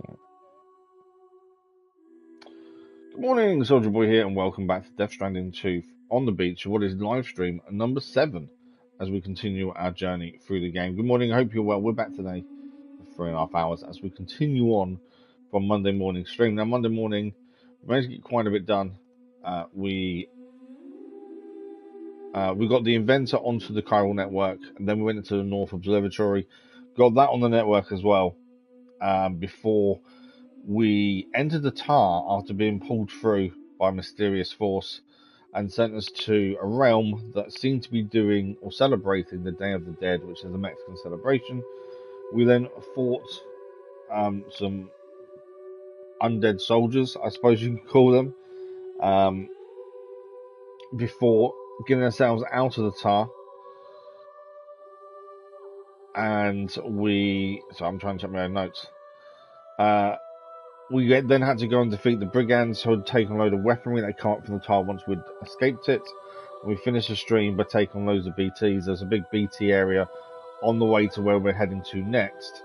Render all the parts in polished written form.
Good morning, Soldier Boy here, and welcome back to Death Stranding 2 on the beach, what is live stream number 7 as we continue our journey through the game. Good morning, I hope you're well. We're back today for 3.5 hours as we continue on from Monday morning stream. Now, Monday morning, we managed to get quite a bit done. We got the inventor onto the Chiral network, and then we went into the North Observatory, got that on the network as well, before we entered the tar after being pulled through by a mysterious force and sent us to a realm that seemed to be doing or celebrating the Day of the Dead, which is a Mexican celebration. We then fought some undead soldiers, I suppose you could call them, before getting ourselves out of the tar. And so I'm trying to check my own notes. We then had to go and defeat the brigands who had taken a load of weaponry. They come up from the tar once we'd escaped it. We finished the stream by taking loads of BTs. There's a big BT area on the way to where we're heading to next,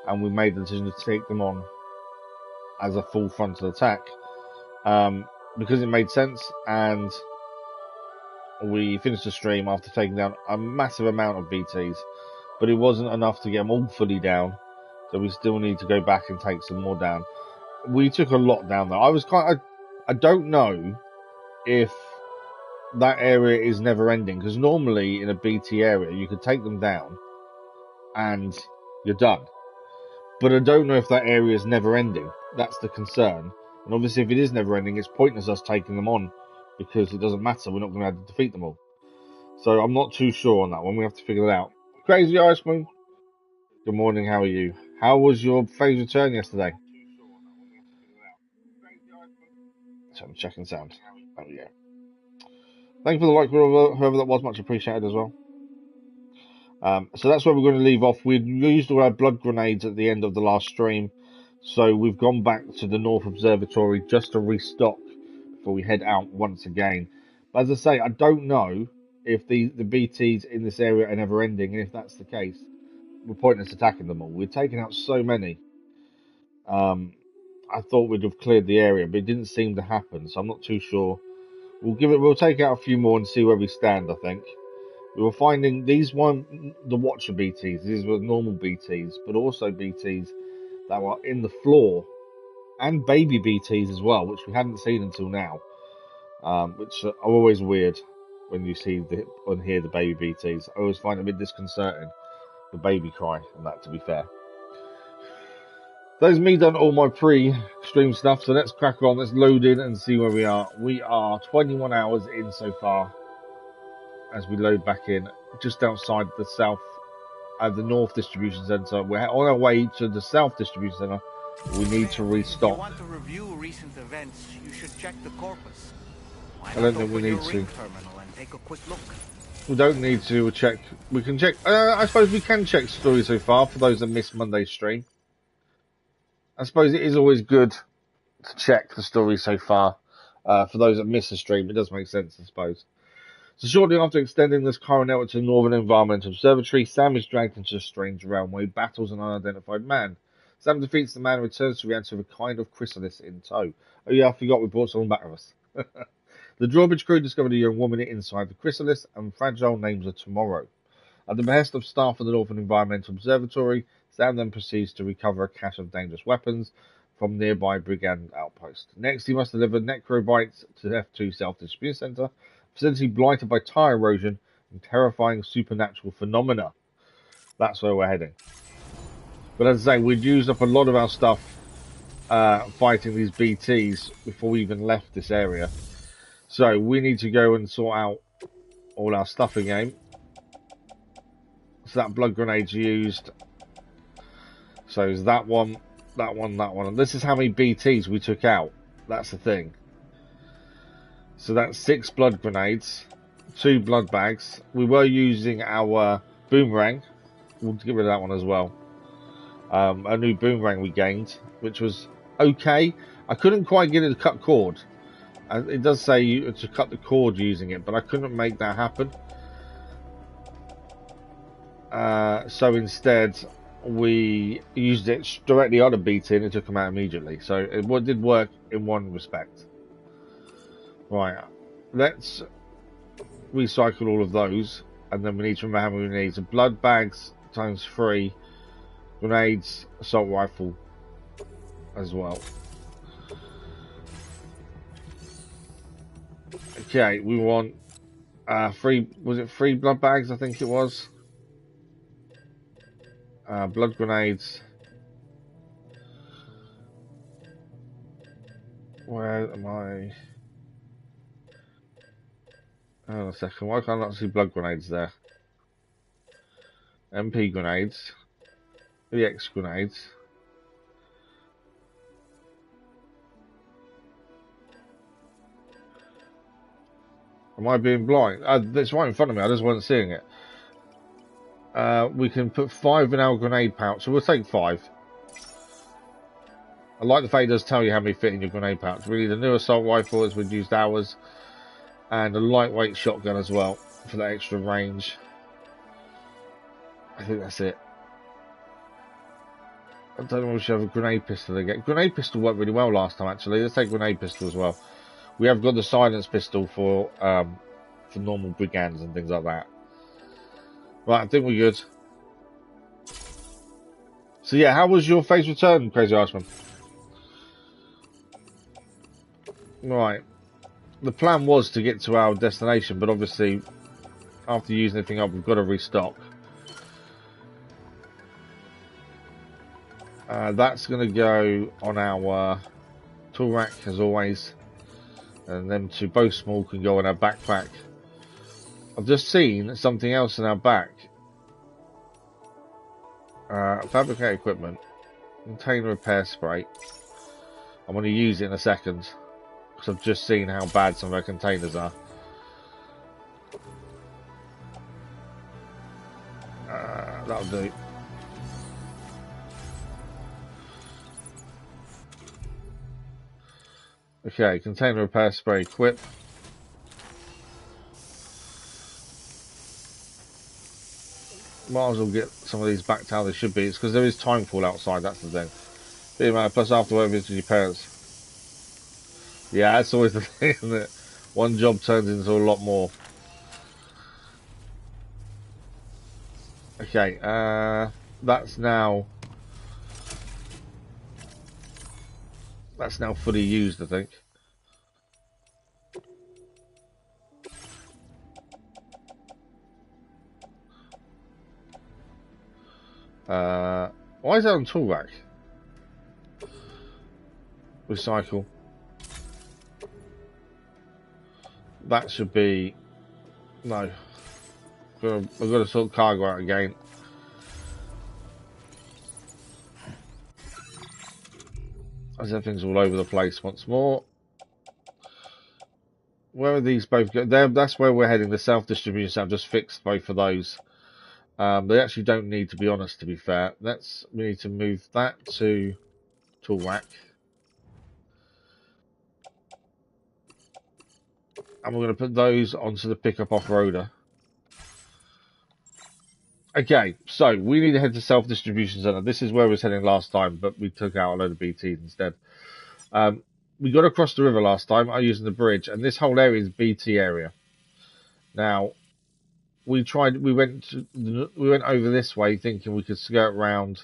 and we made the decision to take them on as a full frontal attack because it made sense. And we finished the stream after taking down a massive amount of BTs, but it wasn't enough to get them all fully down, so we still need to go back and take some more down. We took a lot down though. I don't know if that area is never ending, because normally in a BT area you could take them down and you're done. But I don't know if that area is never ending. That's the concern. And obviously if it is never ending, it's pointless us taking them on, because it doesn't matter, we're not going to have to defeat them all. So I'm not too sure on that one. We have to figure it out. Crazy Iceman, good morning, how are you? How was your phase return yesterday? So I'm checking sound. There we go. Thank you for the like, whoever that was, much appreciated as well. So that's where we're going to leave off. We'd used all our blood grenades at the end of the last stream, so we've gone back to the North Observatory just to restock before we head out once again. But as I say, I don't know if the BTs in this area are never ending, and if that's the case, we're pointless attacking them all. We're taking out so many. I thought we'd have cleared the area, but it didn't seem to happen, so I'm not too sure. We'll take out a few more and see where we stand, I think. We were finding the Watcher BTs, these were normal BTs, but also BTs that were in the floor, and baby BTs as well, which we hadn't seen until now, which are always weird when you see and hear the baby BTs. I always find it a bit disconcerting, the baby cry, and that, to be fair. There's me done all my pre-stream stuff, so let's crack on, let's load in and see where we are. We are 21 hours in so far as we load back in, just outside the North Distribution Centre. We're on our way to the South Distribution Centre. We need to restock. If you want to review recent events, you should check the corpus. I don't think we need to. Terminal and take a quick look. We don't need to check. We can check. I suppose we can check story so far for those that missed Monday's stream. I suppose it is always good to check the story so far. For those that missed the stream, it does make sense, I suppose. So shortly after extending this Chiral network to the Northern Environmental Observatory, Sam is dragged into a strange realm where he battles an unidentified man. Sam defeats the man and returns to reactor with a kind of chrysalis in tow. Oh yeah, I forgot we brought someone back with us. The drawbridge crew discovered a young woman inside the chrysalis, and Fragile names her Tomorrow. At the behest of staff of the Northern Environmental Observatory, Sam then proceeds to recover a cache of dangerous weapons from nearby brigand outpost. Next, he must deliver necrobites to F2 South Distribution Centre, facility blighted by tire erosion and terrifying supernatural phenomena. That's where we're heading. But as I say, we'd used up a lot of our stuff fighting these BTs before we even left this area. So we need to go and sort out all our stuff again. So that blood grenade's used. So is that one, that one, that one. And this is how many BTs we took out. That's the thing. So that's 6 blood grenades, 2 blood bags. We were using our boomerang. We'll get rid of that one as well. A new boomerang we gained, which was okay. I couldn't quite get it to cut cord. It does say to cut the cord using it, but I couldn't make that happen. So instead, we used it directly on a BT and it took them out immediately. So it did work in one respect. Right, let's recycle all of those, and then we need to remember how many we need. So blood bags times 3, grenades, assault rifle as well. Okay, we want 3, was it 3 blood bags? I think it was. Blood grenades. Where am I? Hang on a second, why can't I not see blood grenades there? MP grenades. EX grenades. Am I being blind? It's right in front of me, I just wasn't seeing it. We can put 5 in our grenade pouch, so we'll take 5. I like the fact it does tell you how many fit in your grenade pouch. We need a new assault rifle as we've used ours, and a lightweight shotgun as well for that extra range. I think that's it. I don't know if we should have a grenade pistol again. Grenade pistol worked really well last time, actually. Let's take grenade pistol as well. We have got the silence pistol for normal brigands and things like that. Right, I think we're good. So yeah, how was your phase return, Crazy Iceman? Right. The plan was to get to our destination, but obviously, after using everything up, we've got to restock. That's going to go on our tool rack, as always. And them two, both small, can go on our backpack. I've just seen something else in our back. Fabricate equipment. Container repair spray. I'm going to use it in a second, because I've just seen how bad some of our containers are. That'll do. Okay, container repair spray equip. Might as well get some of these back to how they should be. It's because there is timefall outside, that's the thing. Be man, plus after work visit your parents. Yeah, that's always the thing, isn't it? One job turns into a lot more. Okay, that's now fully used, I think. Why is that on tool rack? Recycle. That should be... No. I've got to sort cargo out again. As everything's all over the place once more. Where are these both go? That's where we're heading. The self-distribution center. I've just fixed both of those. They actually don't need to be honest, to be fair. We need to move that to tool rack. And we're going to put those onto the pickup off-roader. Okay, so we need to head to self-distribution center. This is where we was heading last time, but we took out a load of BTs instead. We got across the river last time using the bridge, and this whole area is BT area. Now, we went over this way thinking we could skirt around,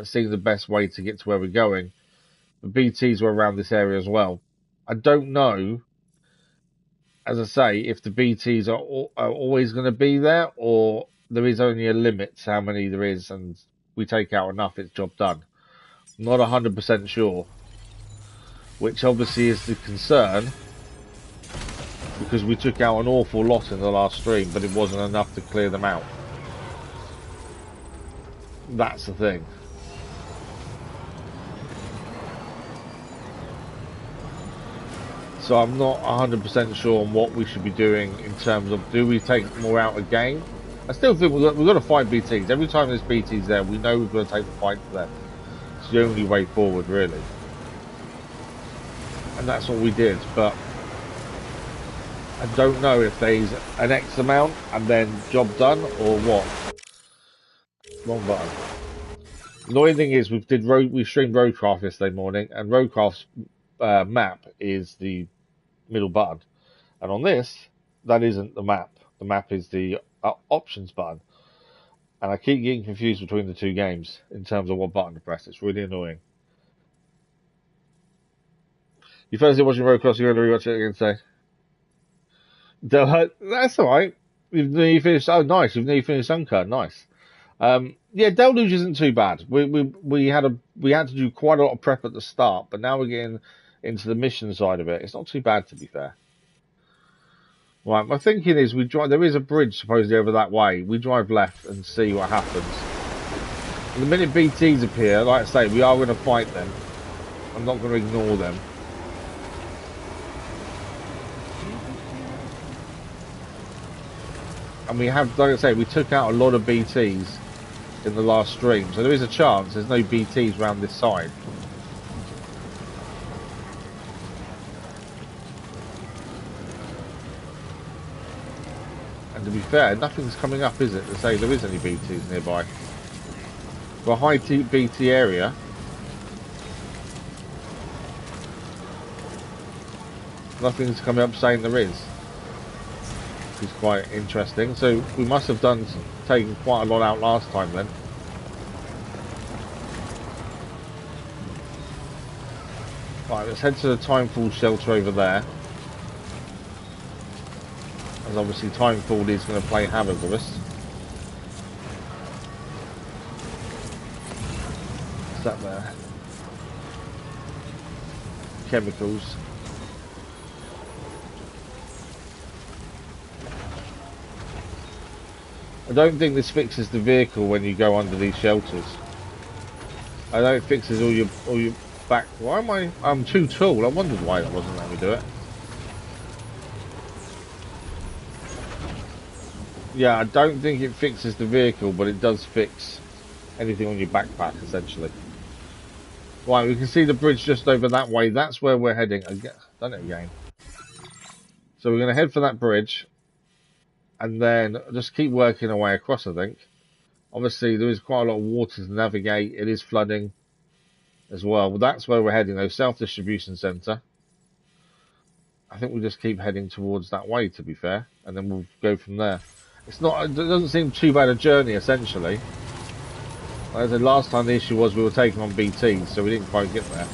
seeing the best way to get to where we're going. The BTs were around this area as well. I don't know, as I say, if the BTs are always going to be there, or there is only a limit to how many there is, and we take out enough, it's job done. I'm not 100% sure, which obviously is the concern, because we took out an awful lot in the last stream, but it wasn't enough to clear them out. That's the thing. So I'm not 100% sure on what we should be doing in terms of, do we take more out again? I still think we've got to fight BTs. Every time there's BTs there, we know we've got to take the fight to them. It's the only way forward, really. And that's what we did, but I don't know if there's an X amount and then job done, or what. Wrong button. Annoying thing is we streamed Roadcraft yesterday morning, and Roadcraft's map is the middle button, and on this, that isn't the map. The map is the options button, and I keep getting confused between the two games in terms of what button to press. It's really annoying. You first watching Roadcraft, you're going to rewatch it again today. That's all right. You've nearly finished. Oh, nice! You've nearly finished Uncut. Nice. Yeah, Deluge isn't too bad. We had to do quite a lot of prep at the start, but now we're getting into the mission side of it. It's not too bad, to be fair. Right, my thinking is we drive. There is a bridge supposedly over that way. We drive left and see what happens. And the minute BTs appear, like I say, we are going to fight them. I'm not going to ignore them. And we have, like I say, we took out a lot of BTs in the last stream, so there is a chance there's no BTs around this side. And to be fair, nothing's coming up, is it, to say there is any BTs nearby. For a high BT area, nothing's coming up saying there is. Which is quite interesting. So we must have taken quite a lot out last time then. Right, let's head to the Timefall shelter over there. As obviously Timefall is going to play havoc with us. What's that there? Chemicals. I don't think this fixes the vehicle when you go under these shelters. I know it fixes all your back. Why am I? I'm too tall. I wondered why that wasn't letting me do it. Yeah, I don't think it fixes the vehicle, but it does fix anything on your backpack essentially. Right, we can see the bridge just over that way. That's where we're heading. Done it again. So we're going to head for that bridge. And then just keep working our way across, I think. Obviously, there is quite a lot of water to navigate. It is flooding as well. But that's where we're heading, though. South Distribution Centre. I think we'll just keep heading towards that way, to be fair. And then we'll go from there. It doesn't seem too bad a journey, essentially. Like I said, last time the issue was we were taking on BTs, so we didn't quite get there.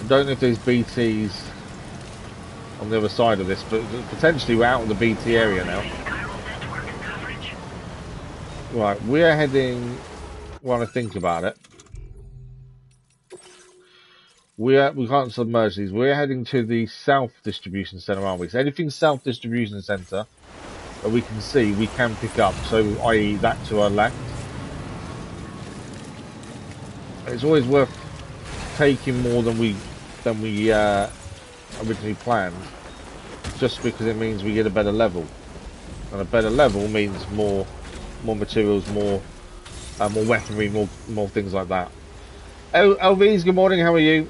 I don't know if there's BTs on the other side of this, but potentially we're out of the BT area now. Right, we're heading, when I think about it, we can't submerge these. We're heading to the South Distribution Centre, aren't we? So anything South Distribution Centre that we can see, we can pick up. So, i.e. that to our left. It's always worth taking more than we originally planned, just because it means we get a better level, and a better level means more materials, more weaponry, more things like that. Oh, LVs, good morning. How are you?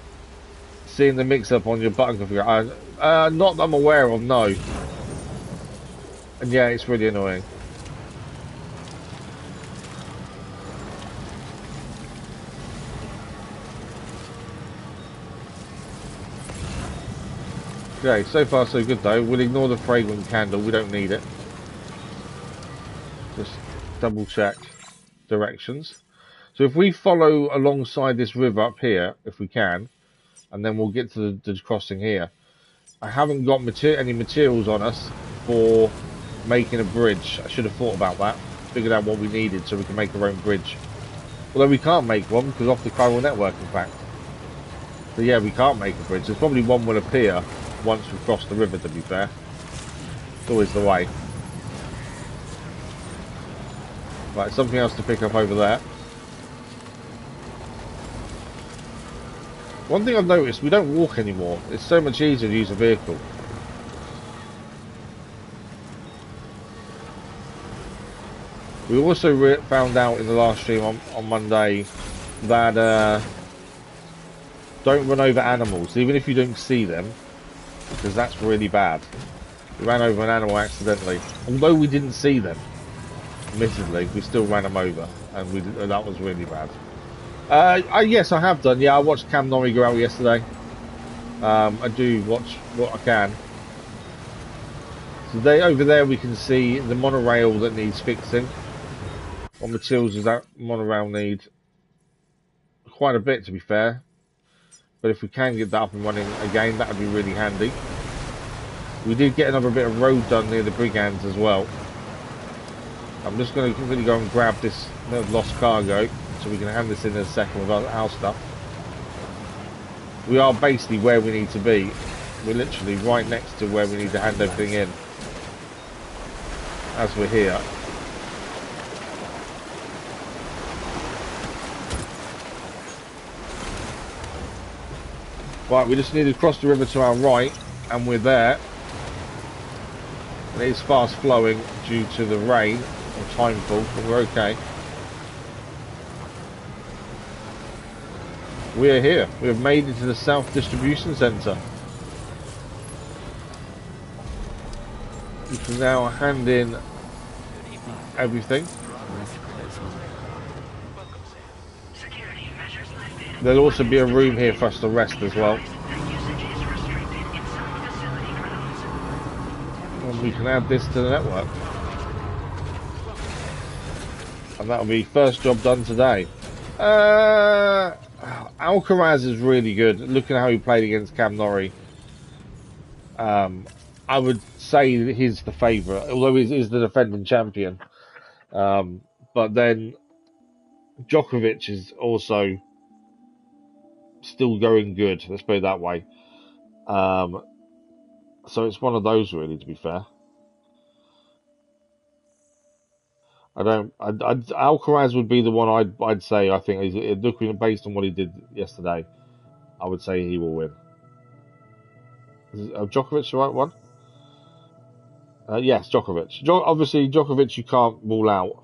Seeing the mix-up on your button configuration? Not that I'm aware of, no. And yeah, it's really annoying. Okay, so far so good though. We'll ignore the fragrant candle, we don't need it. Just double check directions. So if we follow alongside this river up here, if we can, and then we'll get to the crossing here. I haven't got any materials on us for making a bridge. I should have thought about that. Figured out what we needed so we can make our own bridge. Although we can't make one because off the chiral network, in fact. So yeah, we can't make a bridge. There's probably one will appear once we cross the river, to be fair. It's always the way. Right, something else to pick up over there. One thing I've noticed, we don't walk anymore. It's so much easier to use a vehicle. We also found out in the last stream on Monday that don't run over animals, even if you don't see them, because that's really bad. We ran over an animal accidentally, although we didn't see them. Admittedly, we still ran them over, and that was really bad. Yes, I have done. Yeah, I watched Cam Norrie go out yesterday. I do watch what I can. So over there we can see the monorail that needs fixing. On the tills, does that monorail need quite a bit, to be fair. But if we can get that up and running again, that would be really handy. We did get another bit of road done near the Brigands as well. I'm just going to quickly go and grab this lost cargo, so we can hand this in a second with our stuff. We are basically where we need to be. We're literally right next to where we need to hand everything in. As we're here. Right, we just need to cross the river to our right, and we're there. And it is fast flowing due to the rain or timefall, but we're okay. We are here. We have made it to the South Distribution Centre. We can now hand in everything. There'll also be a room here for us to rest as well. And we can add this to the network. And that'll be first job done today. Alcaraz is really good. Looking at how he played against Cam Norrie. I would say he's the favourite, although he's the defending champion. But then Djokovic is also still going good, let's put it that way. So it's one of those, really, to be fair. Alcaraz would be the one I'd say. I think looking based on what he did yesterday, I would say he will win. Is Djokovic the right one? Yes, Djokovic. Obviously, Djokovic you can't rule out.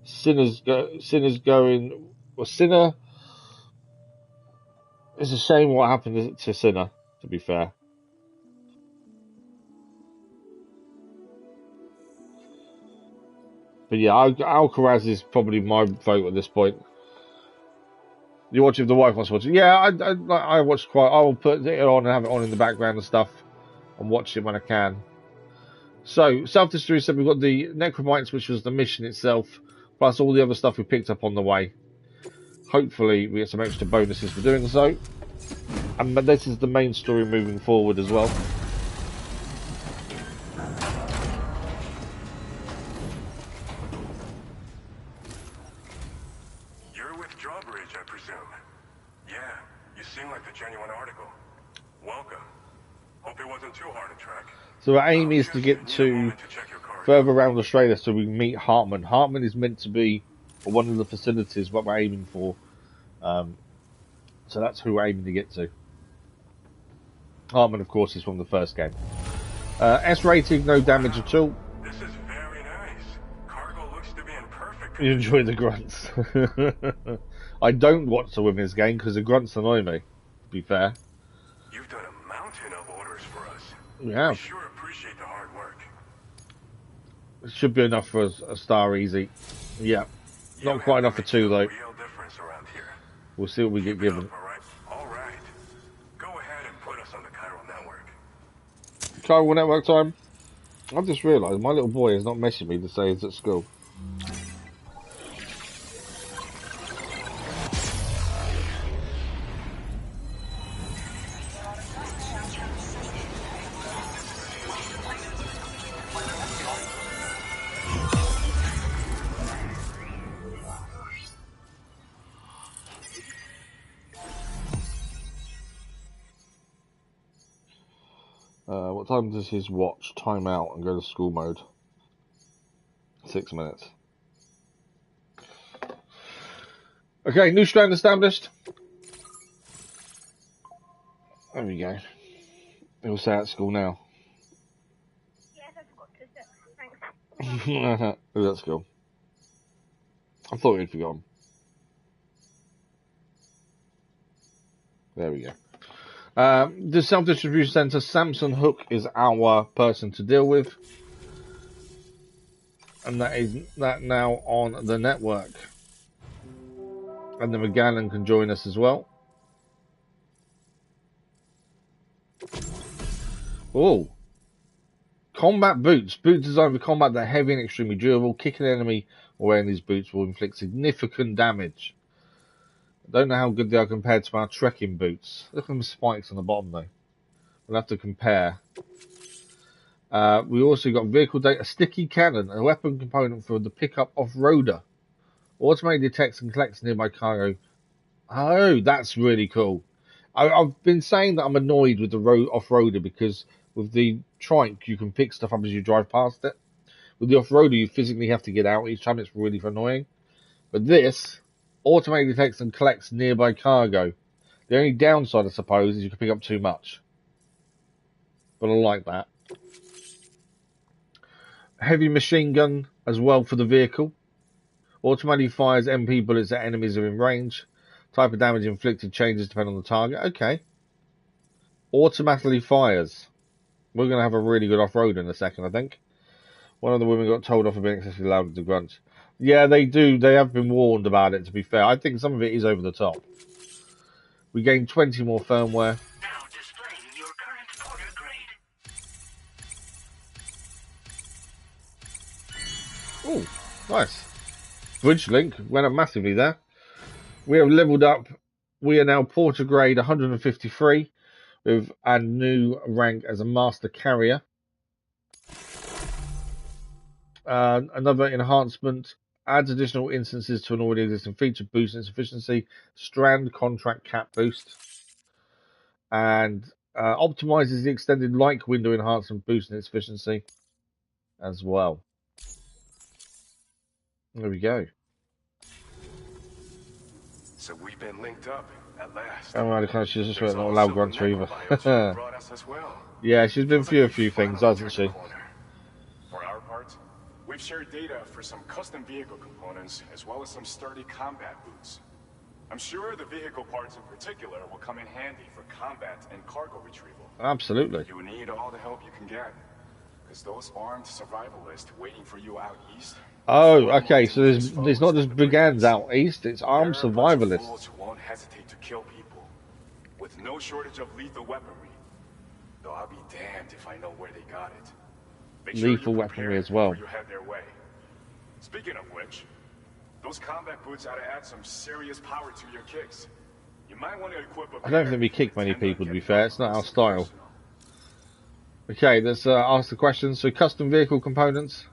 Sinner's going. Well, Sinner. It's a shame what happened to Sinner, to be fair. But yeah, Alcaraz is probably my vote at this point. You watch if the wife wants to watch it. Yeah, I watch quite. I will put it on and have it on in the background and stuff, and watch it when I can. So, self-destruct said we've got the Necromites, which was the mission itself, plus all the other stuff we picked up on the way. Hopefully, we get some extra bonuses for doing so. And this is the main story moving forward as well. You're with Drawbridge, I presume. Yeah, you seem like the genuine article. Welcome. Hope it wasn't too hard to track. So our aim is to get to further around Australia so we can meet Hartman. Hartman is meant to be one of the facilities what we're aiming for. So that's who we're aiming to get to. Hartman, of course, is from the first game. S rating, no damage at all. This is very nice. Cargo looks to be in perfect You enjoy the grunts. I don't watch the women's game because the grunts annoy me, to be fair. You've done a mountain of orders for us. We have. We sure appreciate the hard work. It should be enough for a star easy. Yeah. Not quite enough for 2 though. Real difference around here. We'll see what we get given. All right. Go ahead and put us on the Chiral network. Chiral network time. I've just realised my little boy is not messaging me to say he's at school. What time does his watch time out and go to school mode? 6 minutes. Okay, new strand established. There we go. He'll say at school now. Yes, I forgot to say thanks. Oh, that's cool. I thought he'd forgotten. There we go. The self-distribution centre, Samson Hook is our person to deal with. And that is that now on the network. And then McGannon can join us as well. Oh. Combat boots. Boots designed for combat that are heavy and extremely durable. Kicking an enemy while wearing these boots will inflict significant damage. I don't know how good they are compared to our trekking boots. Look at them spikes on the bottom though. We'll have to compare. We also got vehicle data, sticky cannon, a weapon component for the pickup off-roader. Automated detects and collects nearby cargo. Oh, that's really cool. I've been saying that I'm annoyed with the off-roader because with the trike you can pick stuff up as you drive past it. With the off-roader you physically have to get out each time. It's really annoying. But this automated detects and collects nearby cargo. The only downside, I suppose, is you can pick up too much. But I like that. Heavy machine gun as well for the vehicle. Automatically fires MP bullets at enemies are in range. Type of damage inflicted changes depending on the target. Okay. Automatically fires. We're going to have a really good off-road in a second, I think. One of the women got told off for being excessively loud with the grunts. Yeah, they do. They have been warned about it, to be fair. I think some of it is over the top. We gained 20 more firmware. Now displaying your current porter grade. Oh, nice. Bridge link went up massively there. We have leveled up. We are now porter grade 153 with a new rank as a master carrier. Another enhancement adds additional instances to an already existing feature, boost its efficiency, strand contract cap boost, and optimizes the extended light window enhancement, boosting its efficiency as well. There we go. So we've been linked up at last. Oh, right, she's just There's not also allowed grunts the either. necrobiotes you brought us as well. Yeah, she's been Feels through a few things, finally hasn't turned she? the corner. For our part, we've shared data for some custom vehicle components as well as some sturdy combat boots. I'm sure the vehicle parts in particular will come in handy for combat and cargo retrieval. Absolutely. You need all the help you can get, because those armed survivalists waiting for you out east. Oh, okay. So there's not just brigands out east; it's armed They're a bunch of survivalists. fools who won't hesitate to kill people, with no shortage of lethal weaponry. Though I'll be damned if I know where they got it. Make sure Lethal you're weaponry prepared as well. before you head their way. Speaking of which, those combat boots ought to add some serious power to your kicks. You might want to equip a I don't think we kick many people, to be fair. It's not our style. Okay, let's ask the questions. So, custom vehicle components.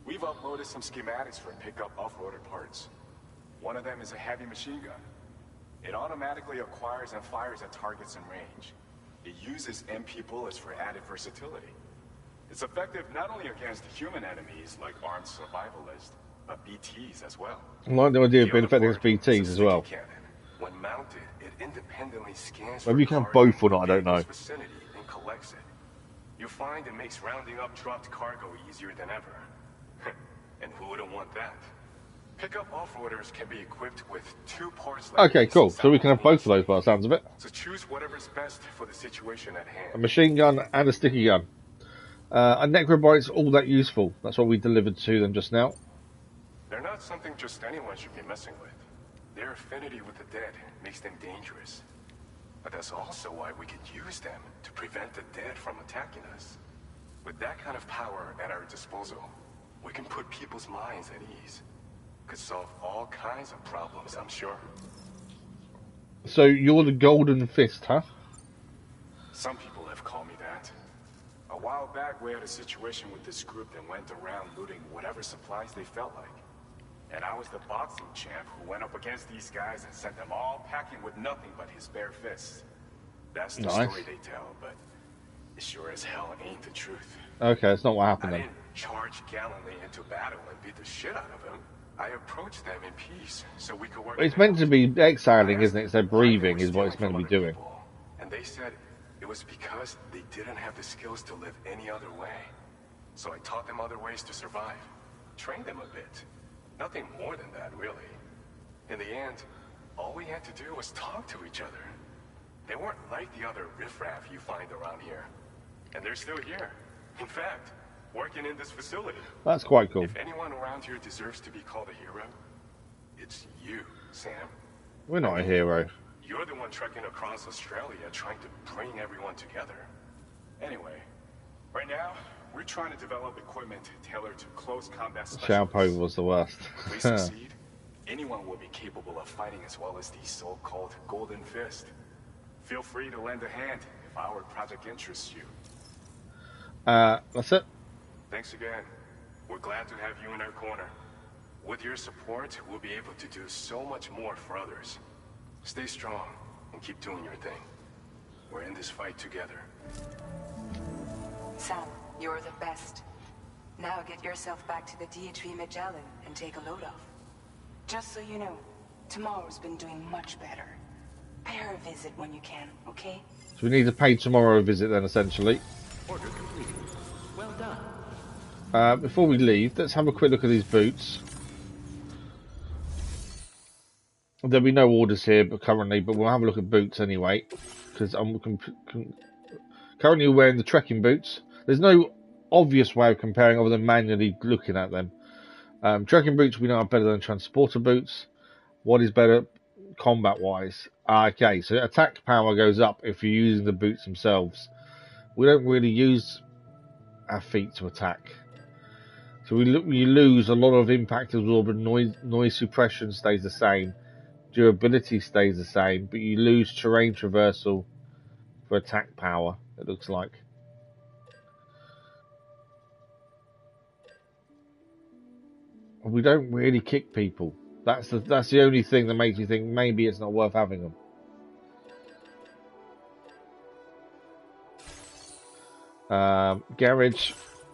We've uploaded some schematics for pickup off-roader parts. One of them is a heavy machine gun. It automatically acquires and fires at targets in range. It uses MP bullets for added versatility. It's effective not only against human enemies like armed survivalists, but BTs as well. I like the idea of being The other effective against part is BTs a as well. sticky cannon. When mounted, it independently scans Maybe for you can have cargo both or not, I don't in the know. vehicle's vicinity and collects it. You'll find it makes rounding up dropped cargo easier than ever. And who wouldn't want that? Pickup off-roaders can be equipped with 2 parts like Okay, these cool. So we can have both of those simultaneously. by the sounds of it. So choose whatever's best for the situation at A hand. machine gun and a sticky gun. A necrobite's all that useful. That's what we delivered to them just now. They're not something just anyone should be messing with. Their affinity with the dead makes them dangerous. But that's also why we could use them to prevent the dead from attacking us. With that kind of power at our disposal, we can put people's minds at ease. Could solve all kinds of problems, I'm sure. So you're the golden fist, huh? Some people have called me that. A while back, we had a situation with this group that went around looting whatever supplies they felt like. And I was the boxing champ who went up against these guys and sent them all packing with nothing but his bare fists. That's the Nice. story they tell, but it sure as hell ain't the truth. Okay, that's not what I happened then. didn't charge gallantly into battle and beat the shit out of them. I approached them in peace so we could work. It's it meant out. to be exiling, isn't it? So Why they breathing were is what it's stealing meant to be from other doing. people. And they said it was because they didn't have the skills to live any other way. So I taught them other ways to survive. Trained them a bit. Nothing more than that, really. In the end, all we had to do was talk to each other. They weren't like the other riffraff you find around here. And they're still here. In fact, working in this facility. That's quite cool. If anyone around here deserves to be called a hero, it's you, Sam. We're not a hero. You're the one trekking across Australia trying to bring everyone together. Anyway, right now, we're trying to develop equipment tailored to close combat specialists. Xiaopo was the worst. If we succeed, anyone will be capable of fighting as well as the so-called Golden Fist. Feel free to lend a hand if our project interests you. That's it. Thanks again. We're glad to have you in our corner. With your support, we'll be able to do so much more for others. Stay strong and keep doing your thing. We're in this fight together. Sam, you're the best. Now get yourself back to the DHV Magellan and take a load off. Just so you know, tomorrow's been doing much better. Pay her a visit when you can, okay? So we need to pay tomorrow a visit then, essentially. Order completed. Well done. Before we leave, let's have a quick look at these boots. There'll be no orders here currently, but we'll have a look at boots anyway. Because I'm currently wearing the trekking boots. There's no obvious way of comparing other than manually looking at them. Trekking boots we know are better than transporter boots. What is better combat-wise? Okay, so attack power goes up if you're using the boots themselves. We don't really use our feet to attack. So we lose a lot of impact absorbing. Noise suppression stays the same. Durability stays the same, but you lose terrain traversal for attack power, it looks like. We don't really kick people. That's the only thing that makes you think maybe it's not worth having them. Garage.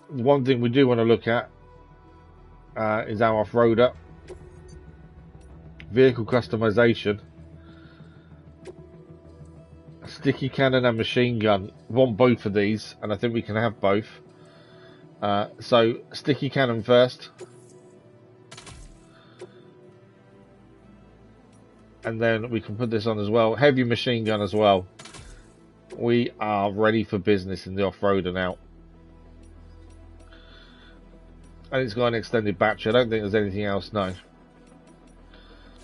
One thing we do want to look at is our off-roader. Vehicle customization. Sticky cannon and machine gun. Want both of these, and I think we can have both. So sticky cannon first, and then we can put this on as well. Heavy machine gun as well. We are ready for business in the off-roader now. And it's got an extended battery. I don't think there's anything else, no.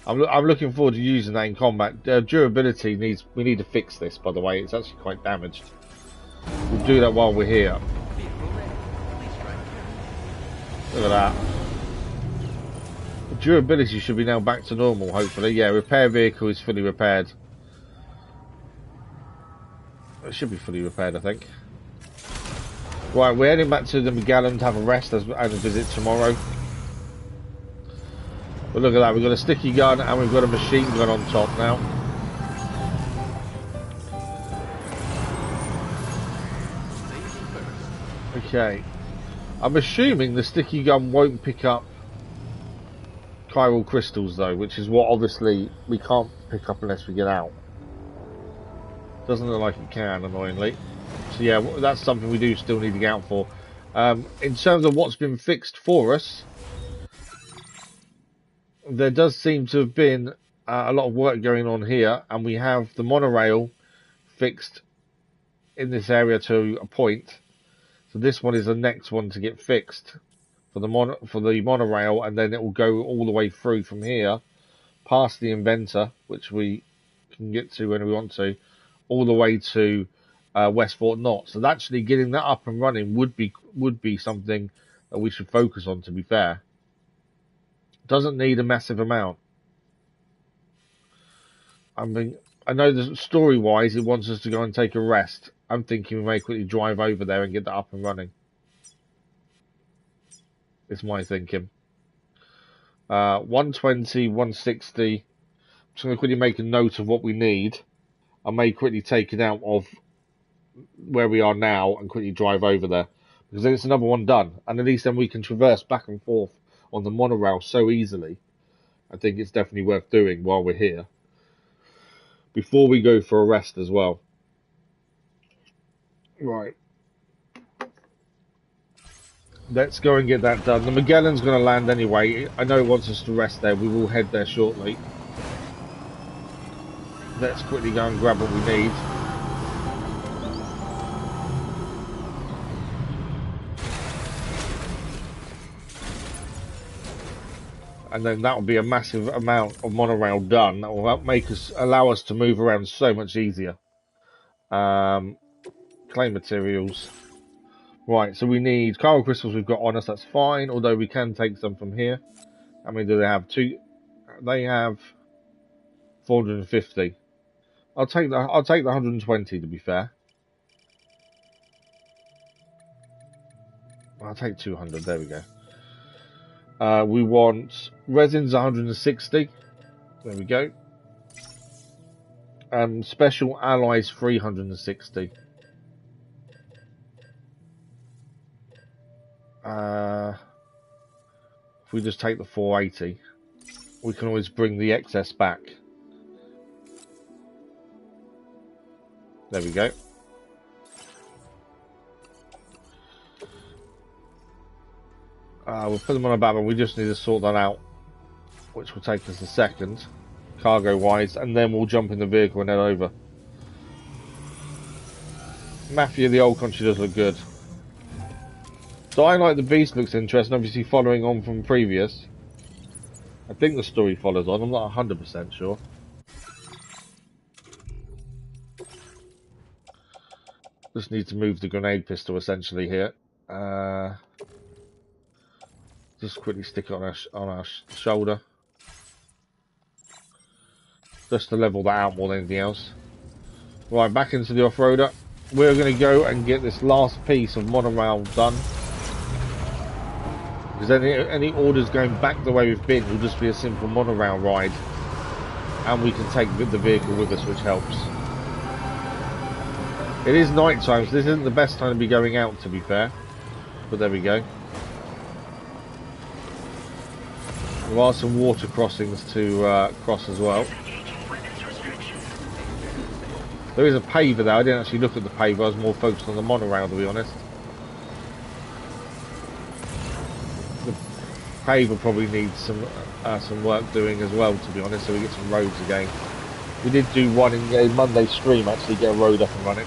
I'm looking forward to using that in combat. Durability we need to fix this, by the way. It's actually quite damaged. We'll do that while we're here. Look at that. The durability should be now back to normal, hopefully. Yeah, repair vehicle is fully repaired. It should be fully repaired, I think. Right, we're heading back to the Magellan to have a rest and a visit tomorrow. But look at that, we've got a sticky gun and we've got a machine gun on top now. Okay. I'm assuming the sticky gun won't pick up chiral crystals though, which is what obviously we can't pick up unless we get out. Doesn't look like it can, annoyingly. So yeah, that's something we do still need to get out for. In terms of what's been fixed for us, there does seem to have been a lot of work going on here, and we have the monorail fixed in this area to a point. So this one is the next one to get fixed for the monorail, and then it will go all the way through from here, past the inventor, which we can get to when we want to, all the way to West Fort Knott. So actually getting that up and running would be something that we should focus on, to be fair. Doesn't need a massive amount. I mean, I know that story-wise it wants us to go and take a rest. I'm thinking we may quickly drive over there and get that up and running. It's my thinking. 120, 160. I'm just going to quickly make a note of what we need. I may quickly take it out of where we are now and quickly drive over there. Because then it's another one done. And at least then we can traverse back and forth on the monorail so easily. I think it's definitely worth doing while we're here. Before we go for a rest as well. Right. Let's go and get that done. The Magellan's going to land anyway. I know it wants us to rest there. We will head there shortly. Let's quickly go and grab what we need. and then that will be a massive amount of monorail done. That will allow us to move around so much easier. Clay materials. Right, so we need chiral crystals we've got on us, that's fine, although we can take some from here. How many do they have? Two. They have 450. I'll take the 120 to be fair. I'll take 200, there we go. We want resins 160. There we go. Special alloys 360. If we just take the 480, we can always bring the excess back. There we go. We'll put them on a banner. We just need to sort that out, which will take us a second, cargo-wise, and then we'll jump in the vehicle and head over. Mafia, the old country, does look good. So I like the beast, looks interesting, obviously following on from previous. I think the story follows on, I'm not 100% sure. Just need to move the grenade pistol essentially here. Just quickly stick it on our shoulder. Just to level that out more than anything else. Right, back into the off-roader. We're going to go and get this last piece of monorail done. Because any orders going back the way we've been will just be a simple monorail ride. And we can take the vehicle with us, which helps. It is night time, so this isn't the best time to be going out, to be fair. But there we go. There are some water crossings to cross as well. There is a paver there. I didn't actually look at the paver. I was more focused on the monorail, to be honest. The paver probably needs some work doing as well, to be honest, so we get some roads again. We did do one in a Monday stream, actually, get a road up and running.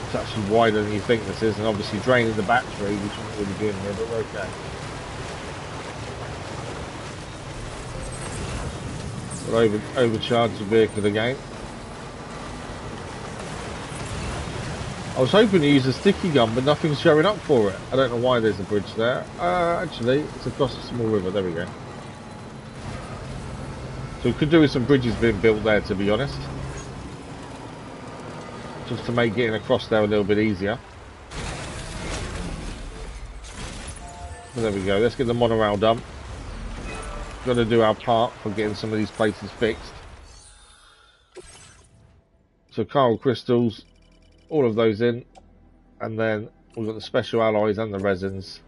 It's actually wider than you think this is, and obviously draining the battery, which we're not really doing here, but we're okay. We'll overcharge the vehicle again. I was hoping to use a sticky gun, but nothing's showing up for it. I don't know why there's a bridge there. Actually, it's across a small river. There we go. So we could do with some bridges being built there, to be honest. Just to make getting across there a little bit easier. Well, there we go. Let's get the monorail done. Got to do our part for getting some of these places fixed. So chiral crystals, all of those in, and then we've got the special alloys and the resins,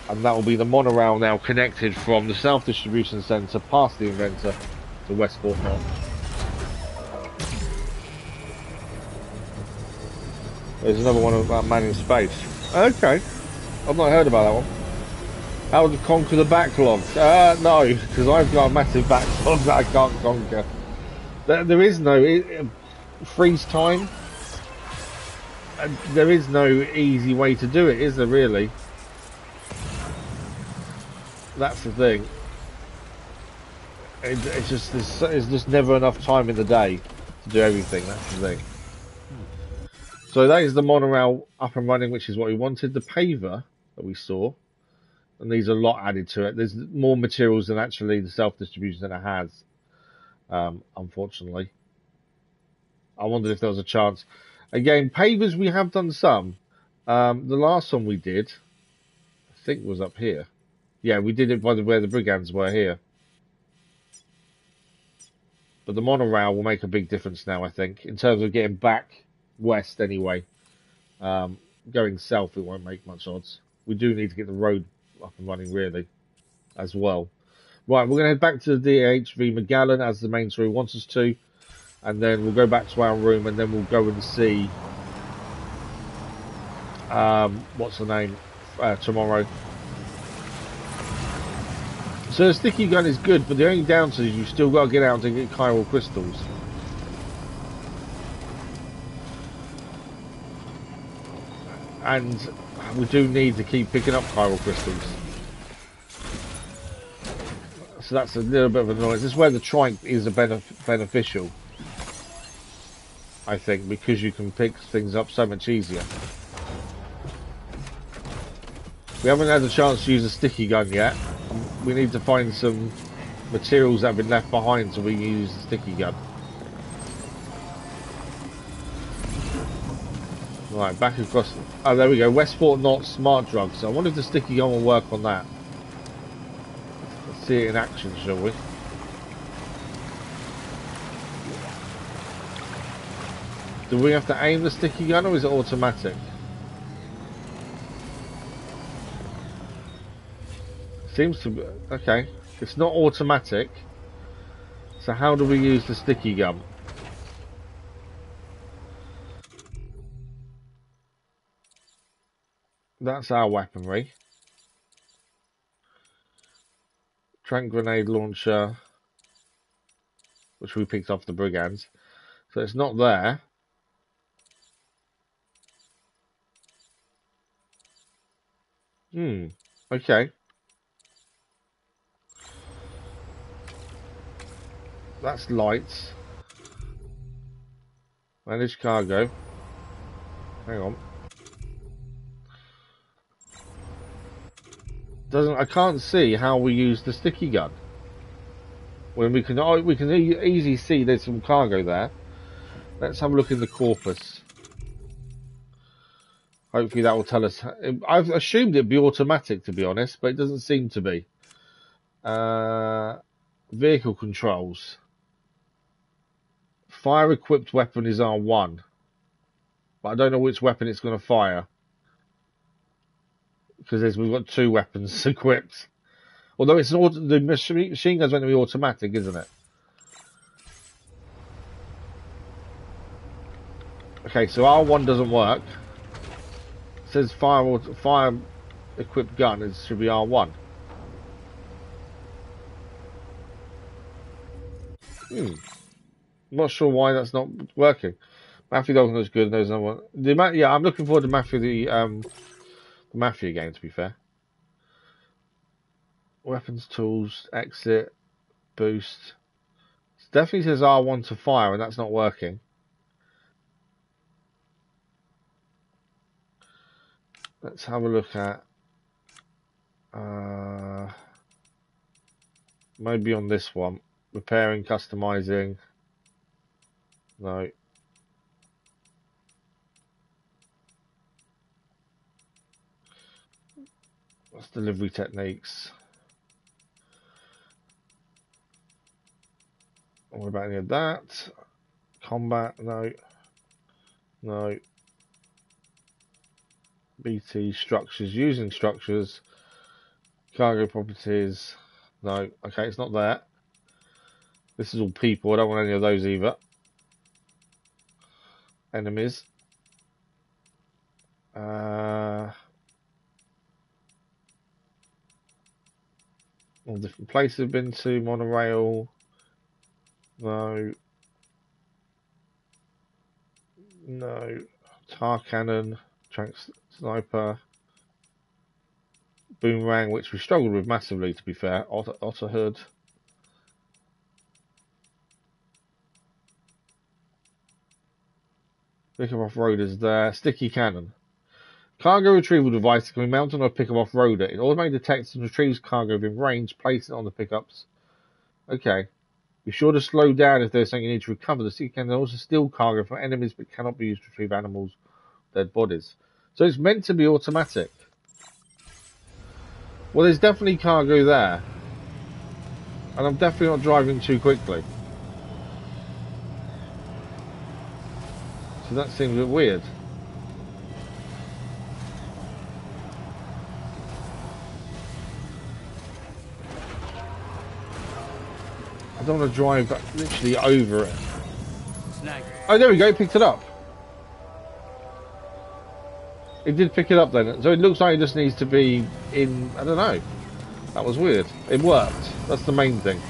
and that will be the monorail now connected from the South Distribution Centre past the Inventor to Westport North. There's another one about man in space. Okay, I've not heard about that one. How to conquer the backlog? No, because I've got a massive backlog that I can't conquer. There is no freeze time. There is no easy way to do it, is there really? That's the thing. It's just never enough time in the day to do everything. That's the thing. So that is the monorail up and running, which is what we wanted. The paver that we saw, and these are a lot added to it. There's more materials than actually the self-distribution center has, unfortunately. I wondered if there was a chance. Again, pavers we have done some. The last one we did, I think, was up here. Yeah, we did it by where the brigands were here. But the monorail will make a big difference now, I think, in terms of getting back west anyway. Going south, it won't make much odds. We do need to get the road up and running, really, as well. Right, we're going to head back to the DHV Magellan, as the main story wants us to. And then we'll go back to our room, and then we'll go and see... what's the name? Tomorrow. So the sticky gun is good, but the only downside is you've still got to get out to get chiral crystals. And we do need to keep picking up chiral crystals. So that's a little bit of annoyance. This is where the trike is beneficial, I think, because you can pick things up so much easier. We haven't had a chance to use a sticky gun yet. We need to find some materials that have been left behind so we can use the sticky gun. Right, back across. Oh, there we go. Westport not smart drugs. So I wonder if the sticky gun will work on that. Let's see it in action, shall we? Do we have to aim the sticky gun or is it automatic? Seems to be. Okay. It's not automatic. So how do we use the sticky gun? That's our weaponry. Trank grenade launcher, which we picked off the brigands. So it's not there. Okay. That's lights. Manage cargo. Hang on. I can't see how we use the sticky gun. When we can easily see there's some cargo there. Let's have a look in the corpus. Hopefully that will tell us. I've assumed it'd be automatic, to be honest, but it doesn't seem to be. Vehicle controls. Fire equipped weapon is R1, but I don't know which weapon it's going to fire because we've got two weapons equipped. Although it's the machine gun's meant to be automatic, isn't it? Okay, so R1 doesn't work. It says fire equipped gun. It should be R1. I'm not sure why that's not working. Mafia Dog looks good. There's no one. Yeah, I'm looking forward to the Mafia game. To be fair, weapons, tools, exit, boost. It definitely says R1 to fire, and that's not working. Let's have a look at maybe on this one. Repairing, customizing. No. What's delivery techniques? What about any of that? Combat? No. No. BT structures. Using structures. Cargo properties. No. Okay, it's not there. This is all people. I don't want any of those either. Enemies. All different places I've been to. Monorail. No. No. Tar cannon. Trank sniper. Boomerang, which we struggled with massively, to be fair. Otter hood. Pick up off-roaders there. Sticky cannon. Cargo retrieval device can be mounted on a pickup off-roader. It automatically detects and retrieves cargo within range, placing it on the pickups. Okay. Be sure to slow down if there's something you need to recover. The sticky cannon also steal cargo from enemies but cannot be used to retrieve animals' dead bodies. So it's meant to be automatic. Well, there's definitely cargo there. And I'm definitely not driving too quickly. So that seems a bit weird. I don't want to drive literally over it. Oh, there we go. It picked it up. It did pick it up then. So it looks like it just needs to be in, I don't know. That was weird. It worked. That's the main thing.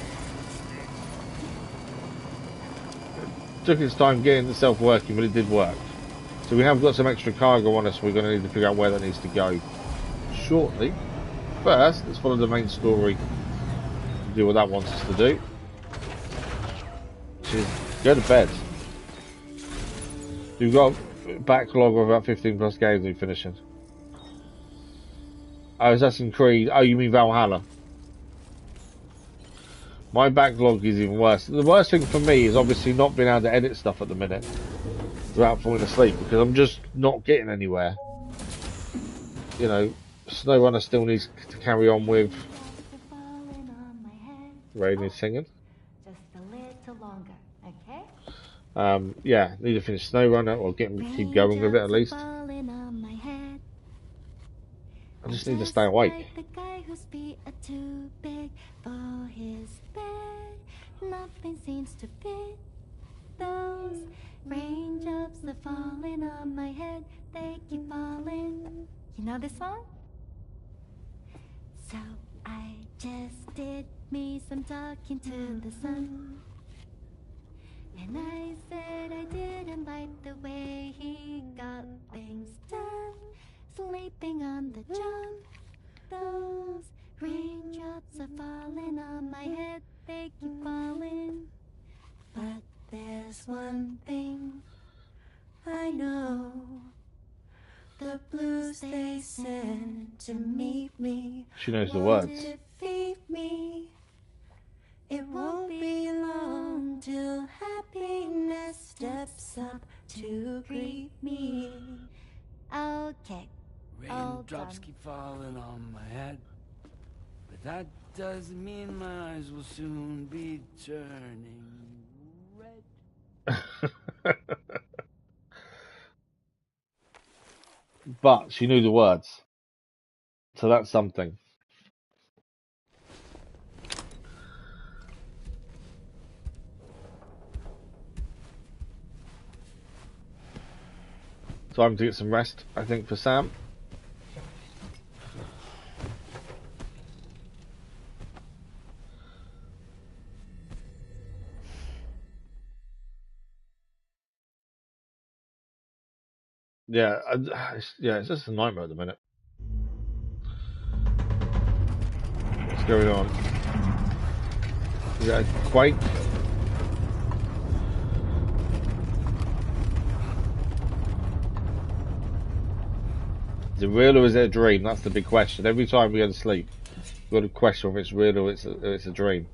It took its time getting itself working, but it did work. So we have got some extra cargo on us. We're going to need to figure out where that needs to go shortly. First, let's follow the main story and do what that wants us to do. Which is go to bed. We've got a backlog of about 15 plus games we're finishing. Oh, Assassin's Creed. Oh, you mean Valhalla? My backlog is even worse. The worst thing for me is obviously not being able to edit stuff at the minute without falling asleep because I'm just not getting anywhere. You know, SnowRunner still needs to carry on with. Rain is singing. Just a little longer, okay? Yeah, need to finish SnowRunner or keep going with it at least. I just need to stay awake. Like the guy whose feet are too big for his bed. Nothing seems to fit. Those raindrops are falling on my head. They keep falling. You know this song? So I just did me some talking to the sun. And I said I didn't like the way he got things done. Sleeping on the job. Those raindrops are falling on my head. They keep falling. But there's one thing I know. The blues they send to meet me. She knows the words. Defeat me. It won't be long till happiness steps up to greet me. Okay. Raindrops keep falling on my head, but that doesn't mean my eyes will soon be turning red. But she knew the words, so that's something. Time to get some rest, I think, for Sam. Yeah, it's just a nightmare at the minute. What's going on? Is that a quake? Is it real or is it a dream? That's the big question. Every time we go to sleep, we've got to question if it's real or it's a dream.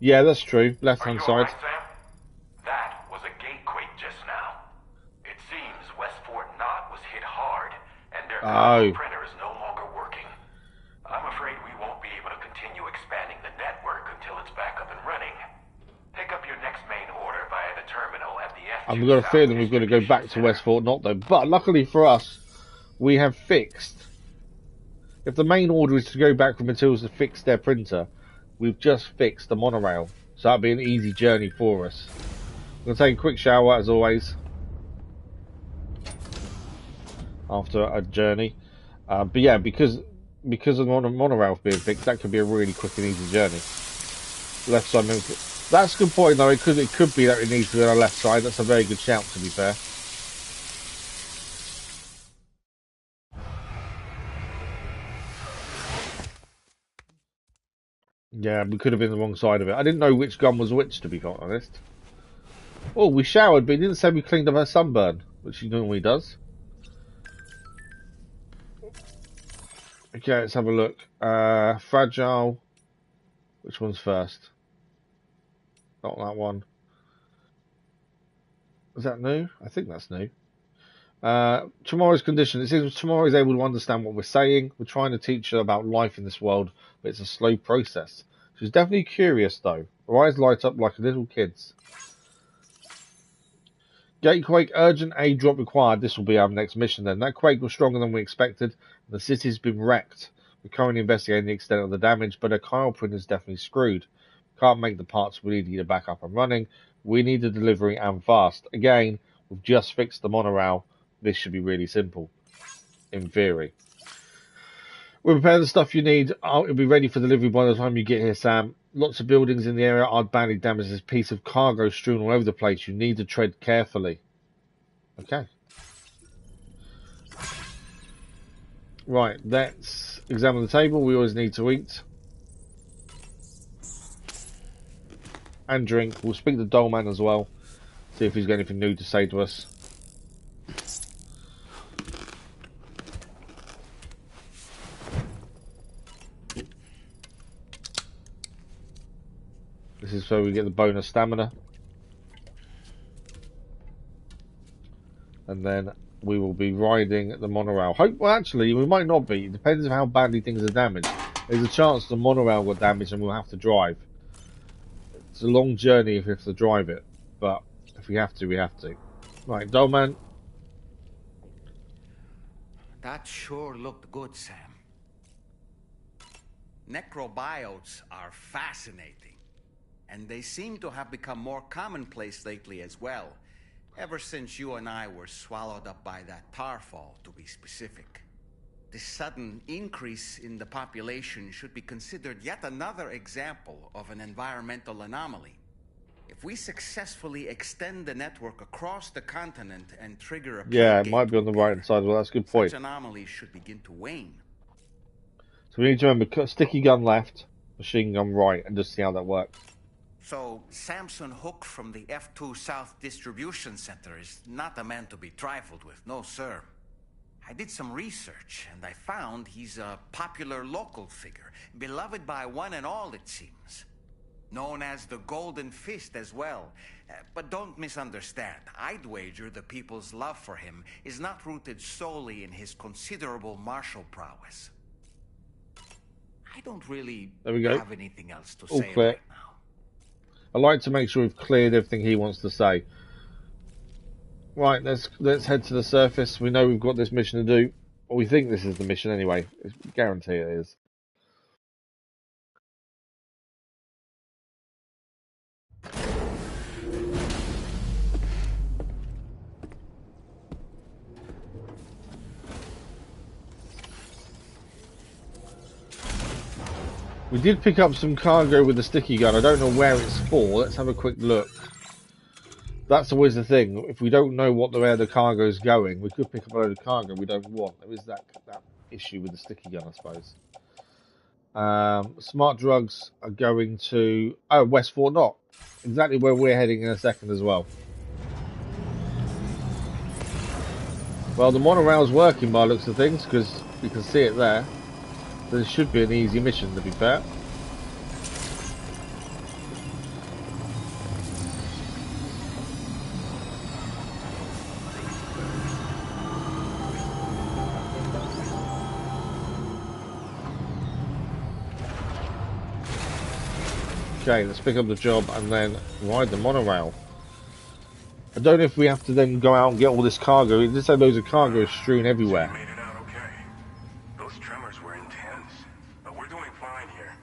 Yeah, that's true. Left-hand side. Right, Sam? That was a Gate Quake just now. It seems West Fort Knott was hit hard, and their printer is no longer working. I'm afraid we won't be able to continue expanding the network until it's back up and running. Pick up your next main order via the terminal at the F2. And we've got a feeling we've got to go back to West Fort Knott though. But luckily for us, we have fixed. If the main order is to go back for materials to fix their printer, we've just fixed the monorail. So that'll be an easy journey for us. I'm going to take a quick shower as always. After a journey. But yeah, because of the monorail being fixed, that could be a really quick and easy journey. Left side movement. That's a good point though, it could be that it needs to be on our left side. That's a very good shout, to be fair. Yeah, we could have been the wrong side of it. I didn't know which gun was which, to be quite honest. Oh, we showered, but he didn't say we cleaned up our sunburn, which he normally does. Okay, let's have a look. Fragile. Which one's first? Not that one. Is that new? I think that's new. Tomorrow's condition. It seems tomorrow is able to understand what we're saying. We're trying to teach her about life in this world, but it's a slow process. She's definitely curious, though. Her eyes light up like a little kid's. Gate Quake, urgent aid drop required. This will be our next mission then. That quake was stronger than we expected, and the city's been wrecked. We're currently investigating the extent of the damage, but a Chiral print is definitely screwed. Can't make the parts we need to get it back up and running. We need the delivery and fast. Again, we've just fixed the monorail. This should be really simple, in theory. We'll prepare the stuff you need. It'll be ready for delivery by the time you get here, Sam. Lots of buildings in the area are badly damaged. There's a piece of cargo strewn all over the place. You need to tread carefully. Okay. Right, let's examine the table. We always need to eat. And drink. We'll speak to Dollman as well. See if he's got anything new to say to us. This is where we get the bonus stamina. And then we will be riding the monorail. Well, actually, we might not be. It depends on how badly things are damaged. There's a chance the monorail got damaged and we'll have to drive. It's a long journey if we have to drive it. But if we have to, we have to. Right, Dollman. That sure looked good, Sam. Necrobiotes are fascinating. And they seem to have become more commonplace lately as well. Ever since you and I were swallowed up by that tar fall, to be specific. This sudden increase in the population should be considered yet another example of an environmental anomaly. If we successfully extend the network across the continent and trigger a it might be on the right side. Well, that's a good point. Such anomalies should begin to wane. So we need to remember, sticky gun left, machine gun right, and just see how that works. So, Samson Hook from the F2 South Distribution Center is not a man to be trifled with, no sir. I did some research, and I found he's a popular local figure, beloved by one and all, it seems. Known as the Golden Fist as well. But don't misunderstand. I'd wager the people's love for him is not rooted solely in his considerable martial prowess. I don't really have anything else to say right now. I like to make sure we've cleared everything he wants to say. Right, let's head to the surface. We know we've got this mission to do. Or we think this is the mission anyway. I guarantee it is. We did pick up some cargo with the sticky gun. I don't know where it's for. Let's have a quick look. That's always the thing. If we don't know where the cargo is going, we could pick up a load of cargo we don't want. There is that issue with the sticky gun, I suppose. Smart drugs are going to West Fort Knox, exactly where we're heading in a second as well. Well, the monorail's working by the looks of things because you can see it there. So this should be an easy mission, to be fair. Okay, let's pick up the job and then ride the monorail. I don't know if we have to then go out and get all this cargo. It just said loads of cargo strewn everywhere. So you made it out okay. Those tremors were intense, but we're doing fine here.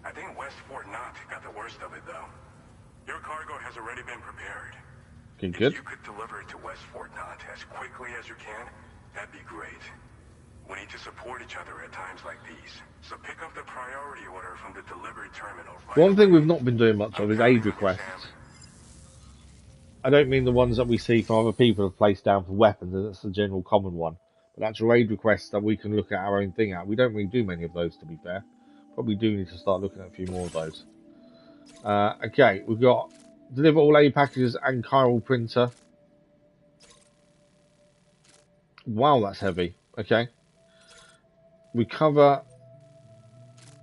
I think West Fort Knox got the worst of it, though. Your cargo has already been prepared. Okay, good. If you could deliver it to West Fort Knox as quickly as you can, that'd be great. We need to support each other at times like these. So pick up the priority order from the delivery terminal. One thing we've not been doing much of is aid requests. I don't mean the ones that we see from other people have placed down for weapons, that's the general common one. But actual aid requests that we can look at our own thing at. We don't really do many of those, to be fair. Probably do need to start looking at a few more of those. Okay, we've got deliver all aid packages and chiral printer. Wow, that's heavy. Okay. Recover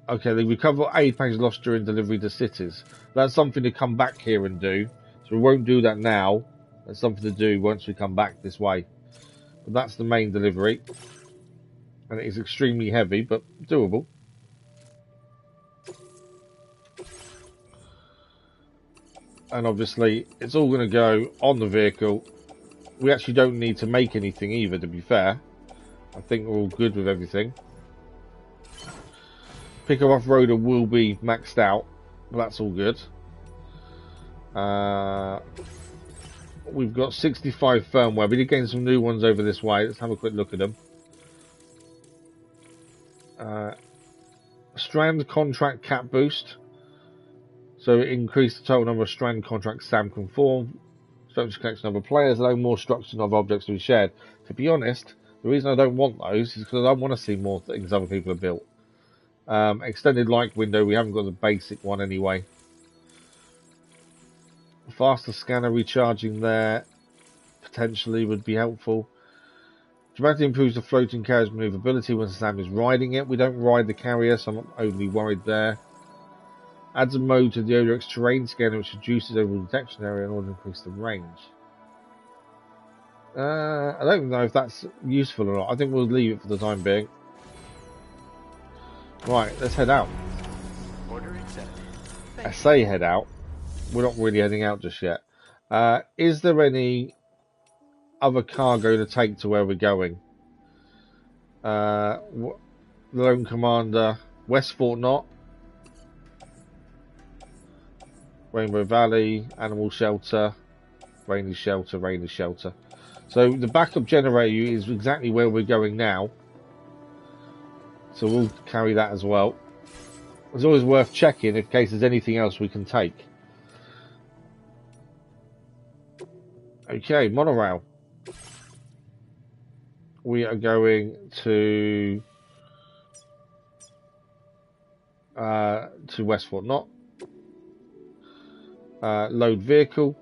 Okay, they recover aid packages lost during delivery to cities. That's something to come back here and do. So we won't do that now. That's something to do once we come back this way. But that's the main delivery. And it is extremely heavy, but doable. And obviously, it's all going to go on the vehicle. We actually don't need to make anything either, to be fair. I think we're all good with everything. Picker off-roader will be maxed out, but that's all good. We've got 65 firmware. We did gain some new ones over this way. Let's have a quick look at them. Strand contract cap boost. So it increased the total number of strand contracts Sam can form. Structure collection of other players, allowing more structures and other objects to be shared. To be honest, the reason I don't want those is because I don't want to see more things other people have built. Extended light window, we haven't got the basic one anyway. Faster scanner recharging there potentially would be helpful. Dramatically improves the floating carrier's maneuverability when Sam is riding it. We don't ride the carrier, so I'm not overly worried there. Adds a mode to the ODX terrain scanner which reduces overall detection area in order to increase the range. I don't know if that's useful or not. I think we'll leave it for the time being. Right, let's head out. Order accepted. I say head out. We're not really heading out just yet. Is there any other cargo to take to where we're going? Lone Commander, West Fort Knot, Rainbow Valley, Animal Shelter, Rainy Shelter, Rainy Shelter. So the backup generator is exactly where we're going now. So we'll carry that as well. It's always worth checking in case there's anything else we can take. Okay, monorail. We are going to West Fort Knot. Load vehicle.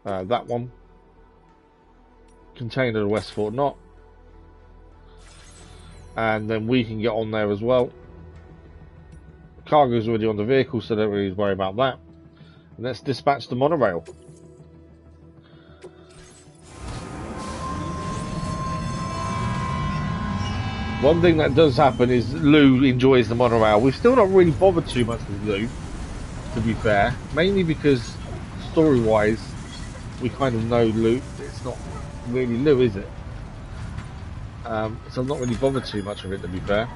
That one. Container to West Fort Knot. And then we can get on there as well. Cargo's already on the vehicle, so don't really worry about that. And let's dispatch the monorail. One thing that does happen is Lou enjoys the monorail. We've still not really bothered too much with Lou, to be fair. Mainly because, story-wise, we kind of know Lou. It's not really Lou, is it? So I'm not really bothered too much with it, to be fair.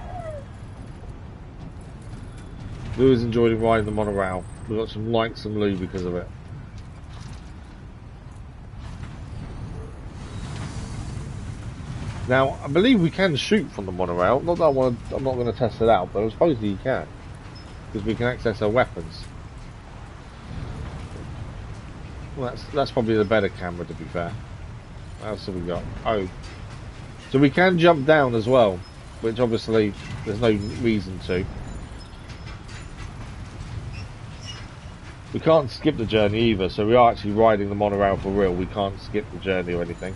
Lou has enjoyed riding the monorail. We've got some likes from Lou because of it. Now, I believe we can shoot from the monorail. Not that I'm not going to test it out, but supposedly you can. Because we can access our weapons. Well, that's probably the better camera, to be fair. What else have we got? Oh. So we can jump down as well, which obviously there's no reason to. We can't skip the journey either, so we are actually riding the monorail for real. We can't skip the journey or anything.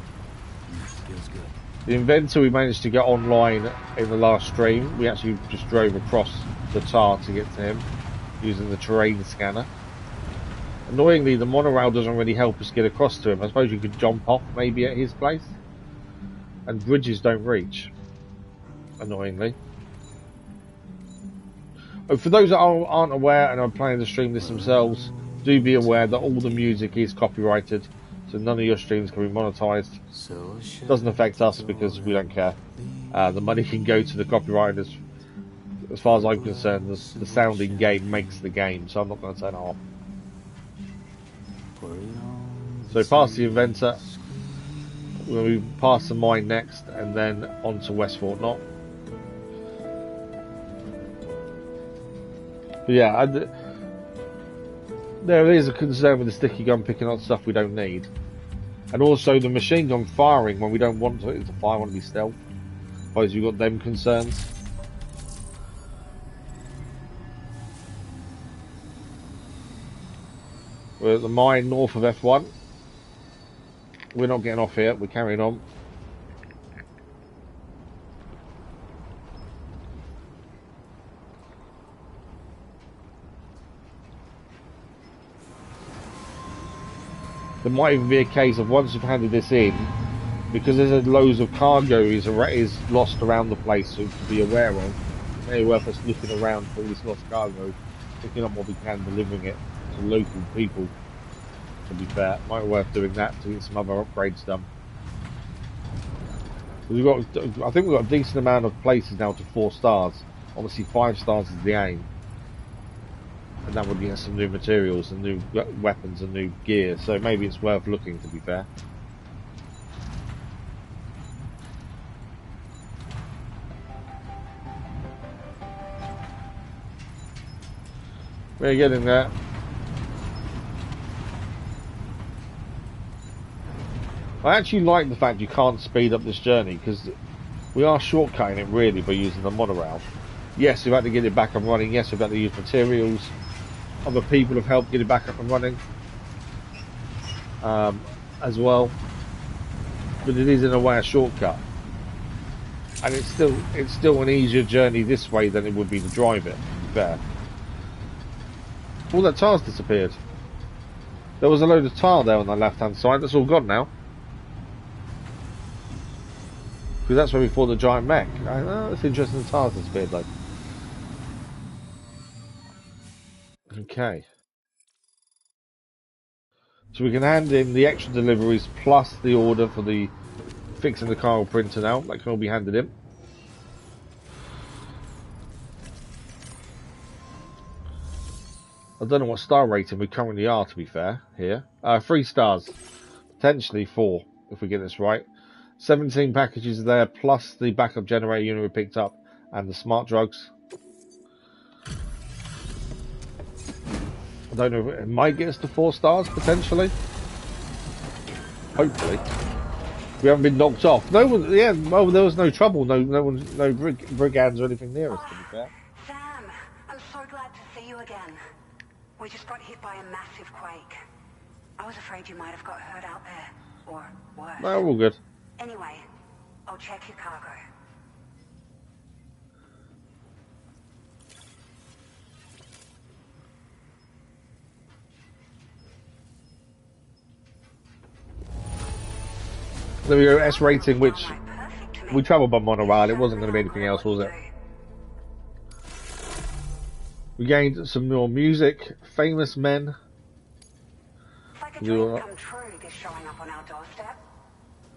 Feels good. The inventor we managed to get online in the last stream. We actually just drove across the tar to get to him using the terrain scanner. Annoyingly, the monorail doesn't really help us get across to him. I suppose you could jump off maybe at his place. And bridges don't reach, annoyingly. Oh, for those that aren't aware and are planning to stream this themselves, do be aware that all the music is copyrighted, so none of your streams can be monetized. Doesn't affect us because we don't care. The money can go to the copywriters. As far as I'm concerned, the sound in game makes the game, so I'm not going to turn it off. So past the inventor. We'll be past the mine next, and then on to West Fort Knot. But yeah, there is a concern with the sticky gun picking up stuff we don't need. And also the machine gun firing when we don't want it to fire, want to be stealth. Suppose you've got them concerns. We're at the mine north of F1. We're not getting off here, we're carrying on. There might even be a case of once you've handed this in, because there's loads of cargo is lost around the place to be aware of, it may be worth us looking around for all this lost cargo, picking up what we can, delivering it to local people. To be fair, it might be worth doing that to get some other upgrades done. I think we've got a decent amount of places now to 4 stars. Obviously 5 stars is the aim. And that would get some new materials and new weapons and new gear, so maybe it's worth looking, to be fair. We're getting there. I actually like the fact you can't speed up this journey because we are shortcutting it really by using the monorail. Yes, we've had to get it back up and running. Yes, we've had to use materials. Other people have helped get it back up and running as well. But it is in a way a shortcut. And it's still an easier journey this way than it would be to drive it, to be fair. All that tire's disappeared. There was a load of tire there on the left hand side, that's all gone now. Because that's where we fought the giant mech. Oh, that's interesting, the tire's disappeared though. Okay. So we can hand in the extra deliveries plus the order for the fixing the chiral printer now. That can all be handed in. I don't know what star rating we currently are, to be fair, here. 3 stars. Potentially 4, if we get this right. 17 packages there, plus the backup generator unit we picked up, and the smart drugs. I don't know, it might get us to 4 stars, potentially. Hopefully. We haven't been knocked off. No one, yeah, well, there was no trouble, no brigands or anything near us, to be fair. Sam, I'm so glad to see you again. We just got hit by a massive quake. I was afraid you might have got hurt out there, or worse. No, we're all good. Anyway, I'll check your cargo. There we go, S rating, which we travelled by monorail. It wasn't going to be anything else, was it? We gained some more music. Famous men. It's like a dream come true, this showing up on our doorstep.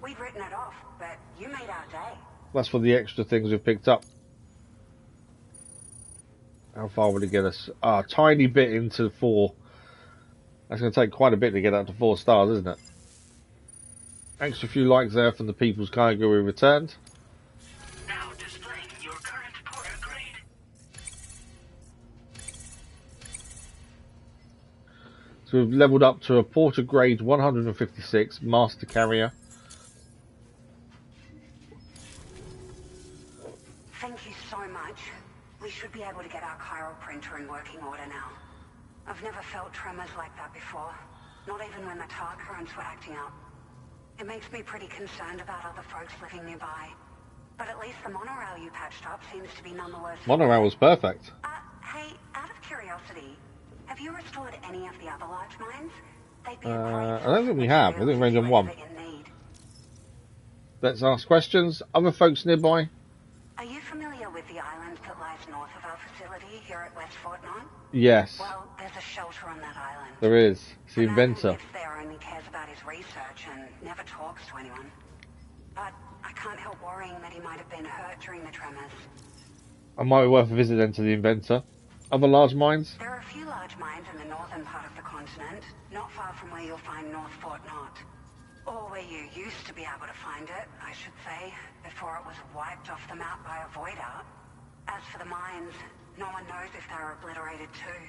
We'd written it off, but you made our day. That's for the extra things we've picked up. How far would it get us? A tiny bit into 4. That's going to take quite a bit to get up to 4 stars, isn't it? Extra few likes there from the people's cargo we returned. Now displaying your current porter grade. So we've leveled up to a porter grade 156 master carrier. Thank you so much. We should be able to get our chiral printer in working order now. I've never felt tremors like that before. Not even when the tar currents were acting up. It makes me pretty concerned about other folks living nearby. But at least the monorail you patched up seems to be none the worse. Monorail was perfect. Hey, out of curiosity, have you restored any of the other large mines? They'd be I don't think we have. I think we're on 1. Let's ask questions. Other folks nearby? Are you familiar with the island that lies north of our facility here at West Fort Knox? Yes. Well, there's a shelter on that island. There is. It's the inventor. The man who lives there only cares about his research and never talks to anyone. But I can't help worrying that he might have been hurt during the tremors. I might be worth a visit then to the inventor. Other large mines? There are a few large mines in the northern part of the continent, not far from where you'll find North Fort Knox. Or where you used to be able to find it, I should say, before it was wiped off the map by a void out. As for the mines, no one knows if they were obliterated too.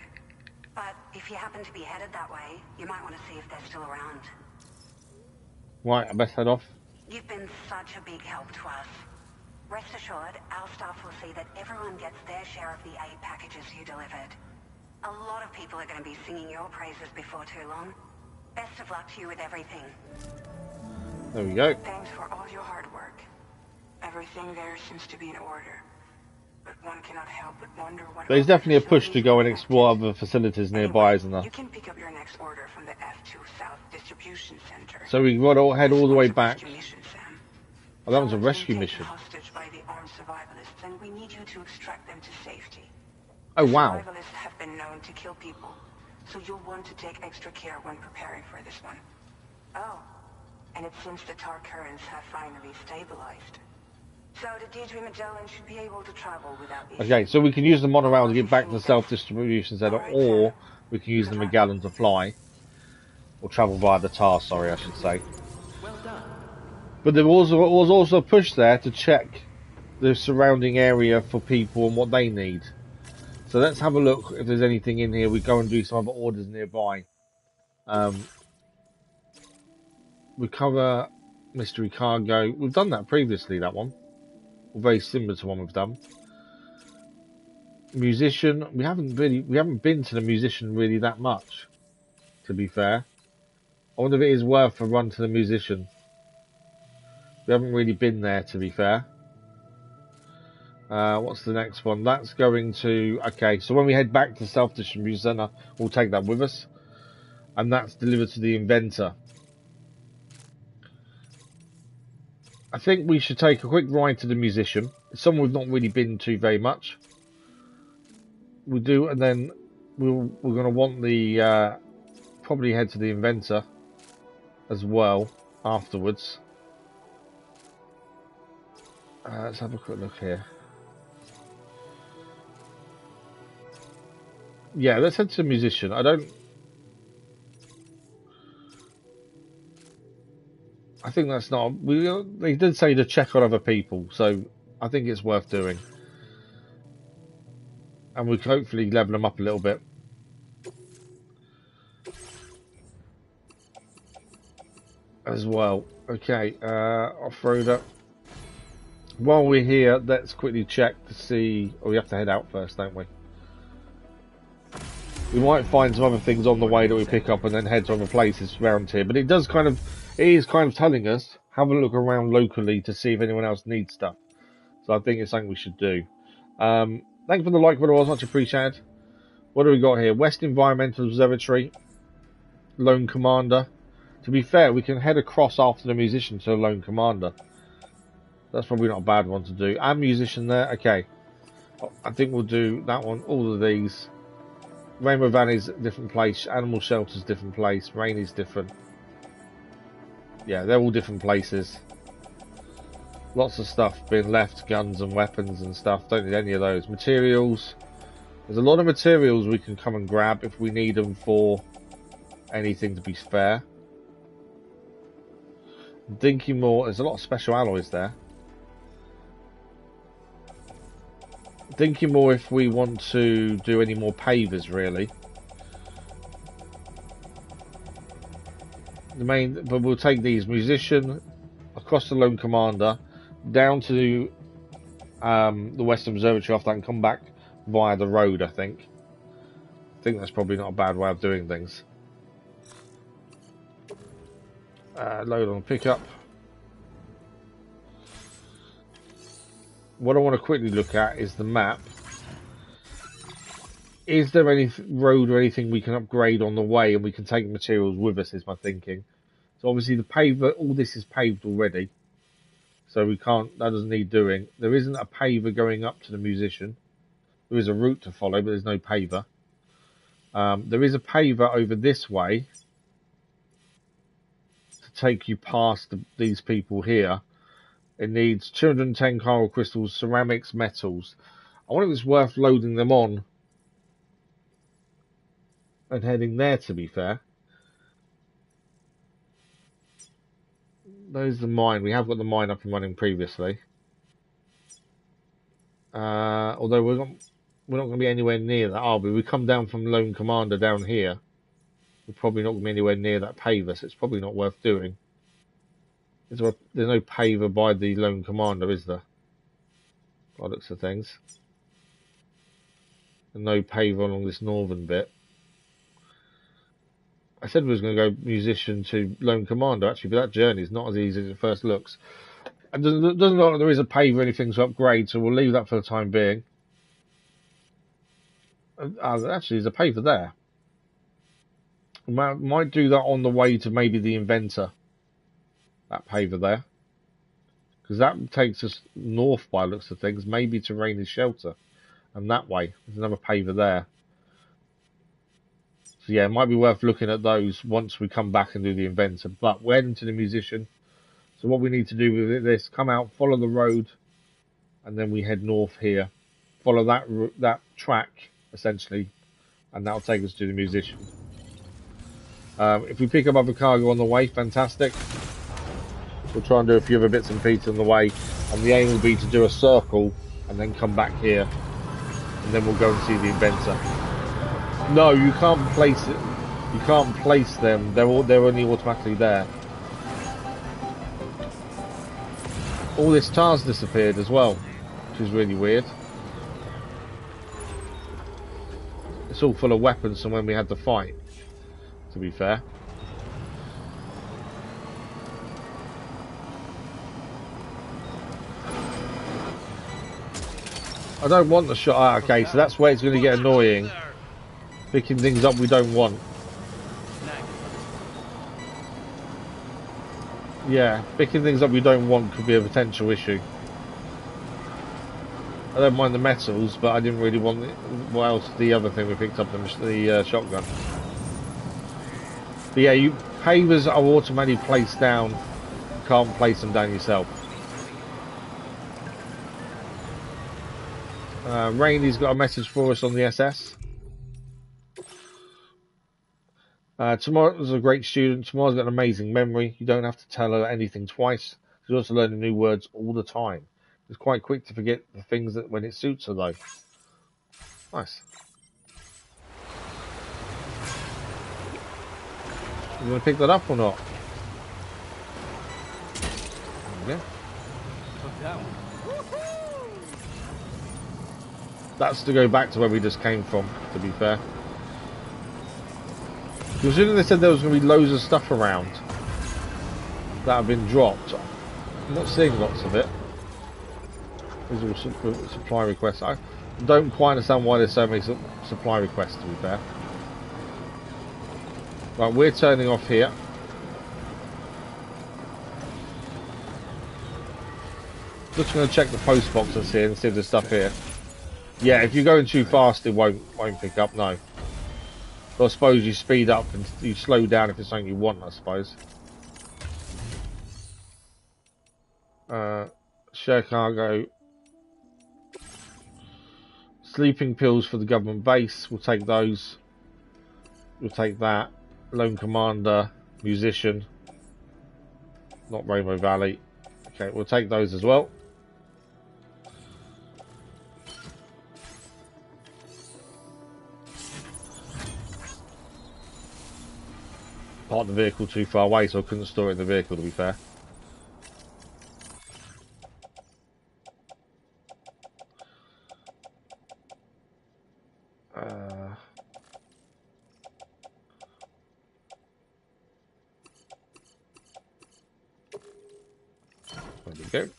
But if you happen to be headed that way, you might want to see if they're still around. Right, I best head off. You've been such a big help to us. Rest assured, our staff will see that everyone gets their share of the 8 packages you delivered. A lot of people are going to be singing your praises before too long. Best of luck to you with everything. There we go. Thanks for all your hard work. Everything there seems to be in order. But one cannot help but wonder what... There's definitely a push to go and explore other facilities nearby, isn't there? You can pick up your next order from the F2 South Distribution Center. So we got to head all the way back. Oh, that was a rescue mission. Hostage by the armed survivalists, and we need you to extract them to safety. Oh, wow. Survivalists have been known to kill people, so you'll want to take extra care when preparing for this one. Oh, and it seems the tar currents have finally stabilized. So the Deirdre Magellan should be able to travel without issues. Okay, so we can use the monorail to get back to the self-distribution center, or we can use the Magellan to fly. Or travel via the tar, sorry, I should say. Well done. But there was also a push there to check the surrounding area for people and what they need. So let's have a look if there's anything in here. We go and do some other orders nearby. Recover mystery cargo. We've done that previously, that one. Very similar to one we've done. Musician. We haven't been to the musician really that much, to be fair. I wonder if it is worth a run to the musician. We haven't really been there, to be fair. What's the next one? That's going to... Okay, so when we head back to Self-Distribution Center, we'll take that with us. And that's delivered to the inventor. I think we should take a quick ride to the musician. It's someone we've not really been to very much. We do, and then we're going to want the... probably head to the inventor as well afterwards. Let's have a quick look here. Yeah, let's head to the musician. I think that's not... They did say to check on other people, so I think it's worth doing. And we can hopefully level them up a little bit. As well. Okay, off-roader. While we're here, let's quickly check to see... Oh, we have to head out first, don't we? We might find some other things on the way that we pick up and then head to other places around here. But it is kind of telling us, have a look around locally to see if anyone else needs stuff. So I think it's something we should do. Thank you for the like, but it was much appreciated. What do we got here? West Environmental Observatory. Lone Commander. To be fair, we can head across after the musician to the Lone Commander. That's probably not a bad one to do. And musician there. Okay. I think we'll do that one. All of these. Rainbow Valley's a different place. Animal Shelter's a different place. Rainy's different. Yeah, they're all different places. Lots of stuff being left. Guns and weapons and stuff. Don't need any of those. Materials. There's a lot of materials we can come and grab if we need them for anything, to be fair. Dinky Moor. There's a lot of special alloys there. Dinky Moor if we want to do any more pavers, really. But we'll take these. Musician, across the Lone Commander, down to the Western Observatory after that and come back via the road, I think. I think that's probably not a bad way of doing things. Load on pickup. What I want to quickly look at is the map. Is there any road or anything we can upgrade on the way and we can take materials with us, is my thinking. So obviously the paver, all this is paved already. So we can't, that doesn't need doing. There isn't a paver going up to the musician. There is a route to follow, but there's no paver. There is a paver over this way to take you past these people here. It needs 210 coral crystals, ceramics, metals. I wonder if it's worth loading them on and heading there, to be fair. There's the mine. We have got the mine up and running previously. Although we're not going to be anywhere near that, are we? We come down from Lone Commander down here. We're probably not going to be anywhere near that paver, so it's probably not worth doing. There's no paver by the Lone Commander, is there? By the looks of things. And no paver along this northern bit. I said we was going to go musician to Lone Commander, actually, but that journey is not as easy as it first looks. It doesn't look like there is a paver or anything to upgrade, so we'll leave that for the time being. Actually, there's a paver there. We might do that on the way to maybe the inventor. That paver there. Because that takes us north by looks of things, maybe to Rainy's Shelter. And that way, there's another paver there. So yeah, it might be worth looking at those once we come back and do the inventor. But we're heading to the musician. So what we need to do with this, come out, follow the road, and then we head north here. Follow that track, essentially, and that'll take us to the musician. If we pick up other cargo on the way, fantastic. We'll try and do a few other bits and pieces on the way, and the aim will be to do a circle and then come back here and then we'll go and see the inventor. No, you can't place it. You can't place them. They're only automatically there. All this tar's disappeared as well, which is really weird. It's all full of weapons from when we had the fight, to be fair. I don't want the shot. Ah, okay, so that's where it's going to get annoying. Picking things up we don't want. Yeah, picking things up we don't want could be a potential issue. I don't mind the metals, but I didn't really want what else? The other thing we picked up, the shotgun. But yeah, pavers are automatically placed down. You can't place them down yourself. Rainy's got a message for us on the SS. Tomorrow's a great student. Tomorrow's got an amazing memory. You don't have to tell her anything twice. She's also learning new words all the time. It's quite quick to forget the things that when it suits her, though. Nice. You want to pick that up or not? Yeah. Took that one. That's to go back to where we just came from, to be fair. Considering they said there was going to be loads of stuff around that have been dropped, I'm not seeing lots of it. These are all supply requests. I don't quite understand why there's so many supply requests, to be fair. Right, we're turning off here. Just going to check the post boxes here and see if there's stuff here. Yeah, if you're going too fast, it won't pick up. No. But I suppose you speed up and you slow down if it's something you want, I suppose. Share cargo. Sleeping pills for the government base. We'll take those. We'll take that. Lone Commander. Musician. Not Rainbow Valley. Okay, we'll take those as well. Parked the vehicle too far away, so I couldn't store it in the vehicle, to be fair. There we go.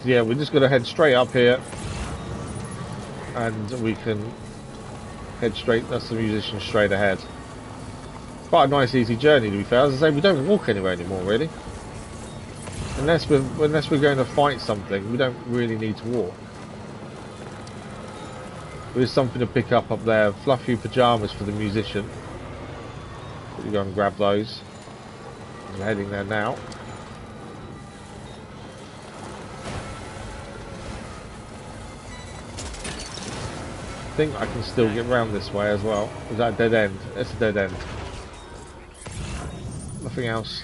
So yeah, we're just going to head straight up here, and we can head straight. That's the musician straight ahead. Quite a nice, easy journey, to be fair. As I say, we don't walk anywhere anymore, really. Unless we're going to fight something, we don't really need to walk. There's something to pick up there. Fluffy pajamas for the musician. We go and grab those. We're heading there now. I think I can still get round this way as well. Is that a dead end? It's a dead end. Nothing else.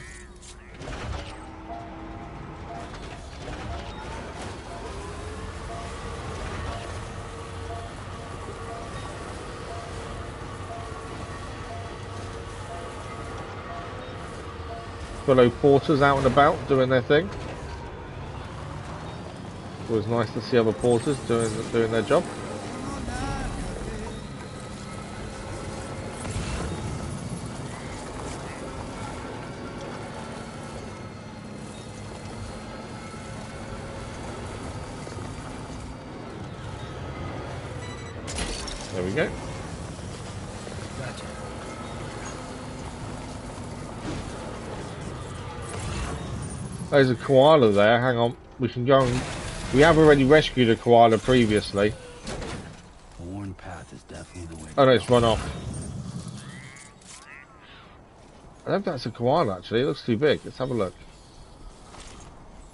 Fellow porters out and about doing their thing. It was nice to see other porters doing their job. There we go. Gotcha. There's a koala there. Hang on. We can go and... We have already rescued a koala previously. The worn path is definitely the way. Oh no, it's run off. I don't think that's a koala actually. It looks too big. Let's have a look.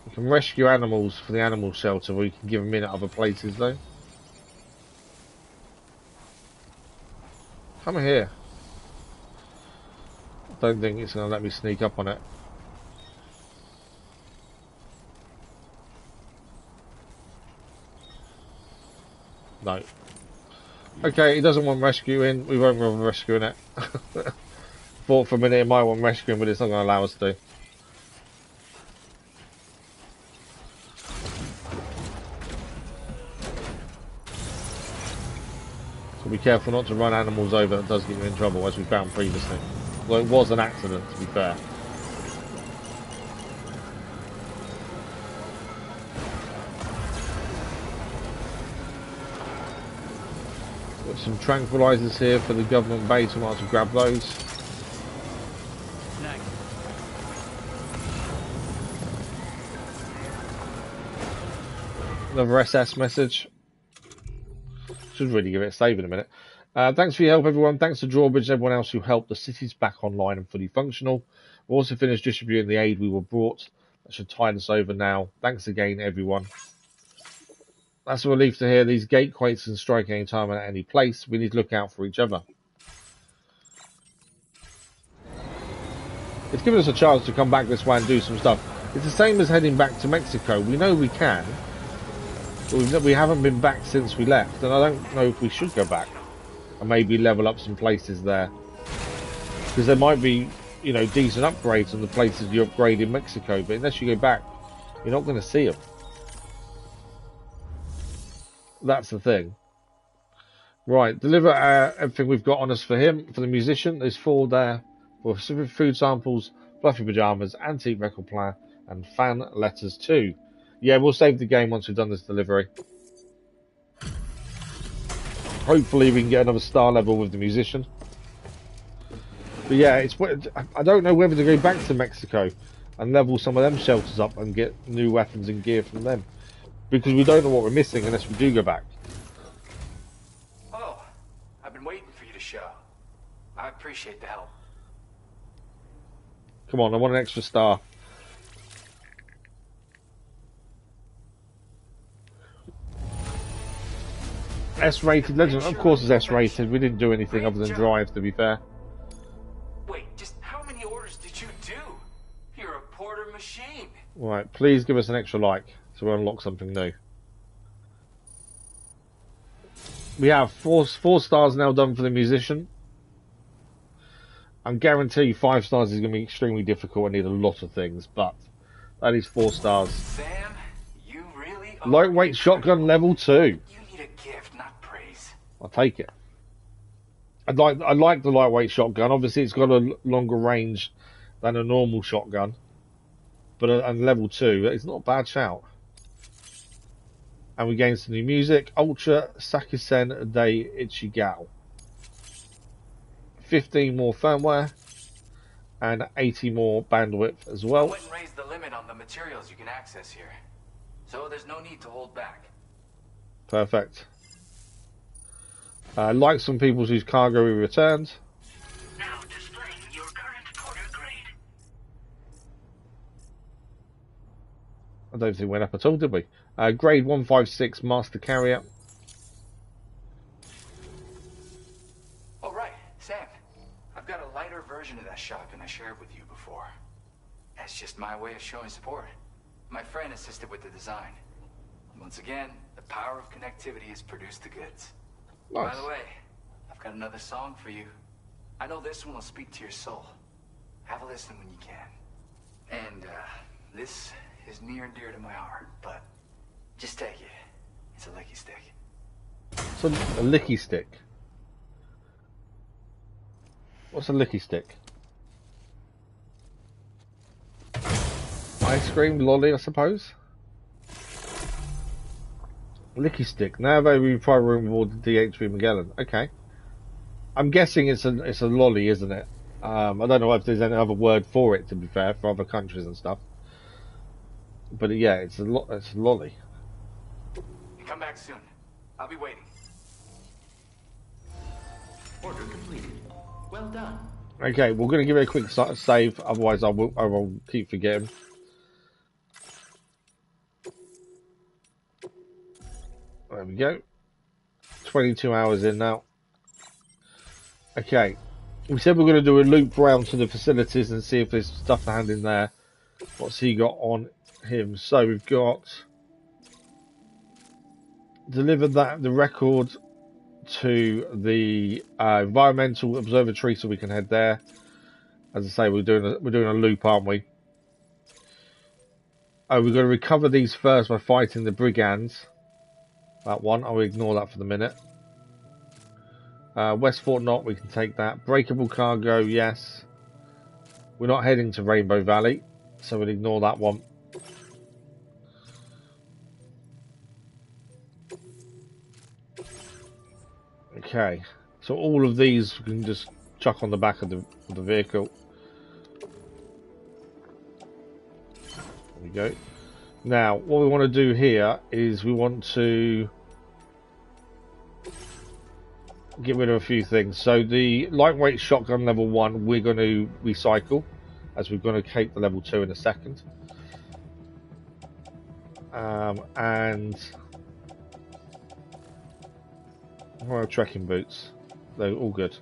We can rescue animals for the animal shelter. We can give them in at other places though. Come here. Don't think it's going to let me sneak up on it. No. Okay, it doesn't want rescuing. We won't bother rescuing it. Thought for a minute it might want rescuing, but it's not going to allow us to. So be careful not to run animals over. That does get you in trouble, as we found previously. Well, it was an accident, to be fair. Got some tranquilizers here for the government base. We might have to grab those. Another SS message. Should really give it a save in a minute. Thanks for your help, everyone. Thanks to Drawbridge and everyone else who helped. The city's back online and fully functional. We've also finished distributing the aid we were brought. That should tide us over now. Thanks again, everyone. That's a relief to hear. These Gate Quakes can strike any time and at any place. We need to look out for each other. It's given us a chance to come back this way and do some stuff. It's the same as heading back to Mexico. We know we can. But we haven't been back since we left. And I don't know if we should go back. And maybe level up some places there. Because there might be, you know, decent upgrades on the places you upgrade in Mexico. But unless you go back, you're not going to see them. That's the thing. Right, deliver everything we've got on us for him, for the musician. There's 4 there. For food samples, fluffy pajamas, antique record player, and fan letters too. Yeah, we'll save the game once we've done this delivery. Hopefully we can get another star level with the musician. But yeah, it's. I don't know whether to go back to Mexico and level some of them shelters up and get new weapons and gear from them. Because we don't know what we're missing unless we do go back. Oh, I've been waiting for you to show. I appreciate the help. Come on, I want an extra star. S-rated legend. Of course it's S-rated. We didn't do anything other than drive, to be fair. Wait, just how many orders did you do? You're a porter machine. Right, please give us an extra like. So we'll unlock something new. We have four stars now done for the musician. I guarantee you 5 stars is going to be extremely difficult. I need a lot of things, but that is 4 stars. Sam, you really are Lightweight shotgun level 2. You need a gift, not praise. I'll take it. I like the lightweight shotgun. Obviously, it's got a longer range than a normal shotgun, but and level 2, it's not a bad shout. And we gain some new music. Ultra Sakisen de Ichigal. 15 more firmware. And 80 more bandwidth as well. I went and raised the limit on the materials you can access here. So there's no need to hold back. Perfect. Like some people whose cargo we returned. Now displaying your current porter grade. I don't think we went up at all, did we? Grade 156 Master Carrier. Oh, right. Sam, I've got a lighter version of that shotgun I shared with you before. That's just my way of showing support. My friend assisted with the design. Once again, the power of connectivity has produced the goods. Nice. By the way, I've got another song for you. I know this one will speak to your soul. Have a listen when you can. And, this is near and dear to my heart, but just take it. It's a licky stick. It's a licky stick. What's a licky stick? Ice cream, lolly, I suppose. Licky stick. Now we probably room aboard the DHV Magellan. Okay. I'm guessing it's a lolly, isn't it? I don't know if there's any other word for it, to be fair, for other countries and stuff. But yeah, it's a lolly. You come back soon. I'll be waiting. Order completed. Well done. Okay, we're going to give it a quick save, otherwise I will keep forgetting. There we go. 22 hours in now. Okay, We said we're going to do a loop round to the facilities and see if there's stuff to hand in there. What's he got on him? So we've got delivered the record to the environmental observatory, so we can head there. As I say, we're doing a loop, aren't we? Oh, we've got to recover these first by fighting the brigands. That one, I'll ignore that for the minute. West Fort Knott, we can take that. Breakable cargo, yes. We're not heading to Rainbow Valley, so we'll ignore that one. Okay, so all of these we can just chuck on the back of the vehicle. There we go. Now, what we want to do here is we want to get rid of a few things. So the lightweight shotgun level 1 we're going to recycle, as we're going to take the level 2 in a second. And well, trekking boots, they're all good.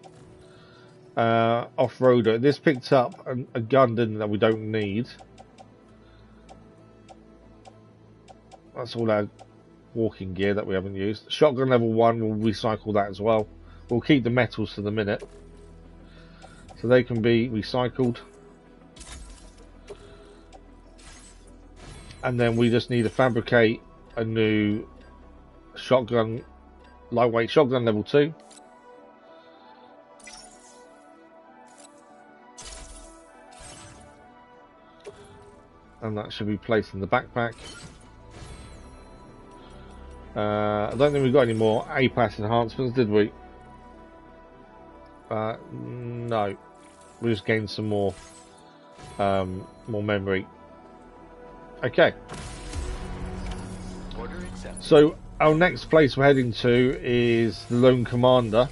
Off-roader, this picked up a gun, didn't it, that we don't need. That's all our walking gear that we haven't used. Shotgun level 1, we'll recycle that as well. We'll keep the metals for the minute, so they can be recycled. And then we just need to fabricate a new shotgun, lightweight shotgun level 2. And that should be placed in the backpack. I don't think we got any more APAS enhancements, did we? No. We just gained some more memory. Okay. So our next place we're heading to is the Lone Commander.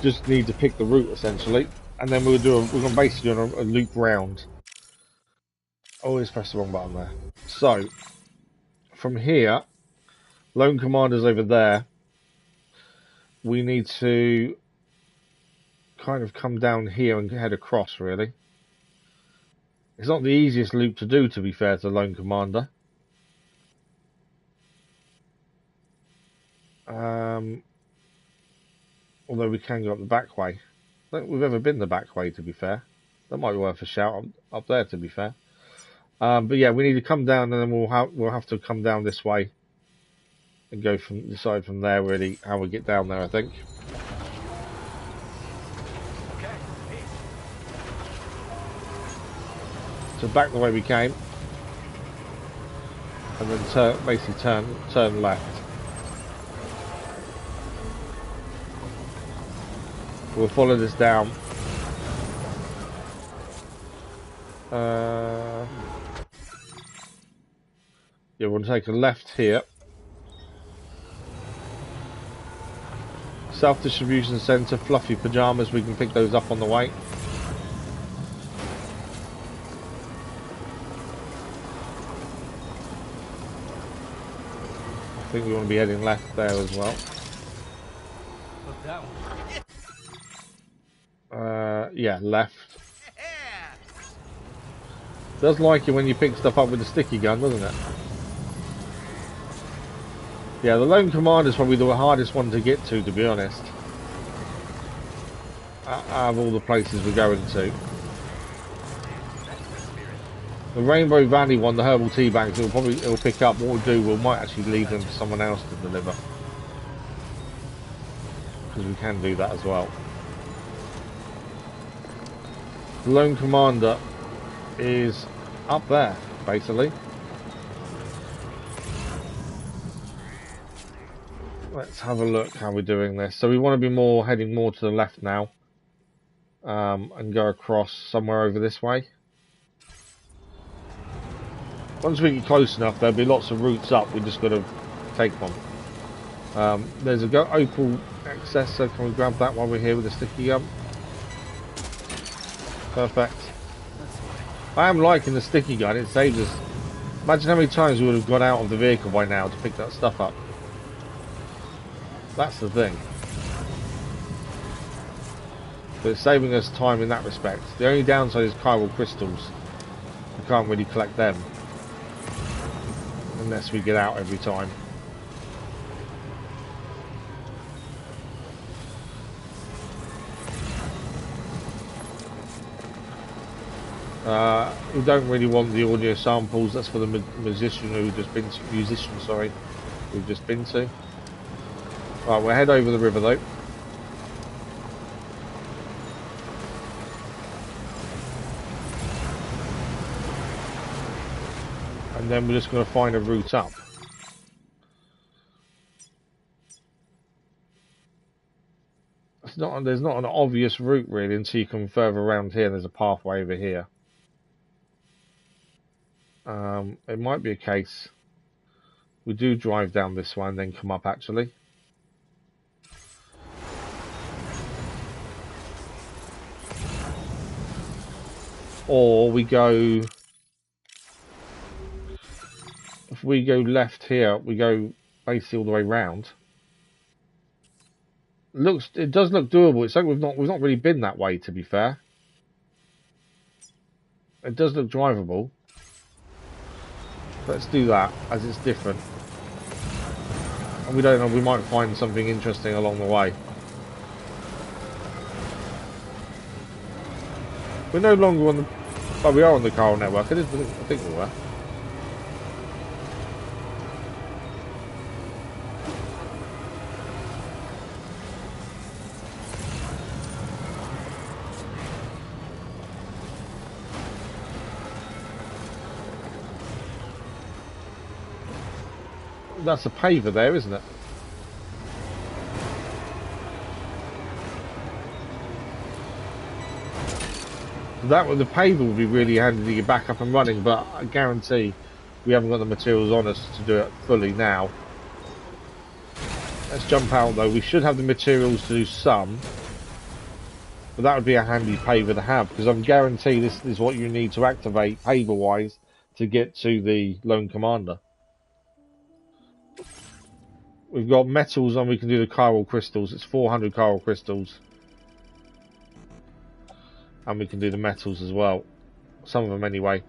Just need to pick the route essentially, and then we're going to basically do a loop round. Always press the wrong button there. So from here, Lone Commander's over there. We need to kind of come down here and head across, really. It's not the easiest loop to do, to be fair to Lone Commander. Although we can go up the back way. I don't think we've ever been the back way, to be fair. That might be worth a shout up there, to be fair. But yeah, we need to come down, and then we'll have to come down this way and go from decide from there really how we get down there, I think. So back the way we came, and then basically turn left. We'll follow this down. Yeah, we'll take a left here. South Distribution Centre, fluffy pyjamas, we can pick those up on the way. I think we want to be heading left there as well. Yeah, left. Does like it when you pick stuff up with a sticky gun, doesn't it? Yeah, the Lone Commander is probably the hardest one to get to be honest. Out of all the places we're going to. The Rainbow Valley one, the herbal tea bags, it'll pick up. What we'll do, we might actually leave them for someone else to deliver. Because we can do that as well. The Lone Commander is up there, basically. Let's have a look how we're doing this. So we want to be heading more to the left now, and go across somewhere over this way. Once we get close enough, there'll be lots of routes up. We just got to take one. There's a Opal Accessor. Can we grab that while we're here with the sticky gun? Perfect. I am liking the sticky gun. It saves us. Imagine how many times we would have got out of the vehicle by now to pick that stuff up. That's the thing. But it's saving us time in that respect. The only downside is chiral crystals. We can't really collect them. Unless we get out every time. We don't really want the audio samples. That's for the musician who just been to, we've just been to. Right, we'll head over the river though. And then we're just going to find a route up. There's not an obvious route really until you come further around here. There's a pathway over here. It might be a case we do drive down this one and then come up actually. Or we go, if we go left here, we go basically all the way round. It does look doable. It's like we've not really been that way, to be fair. It does look drivable. Let's do that, as it's different. And we don't know, we might find something interesting along the way. We're no longer on the... Oh, we are on the Chiral network. I think we were. That's a paver there, isn't it? The paver would be really handy to get back up and running, but I guarantee we haven't got the materials on us to do it fully now. Let's jump out though. We should have the materials to do some, but that would be a handy paver to have, because I'm guaranteed this is what you need to activate paver wise to get to the Lone Commander. We've got metals and we can do the chiral crystals. It's 400 chiral crystals. And we can do the metals as well. Some of them anyway.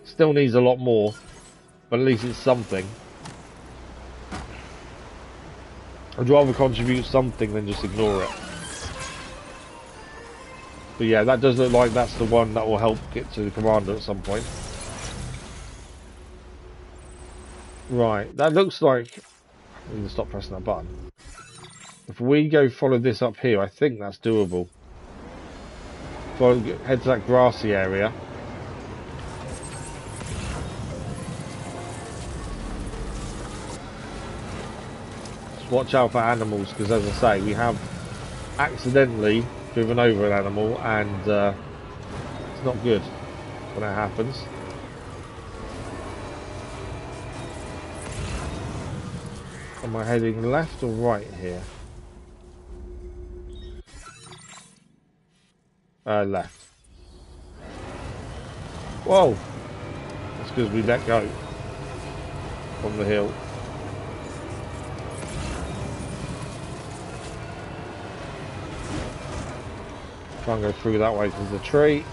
Still needs a lot more. But at least it's something. I'd rather contribute something than just ignore it. But yeah, that does look like that's the one that will help get to the commander at some point. Right, that looks like... I need to stop pressing that button. If we go follow this up here, I think that's doable. Head to that grassy area. Just watch out for animals, because as I say, we have accidentally driven over an animal, and it's not good when that happens. Am I heading left or right here? Left. Whoa! That's because we let go from the hill. Try and go through that way because the tree.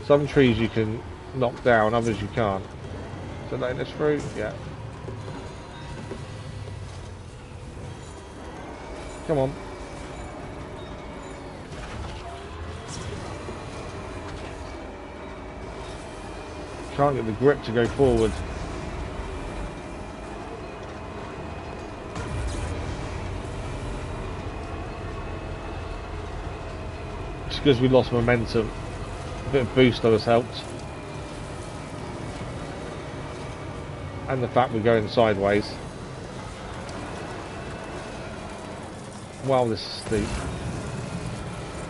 Some trees you can knock down, others you can't. So letting us through? Yeah. Come on. Can't get the grip to go forward. It's because we lost momentum. A bit of boost has helped. And the fact we're going sideways. Wow, this is steep.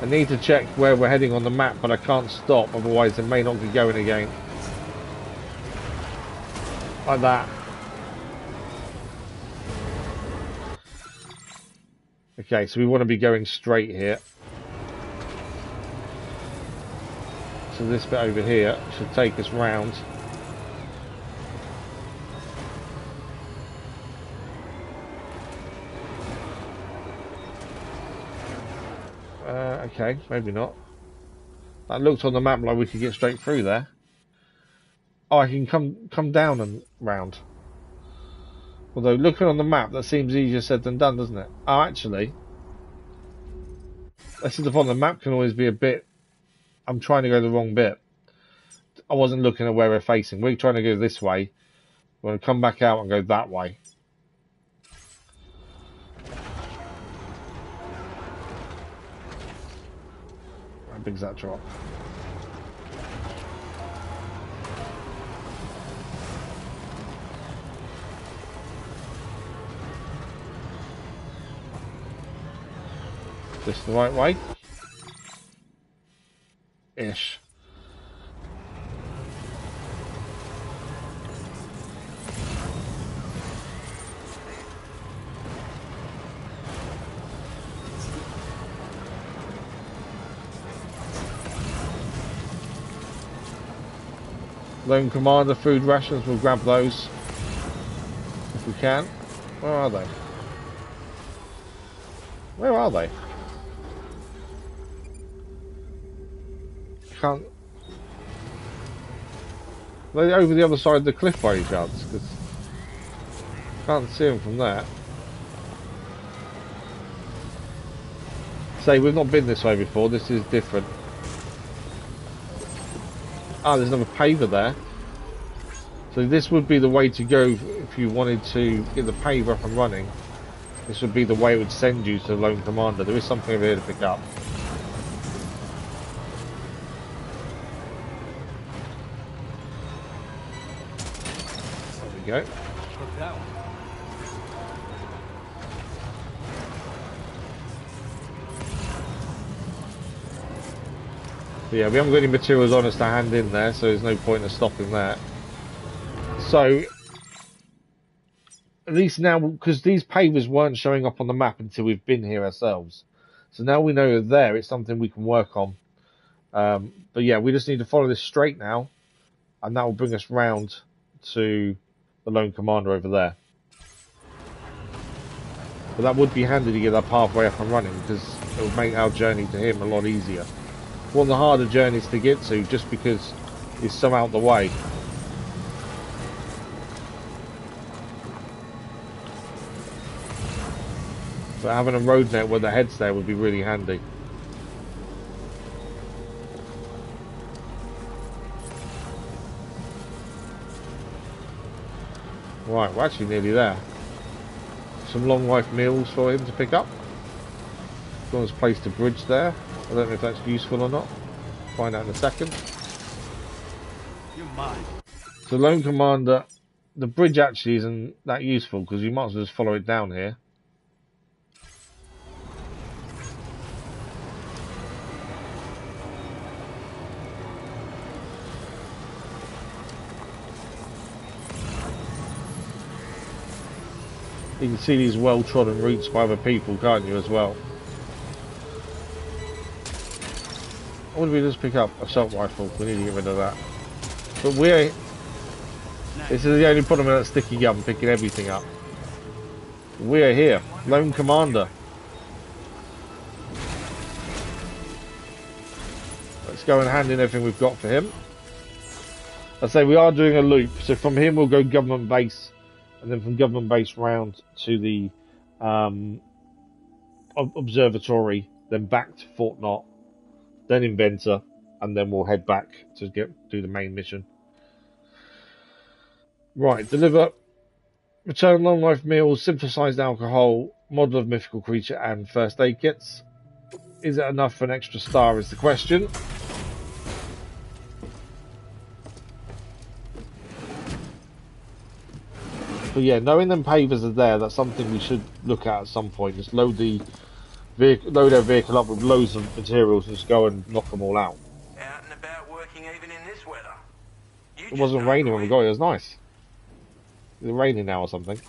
I need to check where we're heading on the map, but I can't stop, otherwise it may not be going again. Like that. Okay, so we want to be going straight here. So this bit over here should take us round. okay, maybe not. That looked on the map like we could get straight through there. Oh, I can come down and round. Although, looking on the map, that seems easier said than done, doesn't it? Oh, actually, this is the problem. The map can always be a bit... I'm trying to go the wrong bit. I wasn't looking at where we're facing. We're trying to go this way. We're going to come back out and go that way. How big's that drop? This the right way? Ish. Lone Commander food rations, we'll grab those if we can. Where are they? Where are they? Can't. Are they over the other side of the cliff by any chance? Because can't see them from there. Say, we've not been this way before. This is different. Ah, there's another paver there. So this would be the way to go if you wanted to get the paver up and running. This would be the way it would send you to Lone Commander. There is something over here to pick up. There we go. Took that one. But yeah, we haven't got any materials on us to hand in there, so there's no point in stopping that. So, at least now, because these pavers weren't showing up on the map until we've been here ourselves. So now we know they're there, it's something we can work on. But yeah, we just need to follow this straight now, and that will bring us round to the Lone Commander over there. But that would be handy to get that pathway up and running, because it would make our journey to him a lot easier. One of the harder journeys to get to, just because it's so out the way. But having a road net where the head's there would be really handy. Right, we're actually nearly there. Some long life meals for him to pick up. Someone's placed a bridge there. I don't know if that's useful or not. Find out in a second. You're mine. So Lone Commander, the bridge actually isn't that useful because you might as well just follow it down here. You can see these well-trodden routes by other people, can't you, as well? What did we just pick up? Assault rifle. We need to get rid of that. But we're... This is the only problem with that sticky gun, picking everything up. We're here. Lone Commander. Let's go and hand in everything we've got for him. I say we are doing a loop, so from him we'll go government base, and then from government base round to the observatory, then back to Fort Knott, then Inventor, and then we'll head back to do the main mission. Right, deliver, return long life meals, synthesized alcohol, model of mythical creature, and first aid kits. Is it enough for an extra star is the question. But yeah, knowing them pavers are there, that's something we should look at some point. Just load our vehicle up with loads of materials and just go and knock them all out. Out and about working even in this weather. It wasn't raining when we got here, it was nice. Is it raining now or something?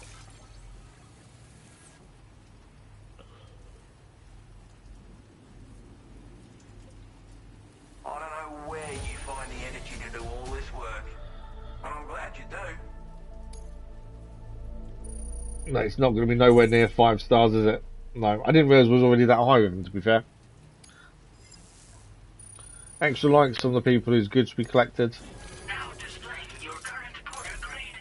I don't know where you find the energy to do all this work. I'm glad you do. No, it's not going to be nowhere near 5 stars, is it? No, I didn't realise it was already that high with them, to be fair. Extra likes from the people whose goods we collected. Now displaying your current porter grade.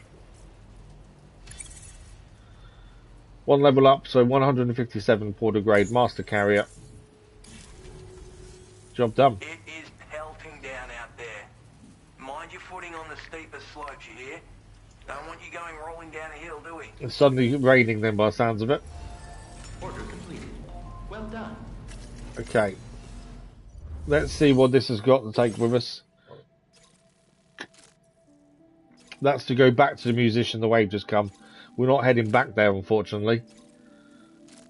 1 level up, so 157 porter grade master carrier. Job done. It is pelting down out there. Mind your footing on the steeper slopes, you hear? Don't want you going rolling down a hill, do we? It's suddenly raining then by the sounds of it. Order completed. Well done. Okay. Let's see what this has got to take with us. That's to go back to the musician the wave just come. We're not heading back there, unfortunately.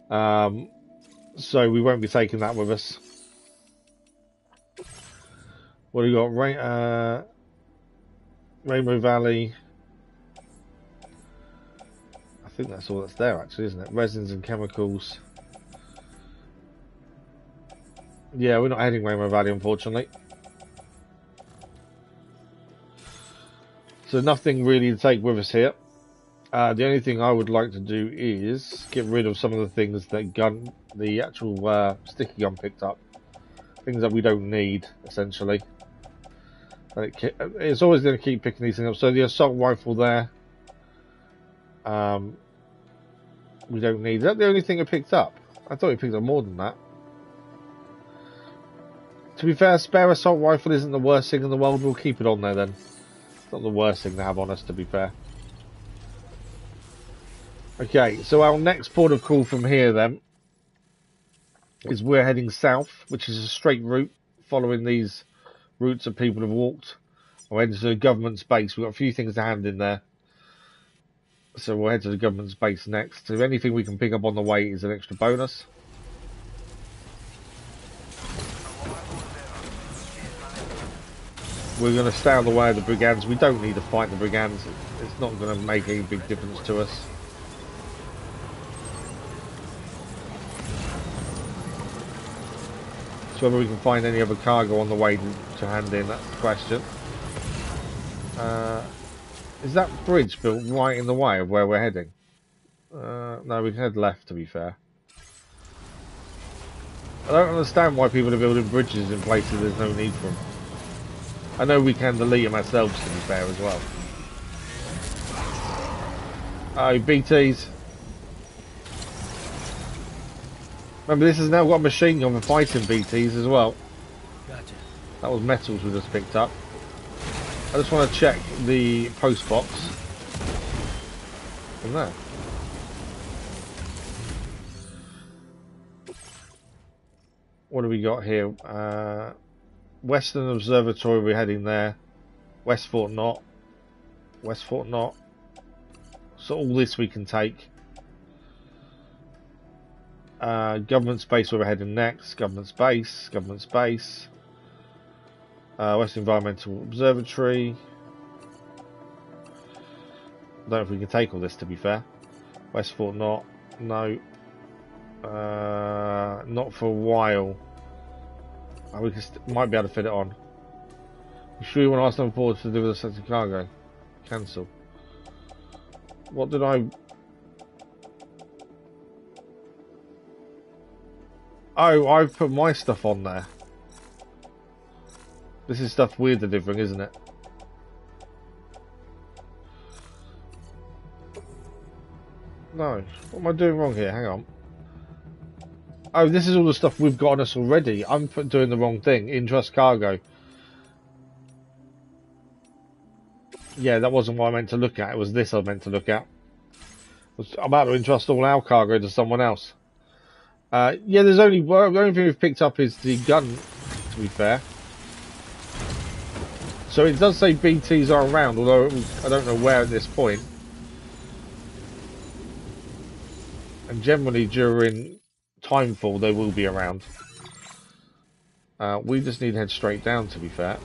So we won't be taking that with us. What do we got? Rainbow Valley. I think that's all that's there, actually, isn't it? Resins and chemicals. Yeah, we're not heading Rainbow Valley, unfortunately. So nothing really to take with us here. The only thing I would like to do is get rid of some of the things that the actual sticky gun picked up. Things that we don't need, essentially. It's always going to keep picking these things up. So the assault rifle there, we don't need. Is that the only thing it picked up? I thought it picked up more than that. To be fair, spare assault rifle isn't the worst thing in the world. We'll keep it on there then. It's not the worst thing to have on us, to be fair. Okay, so our next port of call from here then is we're heading south, which is a straight route following these routes that people have walked. We're heading to the government's base. We've got a few things to hand in there. So we'll head to the government's base next. So anything we can pick up on the way is an extra bonus. We're going to stay out of the way of the brigands. We don't need to fight the brigands. It's not going to make any big difference to us. So whether we can find any other cargo on the way to hand in, that's the question. Is that bridge built right in the way of where we're heading? No, we can head left, to be fair. I don't understand why people are building bridges in places there's no need for them. I know we can delete them ourselves, to be fair, as well. Oh, BTs. Remember, this has now got a machine gun for fighting BTs as well. Gotcha. That was metals we just picked up. I just want to check the post box. From there. What do we got here? Western Observatory, we're heading there. West Fort Knot. West Fort Knot. So all this we can take. Government space where we're heading next. Government space. Government space. West Environmental Observatory. I don't know if we can take all this, to be fair. West Fort Knot. No. Not for a while. We might be able to fit it on. You sure you want to ask them forward to deliver the sector cargo? Cancel. What did I... Oh, I've put my stuff on there. This is stuff we're delivering, isn't it? No. What am I doing wrong here? Hang on. Oh, this is all the stuff we've got on us already. I'm doing the wrong thing. Entrust cargo. Yeah, that wasn't what I meant to look at. It was this I meant to look at. I'm about to entrust all our cargo to someone else. Yeah, there's only... Well, the only thing we've picked up is the gun, to be fair. So it does say BTs are around, although I don't know where at this point. And generally during timefall they will be around. We just need to head straight down, to be fair.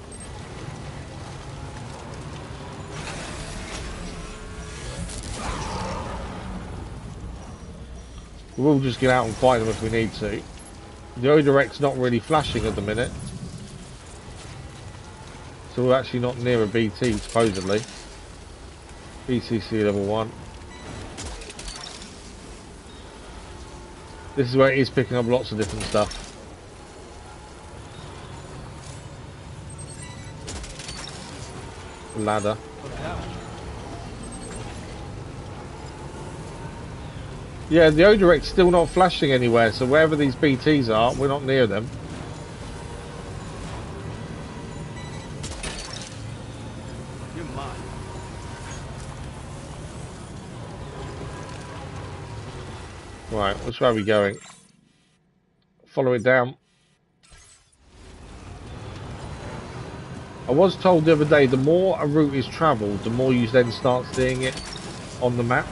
We'll just get out and fight them if we need to. The Odorec's not really flashing at the minute. So we're actually not near a BT, supposedly. BCC level 1. This is where it is picking up lots of different stuff. ladder. Yeah, the O-Direct's still not flashing anywhere, so wherever these BTs are, we're not near them. You're mine. Right, which way are we going? Follow it down. I was told the other day, the more a route is travelled, the more you then start seeing it on the map.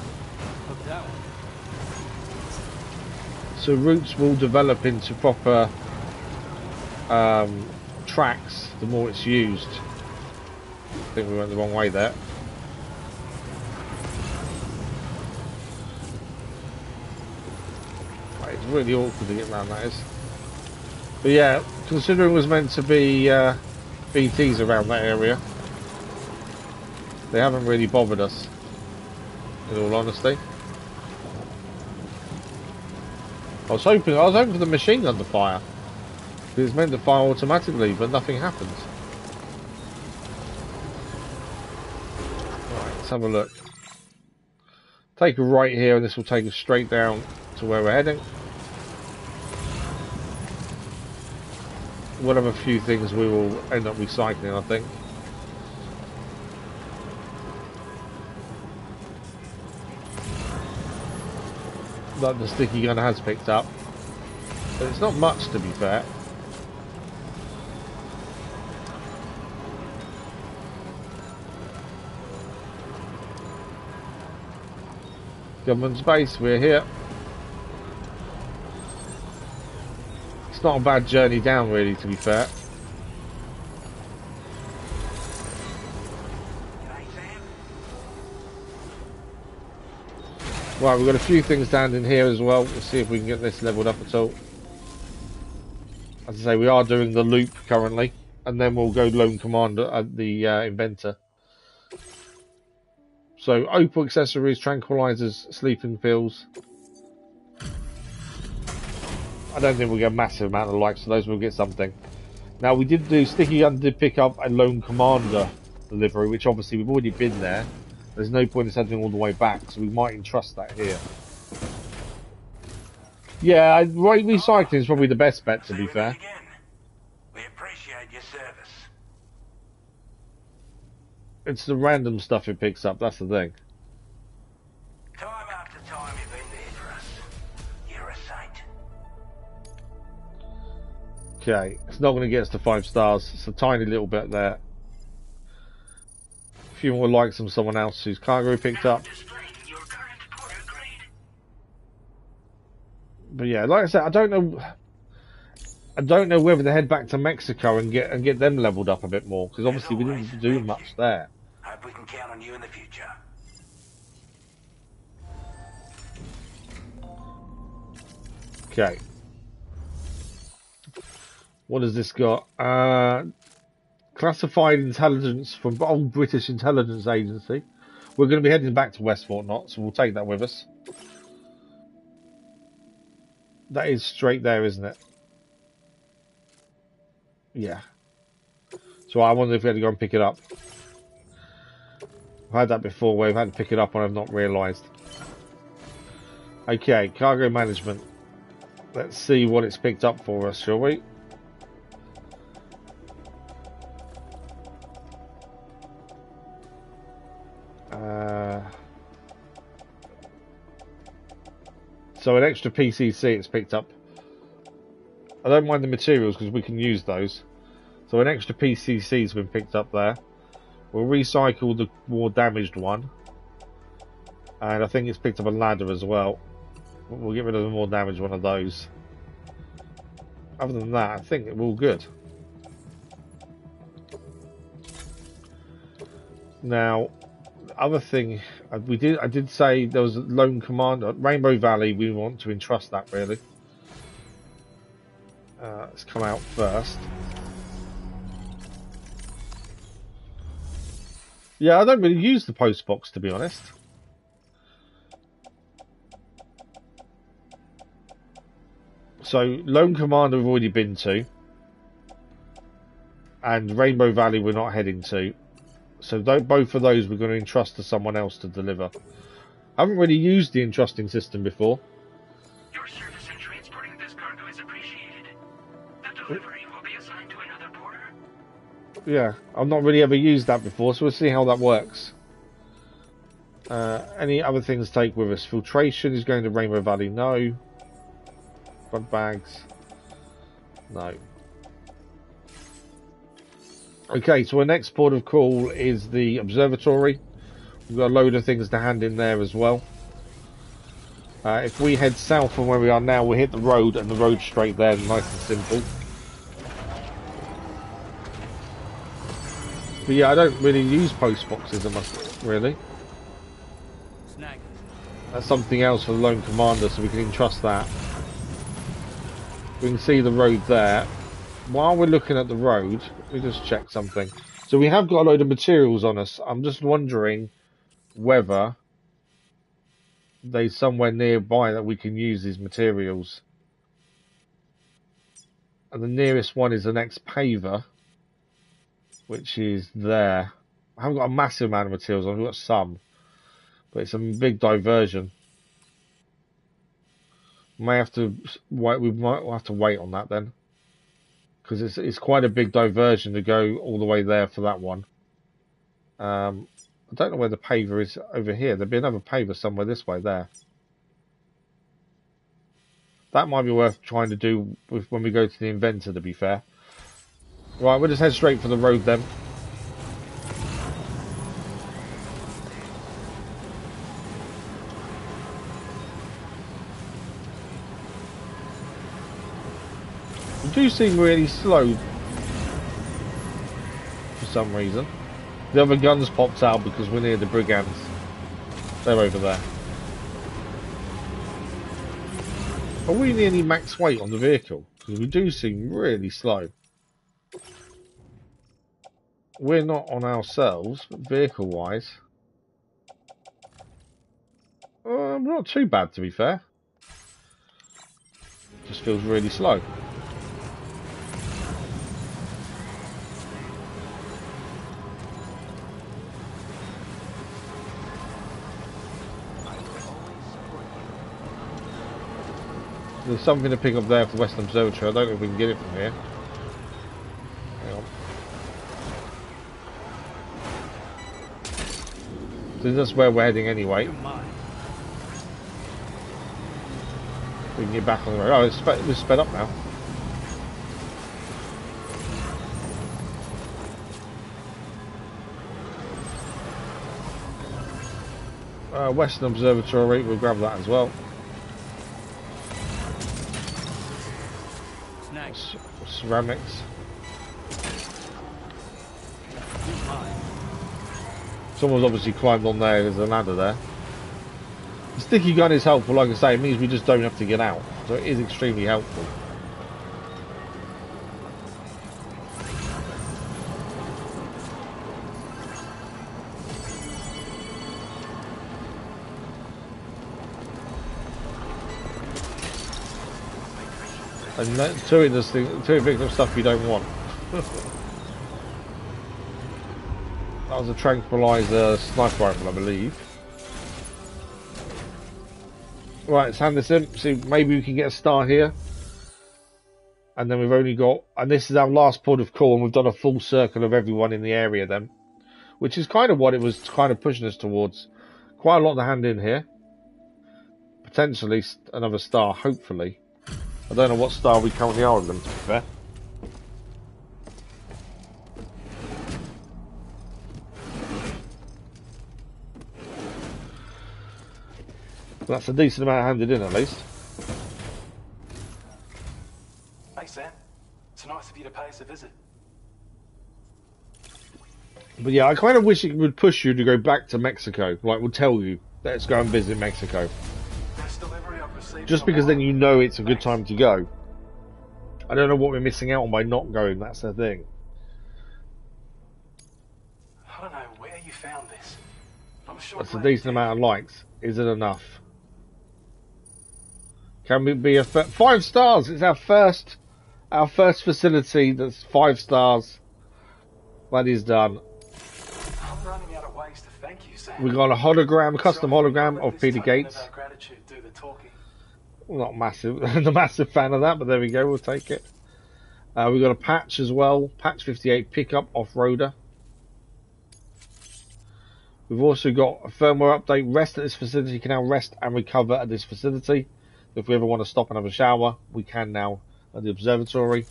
So routes will develop into proper tracks the more it's used. I think we went the wrong way there. Right, it's really awkward to get around, that is. But yeah, considering it was meant to be BTs around that area, they haven't really bothered us, in all honesty. I was hoping for the machine gun to fire. It's meant to fire automatically, but nothing happens. Right, let's have a look. Take a right here, and this will take us straight down to where we're heading. We'll have a few things we will end up recycling, I think. Like the sticky gun has picked up, but it's not much, to be fair. Government base, we're here. It's not a bad journey down, really, to be fair. Right, we've got a few things down in here as well. We'll see if we can get this leveled up at all. As I say, we are doing the loop currently, and then we'll go Lone Commander at the Inventor. So, opal accessories, tranquilizers, sleeping pills. I don't think we'll get a massive amount of likes for those, we'll get something. Now, we did do, Sticky Gun did pick up a Lone Commander delivery, which obviously we've already been there. There's no point in sending all the way back, so we might entrust that here. Yeah, right, recycling is probably the best bet, to be fair. We appreciate your service. It's the random stuff it picks up, that's the thing. Time after time you've been there for us. You're a saint. Okay, it's not going to get us to 5 stars. It's a tiny little bit there. A few more likes from someone else whose cargo picked up. But yeah, like I said, I don't know whether to head back to Mexico and get them leveled up a bit more, because obviously we didn't do much there. Hope we can count on you in the future. Okay. What has this got? Classified intelligence from old British intelligence agency. We're going to be heading back to West Fort Knott, so we'll take that with us. That is straight there, isn't it? Yeah. So I wonder if we had to go and pick it up. I've had that before where we've had to pick it up and I've not realised. Okay, cargo management. Let's see what it's picked up for us, shall we? So an extra PCC it's picked up. I don't mind the materials because we can use those. So an extra PCC's been picked up there. We'll recycle the more damaged one. And I think it's picked up a ladder as well. We'll get rid of the more damaged one of those. Other than that, I think we're all good. Now, other thing I did say there was a Lone Commander, Rainbow Valley. We want to entrust that really. Let's come out first. Yeah, I don't really use the post box, to be honest. So Lone Commander we've already been to, and Rainbow Valley we're not heading to. So both of those we're going to entrust to someone else to deliver. I haven't really used the entrusting system before. Your service in transporting this cargo is appreciated. The delivery will be assigned to another porter. Yeah, I've not really ever used that before, so we'll see how that works. Any other things to take with us? Filtration is going to Rainbow Valley, no. Front bags, no. Okay, so our next port of call is the observatory. We've got a load of things to hand in there as well. If we head south from where we are now, we'll hit the road, and the road's straight there, nice and simple. But yeah, I don't really use post boxes, I must really. That's something else for the Lone Commander, so we can entrust that. We can see the road there. While we're looking at the road, let me just check something. So we have got a load of materials on us. I'm just wondering whether there's somewhere nearby that we can use these materials. And the nearest one is the next paver, which is there. I haven't got a massive amount of materials on, I've got some. But it's a big diversion. May have to wait. We might have to wait on that then, because it's quite a big diversion to go all the way there for that one. I don't know where the paver is over here. There'll be another paver somewhere this way there. That might be worth trying to do when we go to the inventor, to be fair. Right, we'll just head straight for the road then. You do seem really slow for some reason. The other guns popped out because we're near the brigands. They're over there. Are we nearly max weight on the vehicle? Because we do seem really slow. We're not on ourselves, but vehicle-wise, we're not too bad, to be fair. Just feels really slow. There's something to pick up there for Western Observatory. I don't know if we can get it from here. Hang on. So that's where we're heading anyway. We can get back on the road. Oh, it's sped up now. Western Observatory, we'll grab that as well. Ceramics. Someone's obviously climbed on there. There's a ladder there. The sticky gun is helpful, like I say. It means we just don't have to get out, so it is extremely helpful. And two picks up stuff you don't want. That was a tranquilizer sniper rifle, I believe. Right, let's hand this in. See, maybe we can get a star here. And then we've only got... And this is our last port of call, and we've done a full circle of everyone in the area then. Which is kind of what it was kind of pushing us towards. Quite a lot to hand in here. Potentially another star, hopefully. I don't know what star we currently are with them, to be fair. That's a decent amount handed in, at least. Hey, Sam. It's nice of you to pay us a visit. But yeah, I kind of wish it would push you to go back to Mexico. Like, we'll tell you, let's go and visit Mexico. Just because then you know it's a good time to go. I don't know what we're missing out on by not going, that's the thing. I don't know where you found this. I'm sure that's a decent amount of likes. Is it enough? Can we be 5 stars? It's our first facility that's 5 stars. That is done. We got a hologram, custom hologram of Peter Gates. Gratitude do the talking. Not massive, not a massive fan of that, but there we go. We'll take it. We got a patch as well. Patch 58 pickup off-roader. We've also got a firmware update. Rest at this facility. You can now rest and recover at this facility. If we ever want to stop and have a shower, we can now at the observatory.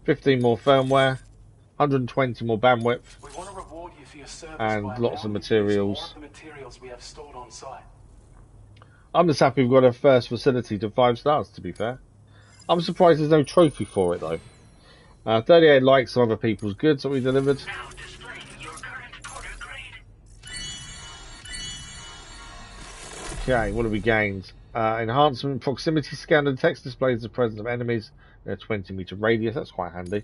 15 more firmware. 120 more bandwidth. We want to reward you for your service and lots of materials. More of the materials we have stored on site. I'm just happy we've got our first facility to 5 stars, to be fair. I'm surprised there's no trophy for it, though. 38 likes on other people's goods that we delivered. Now displaying your current quarter grade. Okay, what have we gained? Enhancement, proximity scanner text displays the presence of enemies in a 20-meter radius. That's quite handy.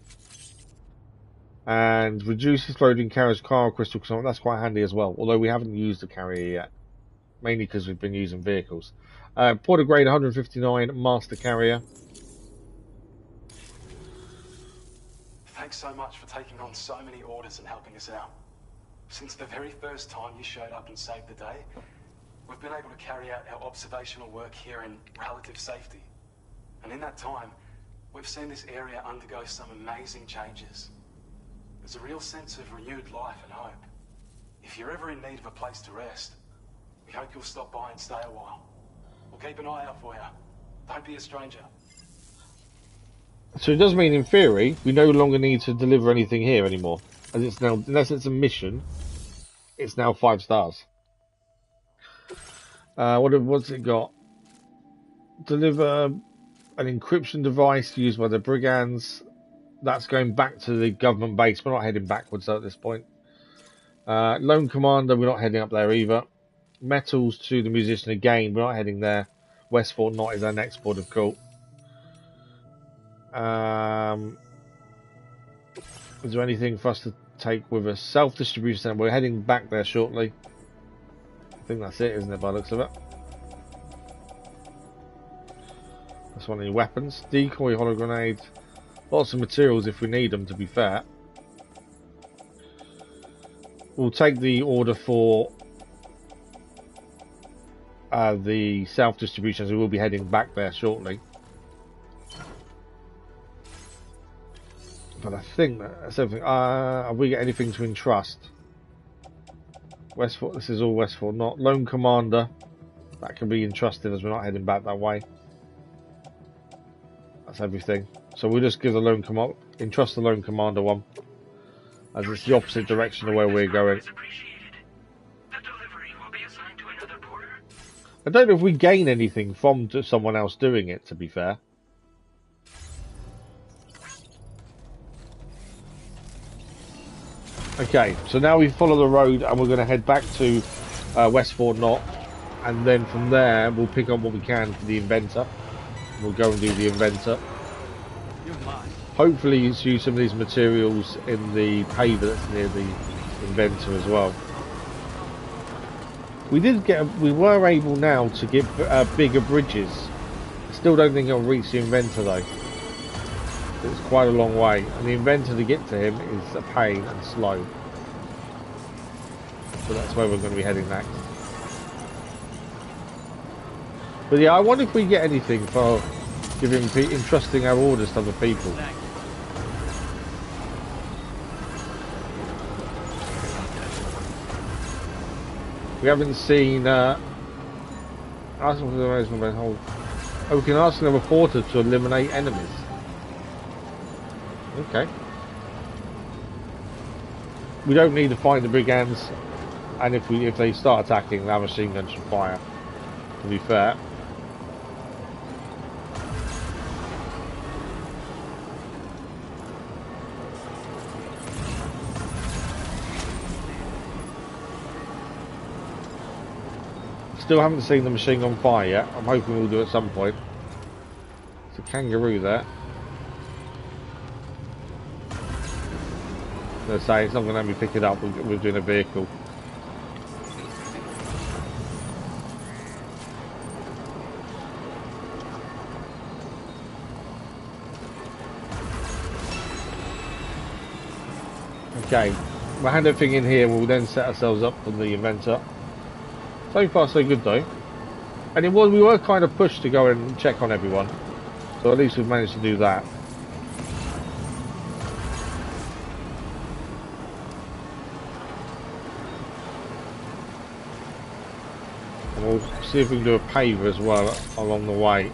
And reduces loading carriers car crystal. That's quite handy as well. Although we haven't used the carrier yet, mainly because we've been using vehicles. Porter grade 159 master carrier. Thanks so much for taking on so many orders and helping us out. Since the very first time you showed up and saved the day, we've been able to carry out our observational work here in relative safety. And in that time, we've seen this area undergo some amazing changes. There's a real sense of renewed life and hope. If you're ever in need of a place to rest, we hope you'll stop by and stay a while. We'll keep an eye out for you. Don't be a stranger. So it does mean, in theory, we no longer need to deliver anything here anymore. As it's now, unless it's a mission, it's now 5 stars. What's it got? Deliver an encryption device used by the brigands. That's going back to the government base. We're not heading backwards at this point. Lone Commander, we're not heading up there either. Metals to the musician again, we're not heading there. West Fort Knott is our next port of call. Is there anything for us to take with us? Self-distribution center, we're heading back there shortly. I think that's it, isn't it, by the looks of it? That's one of the weapons. Decoy, holo grenade. Lots of materials if we need them, to be fair. We'll take the order for the self-distribution, as we will be heading back there shortly. But I think that's everything. Have we got anything to entrust? Westford, this is all Westford, not Lone Commander. That can be entrusted as we're not heading back that way. That's everything. So we'll just give the Lone Commander, entrust the Lone Commander one, as it's the opposite direction of where we're going. I don't know if we gain anything from someone else doing it, to be fair. Okay, so now we follow the road and we're going to head back to West Fort Knott, and then from there we'll pick up what we can for the inventor. We'll go and do the inventor. Hopefully use some of these materials in the paver that's near the inventor as well. We were able now to get bigger bridges. I still don't think it'll reach the inventor though. It's quite a long way, and the inventor to get to him is a pain and slow. So that's where we're going to be heading next. But yeah, I wonder if we get anything for entrusting our orders to other people. We haven't seen. Oh, we can ask a reporter to eliminate enemies. Okay. We don't need to fight the brigands, and if they start attacking, our machine guns should fire. To be fair. Still haven't seen the machine gun fire yet. I'm hoping we'll do it at some point. It's a kangaroo there. Let's say it's not going to let me pick it up. We're doing a vehicle. Okay, we'll hand everything in here. We'll then set ourselves up for the inventor. So far, so good though. And we were kind of pushed to go and check on everyone. So at least we've managed to do that. And we'll see if we can do a paver as well along the way.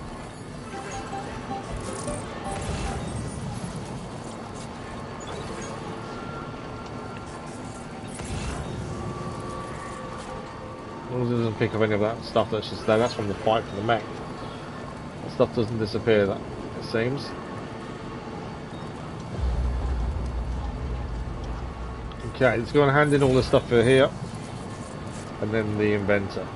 As long as it doesn't pick up any of that stuff that's just there. That's from the fight for the mech. That stuff doesn't disappear, that it seems. Okay, let's go and hand in all the stuff for here. And then the inventor.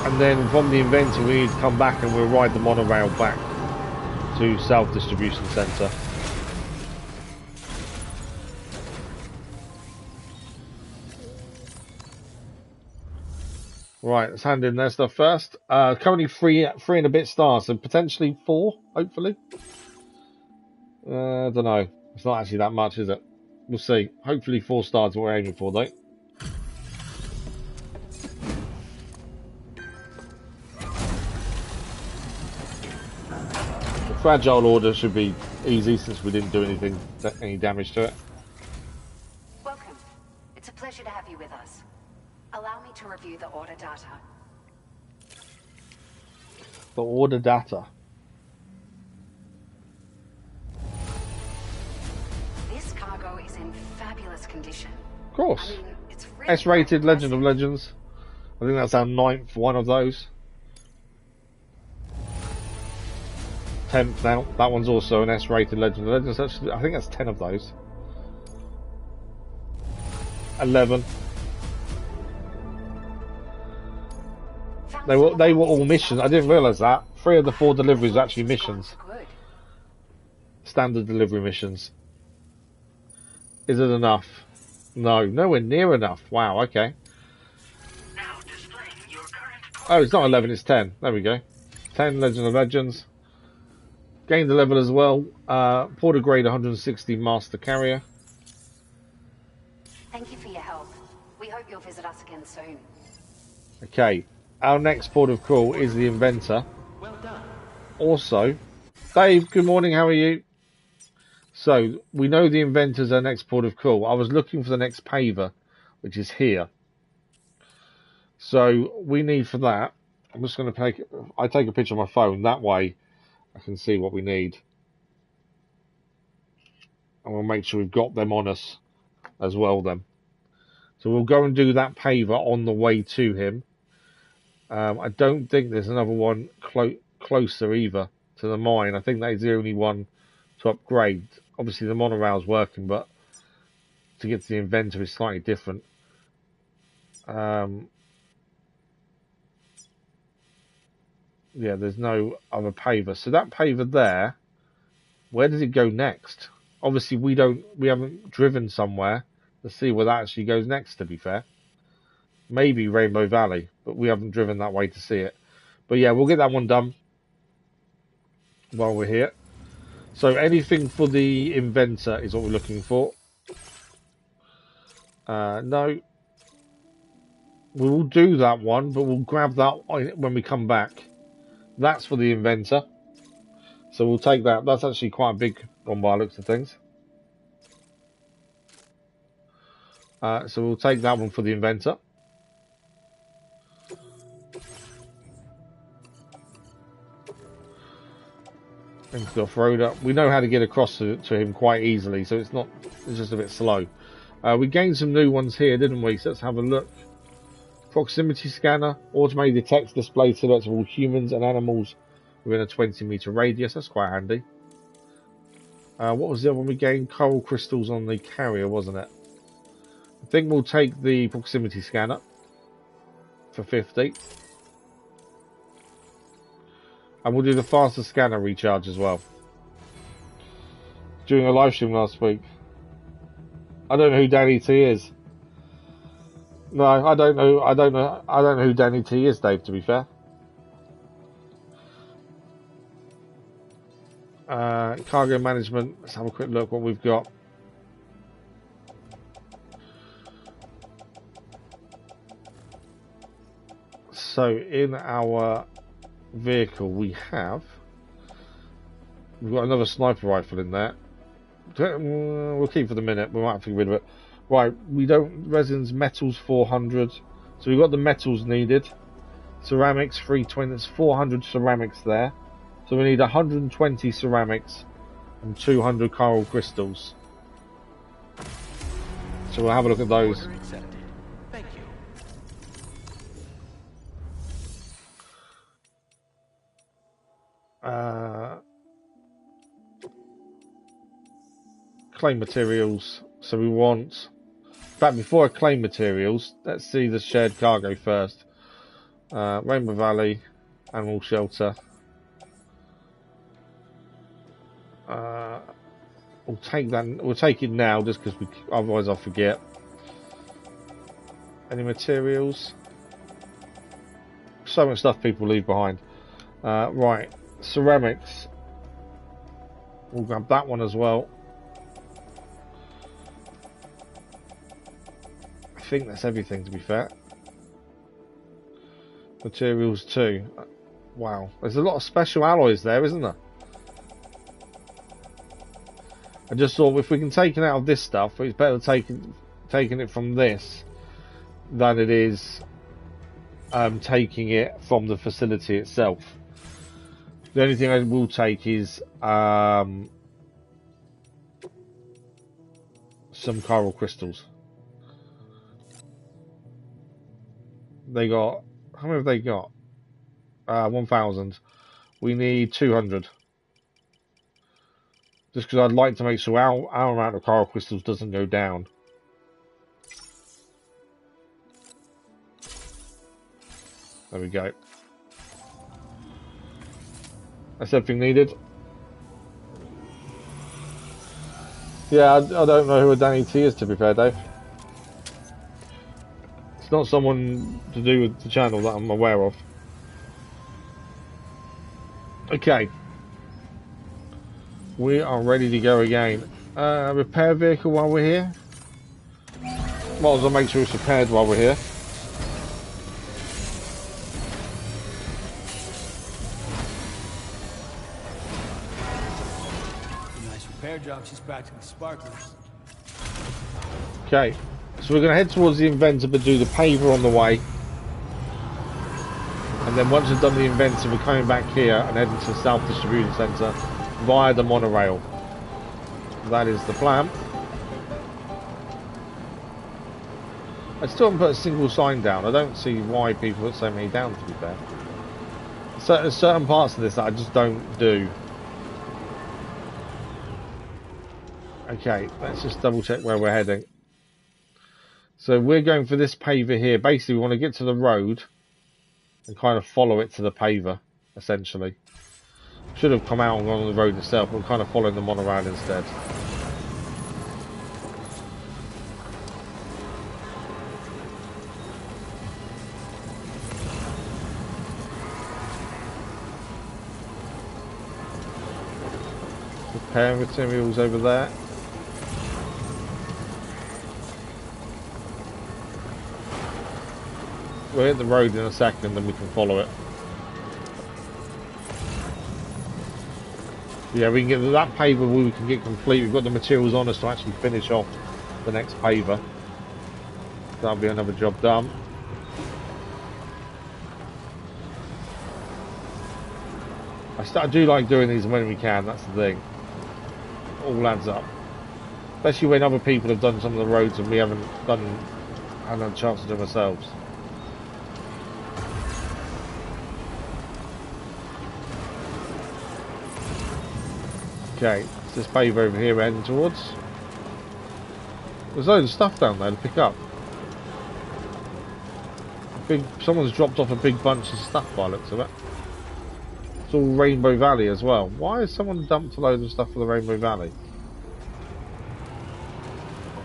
And then from the inventor we need to come back and we'll ride the monorail back to South Distribution Centre. Right, let's hand in their stuff first. Currently three and a bit stars, so potentially 4, hopefully. I don't know. It's not actually that much, is it? We'll see. Hopefully 4 stars what we're aiming for, though. The fragile order should be easy since we didn't do any damage to it. Welcome. It's a pleasure to have you with us. Allow me to review the order data. The order data. This cargo is in fabulous condition. Of course. I mean, it's really S-rated Legend of Legends. I think that's our 9th one of those. 10th now. That one's also an S-rated Legend of Legends. Actually, I think that's 10 of those. 11. They were all missions. I didn't realise that. 3 of the 4 deliveries were actually missions. Standard delivery missions. Is it enough? No, nowhere near enough. Wow, okay. Oh, it's not 11, it's 10. There we go. 10 Legend of Legends. Gained the level as well. Porter grade 160 Master Carrier. Thank you for your help. We hope you'll visit us again soon. Okay. Our next port of call is the Inventor. Well done. Also, Dave, good morning, how are you? So, we know the Inventor's our next port of call. I was looking for the next paver, which is here. So, we need for that, I'm just going to take a picture of my phone, that way I can see what we need. And we'll make sure we've got them on us as well then. So we'll go and do that paver on the way to him. I don't think there's another one closer either to the mine. I think that is the only one to upgrade. Obviously the monorail's working, but to get to the Inventor is slightly different. Yeah, there's no other paver. So that paver there, where does it go next? Obviously we haven't driven somewhere to see where that actually goes next, to be fair. Maybe Rainbow Valley, but we haven't driven that way to see it. But yeah, we'll get that one done while we're here. So anything for the Inventor is what we're looking for. No. We will do that one, but we'll grab that when we come back. That's for the Inventor. So we'll take that. That's actually quite a big one by the looks of things. So we'll take that one for the Inventor. Into the off-roader. We know how to get across to him quite easily, so it's just a bit slow. We gained some new ones here, didn't we? So let's have a look. Proximity scanner, automated text display silhouettes of all humans and animals within a 20-meter radius. That's quite handy. What was the other one we gained? Coral crystals on the carrier, wasn't it? I think we'll take the proximity scanner for 50. And we'll do the faster scanner recharge as well. During a live stream last week. I don't know who Danny T is. No, I don't know who Danny T is, Dave, to be fair. Cargo management. Let's have a quick look what we've got. So in our vehicle we've got another sniper rifle in there. We'll keep for the minute. We might have to get rid of it. Right, we don't resins, metals 400. So we've got the metals needed. Ceramics 320. There's 400 ceramics there. So we need 120 ceramics and 200 chiral crystals. So we'll have a look at those. Order accepted. Thank you. Claim materials. So we want. In fact, before I claim materials, let's see the shared cargo first. Rainbow Valley, animal shelter. We'll take that. We'll take it now, just because otherwise I'll forget. Any materials? So much stuff people leave behind. Right, ceramics. We'll grab that one as well. I think that's everything, to be fair. Materials too. Wow, there's a lot of special alloys there, isn't there? I just thought if we can take it out of this stuff, it's better taking it from this than it is taking it from the facility itself. The only thing I will take is some chiral crystals. They got, how many have they got? 1,000. We need 200. Just because I'd like to make sure our amount of chiral crystals doesn't go down. There we go. That's everything needed. Yeah, I don't know who a Danny T is, to be fair, Dave. It's not someone to do with the channel that I'm aware of. Okay. We are ready to go again. Repair vehicle while we're here. Might as well make sure it's repaired while we're here. Nice repair job. She's practically sparklers. Okay, so we're going to head towards the inventor but do the paver on the way. And then once we've done the inventor, we're coming back here and heading to the South Distribution Centre via the monorail. That is the plan. I still haven't put a single sign down. I don't see why people put so many down, to be fair. There's certain parts of this that I just don't do. Okay, let's just double check where we're heading. So we're going for this paver here. Basically, we want to get to the road and kind of follow it to the paver, essentially. Should have come out and gone on the road itself, but we're kind of following the monorail instead. Repair materials over there. We'll hit the road in a second and we can follow it. Yeah, we can get that paver, we can get complete. We've got the materials on us to actually finish off the next paver. That'll be another job done. I do like doing these when we can, that's the thing. All adds up. Especially when other people have done some of the roads and we haven't had a chance to do ourselves. Okay, it's this paver over here we're heading towards. There's loads of stuff down there to pick up. Someone's dropped off a big bunch of stuff by the looks of it. It's all Rainbow Valley as well. Why has someone dumped a load of stuff for the Rainbow Valley?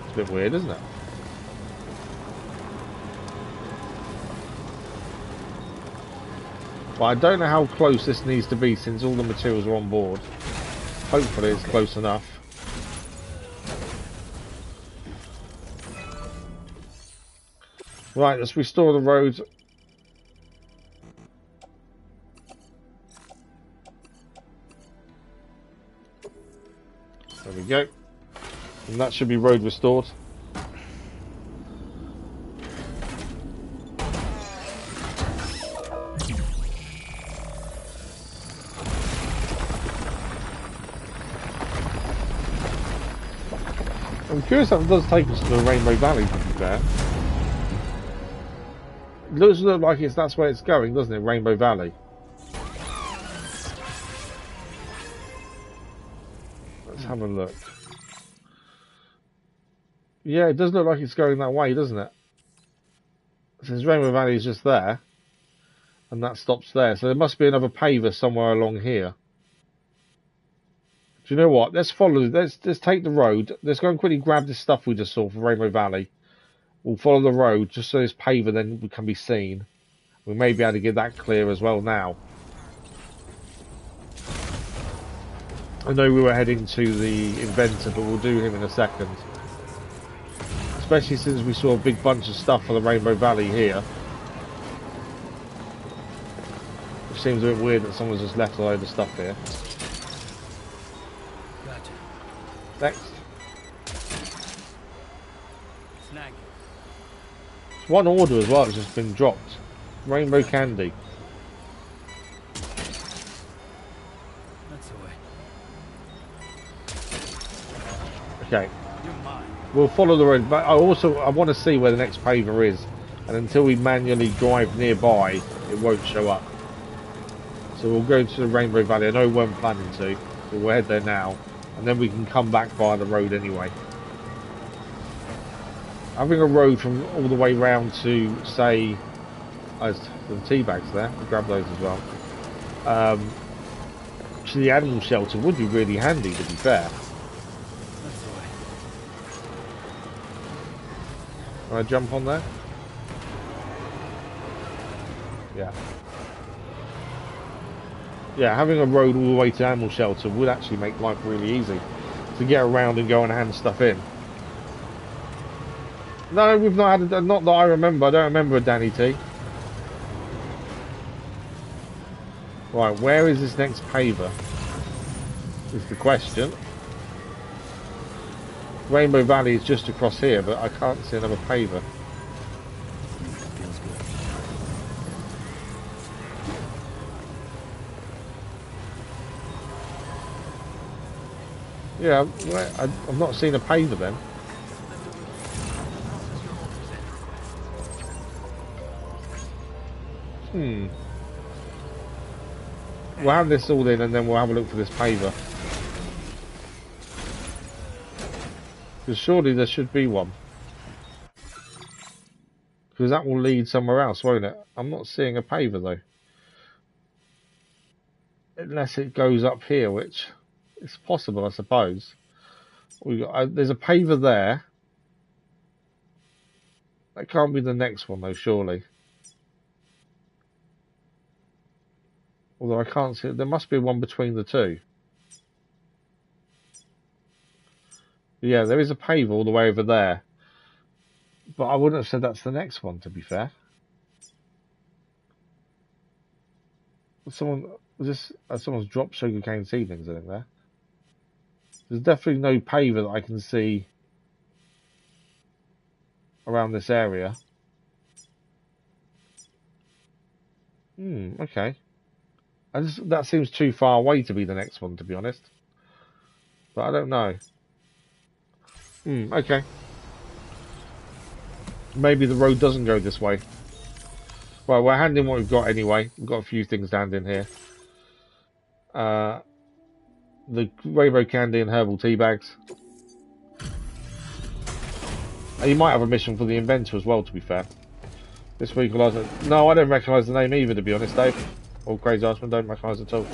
It's a bit weird, isn't it? But I don't know how close this needs to be since all the materials are on board. Hopefully it's close enough. Right, let's restore the road. There we go. And that should be road restored. I'm curious if it does take us to the Rainbow Valley, to be fair. It does look like that's where it's going, doesn't it? Rainbow Valley. Let's have a look. Yeah, it does look like it's going that way, doesn't it? Since Rainbow Valley is just there, and that stops there, so there must be another paver somewhere along here. Do you know what? Let's follow. Let's take the road. Let's go and quickly grab this stuff we just saw for Rainbow Valley. We'll follow the road just so this paver then can be seen. We may be able to get that clear as well now. I know we were heading to the inventor, but we'll do him in a second. Especially since we saw a big bunch of stuff for the Rainbow Valley here. It seems a bit weird that someone's just left a load of stuff here. Gotcha. Next. Snag it. It's one order as well, it's just been dropped. Rainbow candy. That's the way. Okay. You're mine. We'll follow the road, but I want to see where the next paver is. And until we manually drive nearby, it won't show up. So we'll go to the Rainbow Valley. I know we weren't planning to, but we'll head there now. And then we can come back via the road anyway. Having a road from all the way round to, say, there's the tea bags there. We'll grab those as well. To the animal shelter would be really handy, to be fair. That's the way. Can I jump on there? Yeah. Yeah, having a road all the way to animal shelter would actually make life really easy to get around and go and hand stuff in. No, we've not had not that I remember. I don't remember a Danny T. Right, where is this next paver? Is the question. Rainbow Valley is just across here, but I can't see another paver. Feels good. Yeah, I've not seen a paver then. We'll have this all in and then we'll have a look for this paver. Because surely there should be one. Because that will lead somewhere else, won't it? I'm not seeing a paver though. Unless it goes up here, which is possible, I suppose. There's a paver there. That can't be the next one though, surely. Although I can't see it. There must be one between the two. Yeah, there is a paver all the way over there. But I wouldn't have said that's the next one, to be fair. Someone's dropped sugarcane seedlings in there. There's definitely no paver that I can see around this area. Okay. That seems too far away to be the next one, to be honest. But I don't know. Okay. Maybe the road doesn't go this way. Right, we're handing what we've got anyway. We've got a few things to hand in here. The rainbow candy and herbal tea bags. And you might have a mission for the inventor as well, to be fair. This week, no, I don't recognise the name either, to be honest, Dave. Or Crazy Iceman, don't recognise at all.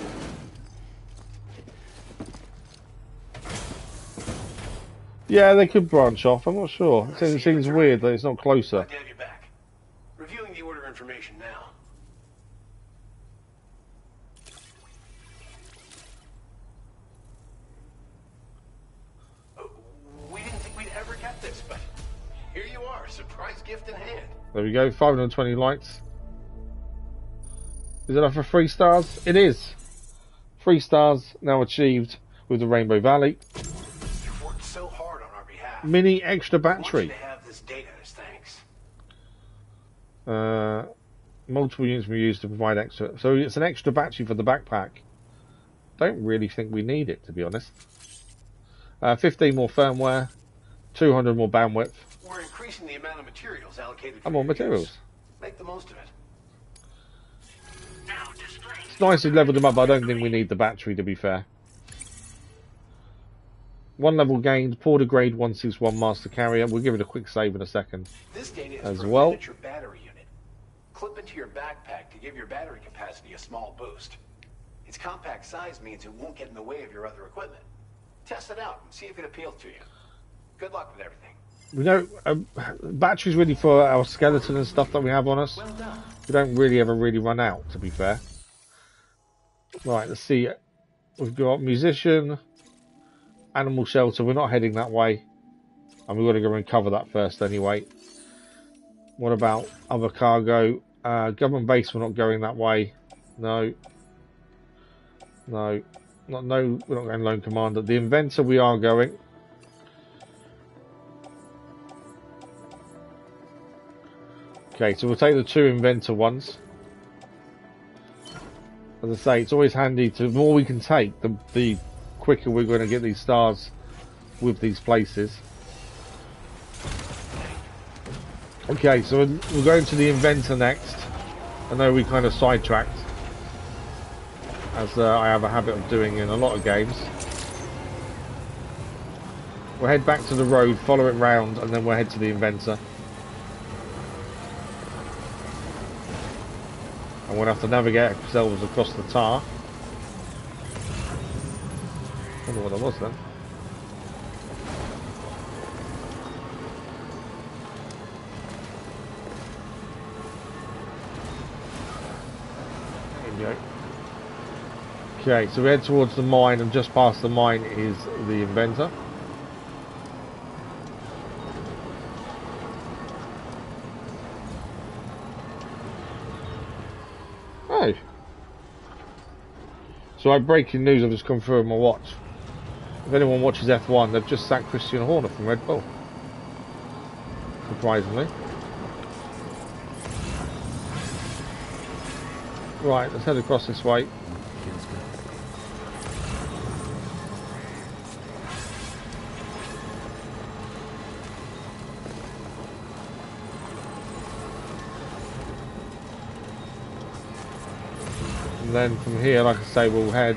Yeah, they could branch off. I'm not sure. It seems weird that it's not closer. Glad to have you back. Reviewing the order information now. surprise gift in hand. There we go, 520 lights. Is it enough for 3 stars? It is. 3 stars now achieved with the Rainbow Valley. You've worked so hard on our behalf. Mini extra battery. I want you to have this data as thanks. Multiple units will be used to provide extra. So it's an extra battery for the backpack. Don't really think we need it, to be honest. 15 more firmware, 200 more bandwidth. We're increasing the amount of materials allocated. And more materials. Use. Make the most of it. It's nice to level them up, but I don't think we need the battery, to be fair. 1 level gained, Porter Grade 161 Master Carrier. We'll give it a quick save in a second. This data is as for well. A miniature battery unit. Clip into your backpack to give your battery capacity a small boost. Its compact size means it won't get in the way of your other equipment. Test it out and see if it appeals to you. Good luck with everything. We know batteries really for our skeleton and stuff that we have on us. Well done. We don't really ever really run out, to be fair. Right, let's see. We've got musician, animal shelter. We're not heading that way, and we've got to go and cover that first anyway. What about other cargo? Government base. We're not going that way. No. No. We're not going Lone Commander. The inventor. We are going. Okay, so we'll take the 2 inventor ones. As I say, it's always handy to, the more we can take, the quicker we're going to get these stars with these places. Okay, so we're going to the inventor next. I know we kind of sidetracked, as I have a habit of doing in a lot of games. We'll head back to the road, follow it round, and then we'll head to the inventor. And we'll have to navigate ourselves across the tar. I don't know what that was then. There you go. Okay, so we head towards the mine, and just past the mine is the inventor. Oh. So breaking news have just come through on my watch. If anyone watches F1, they've just sacked Christian Horner from Red Bull. Surprisingly. Right, let's head across this way. Feels good. And then from here, like I say, we'll head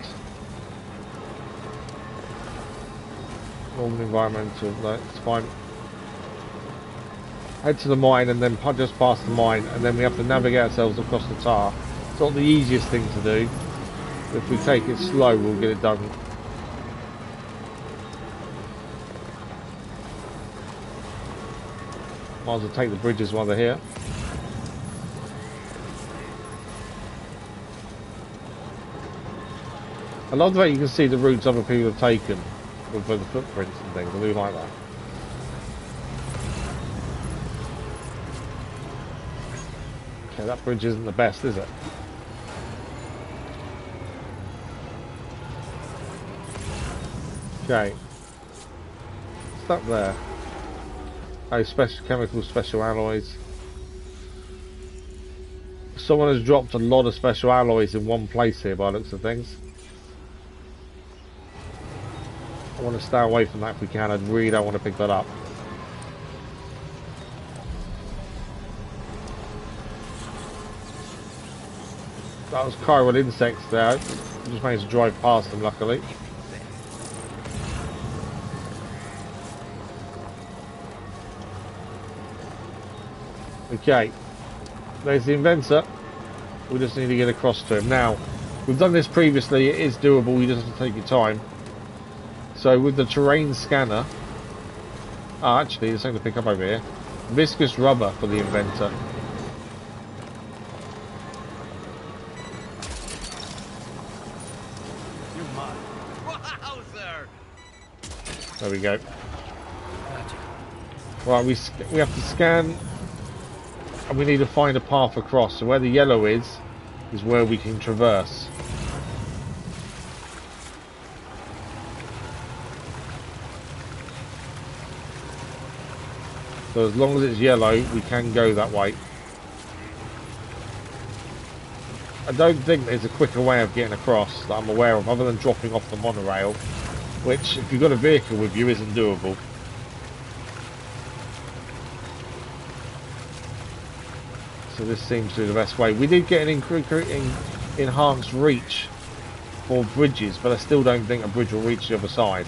normal environmental, no, it's fine. Head to the mine and then just past the mine, and then we have to navigate ourselves across the tar. It's not the easiest thing to do. If we take it slow, we'll get it done. Might as well take the bridges while they're here. I love the way you can see the routes other people have taken with the footprints and things. I do like that. Okay, that bridge isn't the best, is it? Okay. Stop there. Oh, special chemicals, special alloys. Someone has dropped a lot of special alloys in one place here by the looks of things. I want to stay away from that if we can. I really don't want to pick that up. That was chiral insects there. I just managed to drive past them, luckily. Okay, there's the inventor. We just need to get across to him. Now, we've done this previously. It is doable. You just have to take your time. So with the terrain scanner, actually, there's something to pick up over here. Viscous rubber for the inventor. You're mine. Wowzer! There we go. Gotcha. Right, we have to scan, and we need to find a path across. So where the yellow is where we can traverse. So as long as it's yellow, we can go that way. I don't think there's a quicker way of getting across that I'm aware of, other than dropping off the monorail, which, if you've got a vehicle with you, isn't doable. So this seems to be the best way. We did get an enhanced reach for bridges, but I still don't think a bridge will reach the other side.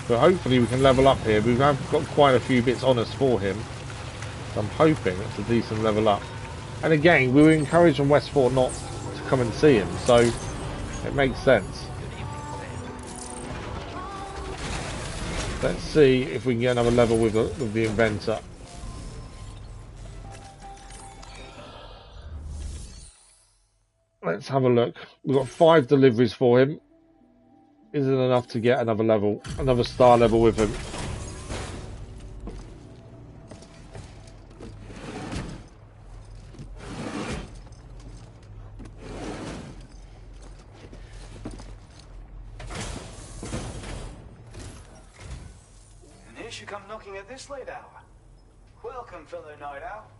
But hopefully we can level up here. We've got quite a few bits on us for him. So I'm hoping it's a decent level up. And again, we were encouraged on West Fort not to come and see him, so it makes sense. Let's see if we can get another level with the inventor. Let's have a look. We've got 5 deliveries for him. Isn't enough to get another level, another star level with him. And here she come knocking at this late hour. Welcome, fellow night owl.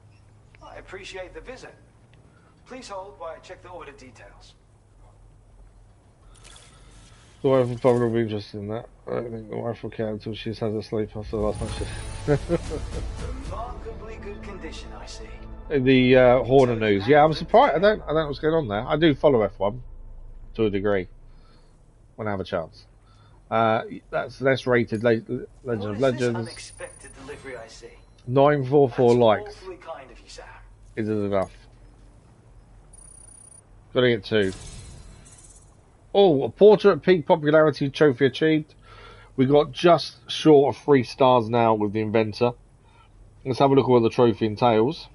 I appreciate the visit. Please hold while I check the order details. The wife will probably be interested in that. I don't think the wife will care until she's had a sleep after the last night. Remarkably good condition, I see. The Horner news. Yeah, I'm surprised. I don't know what's going on there. I do follow F1 to a degree when I have a chance. That's less rated. Legend of Legends. Unexpected delivery, I see. 944 likes. Awfully kind of you, Sam. Is it enough? Gotta get 2. Oh, a Porter at peak popularity trophy achieved. We got just short of 3 stars now with the inventor. Let's have a look at what the trophy entails.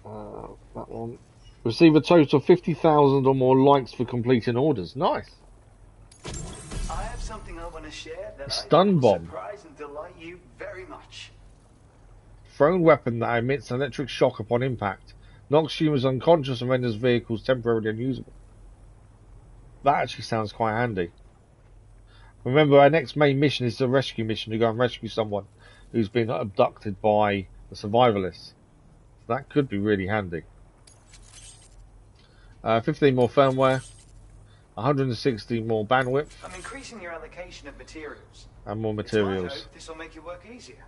That one. Receive a total of 50,000 or more likes for completing orders. Nice. I have something I want to share that Stun bomb. Surprise and delight you very much. Thrown weapon that emits an electric shock upon impact. Knocks humans unconscious and renders vehicles temporarily unusable. That actually sounds quite handy. Remember, our next main mission is the rescue mission to go and rescue someone who's been abducted by the Survivalists. So that could be really handy. 15 more firmware. 160 more bandwidth. I'm increasing your allocation of materials. And more materials. It's my hope this will make your work easier.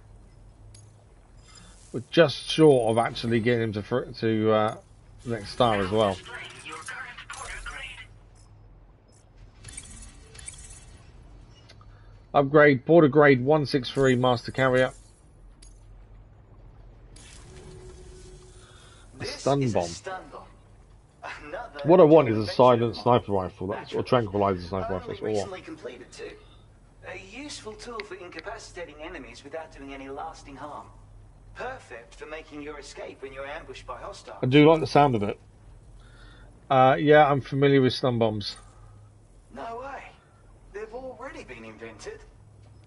We're just short of actually getting him to the next star as well. Upgrade Porter Grade 163 Master Carrier. A stun bomb. What I want is a silent sniper rifle, or tranquilizer sniper rifle. That's what I want. Completed too. A useful tool for incapacitating enemies without doing any lasting harm. Perfect for making your escape when you're ambushed by hostiles. I do like the sound of it. Yeah, I'm familiar with stun bombs. No way. They've already been invented.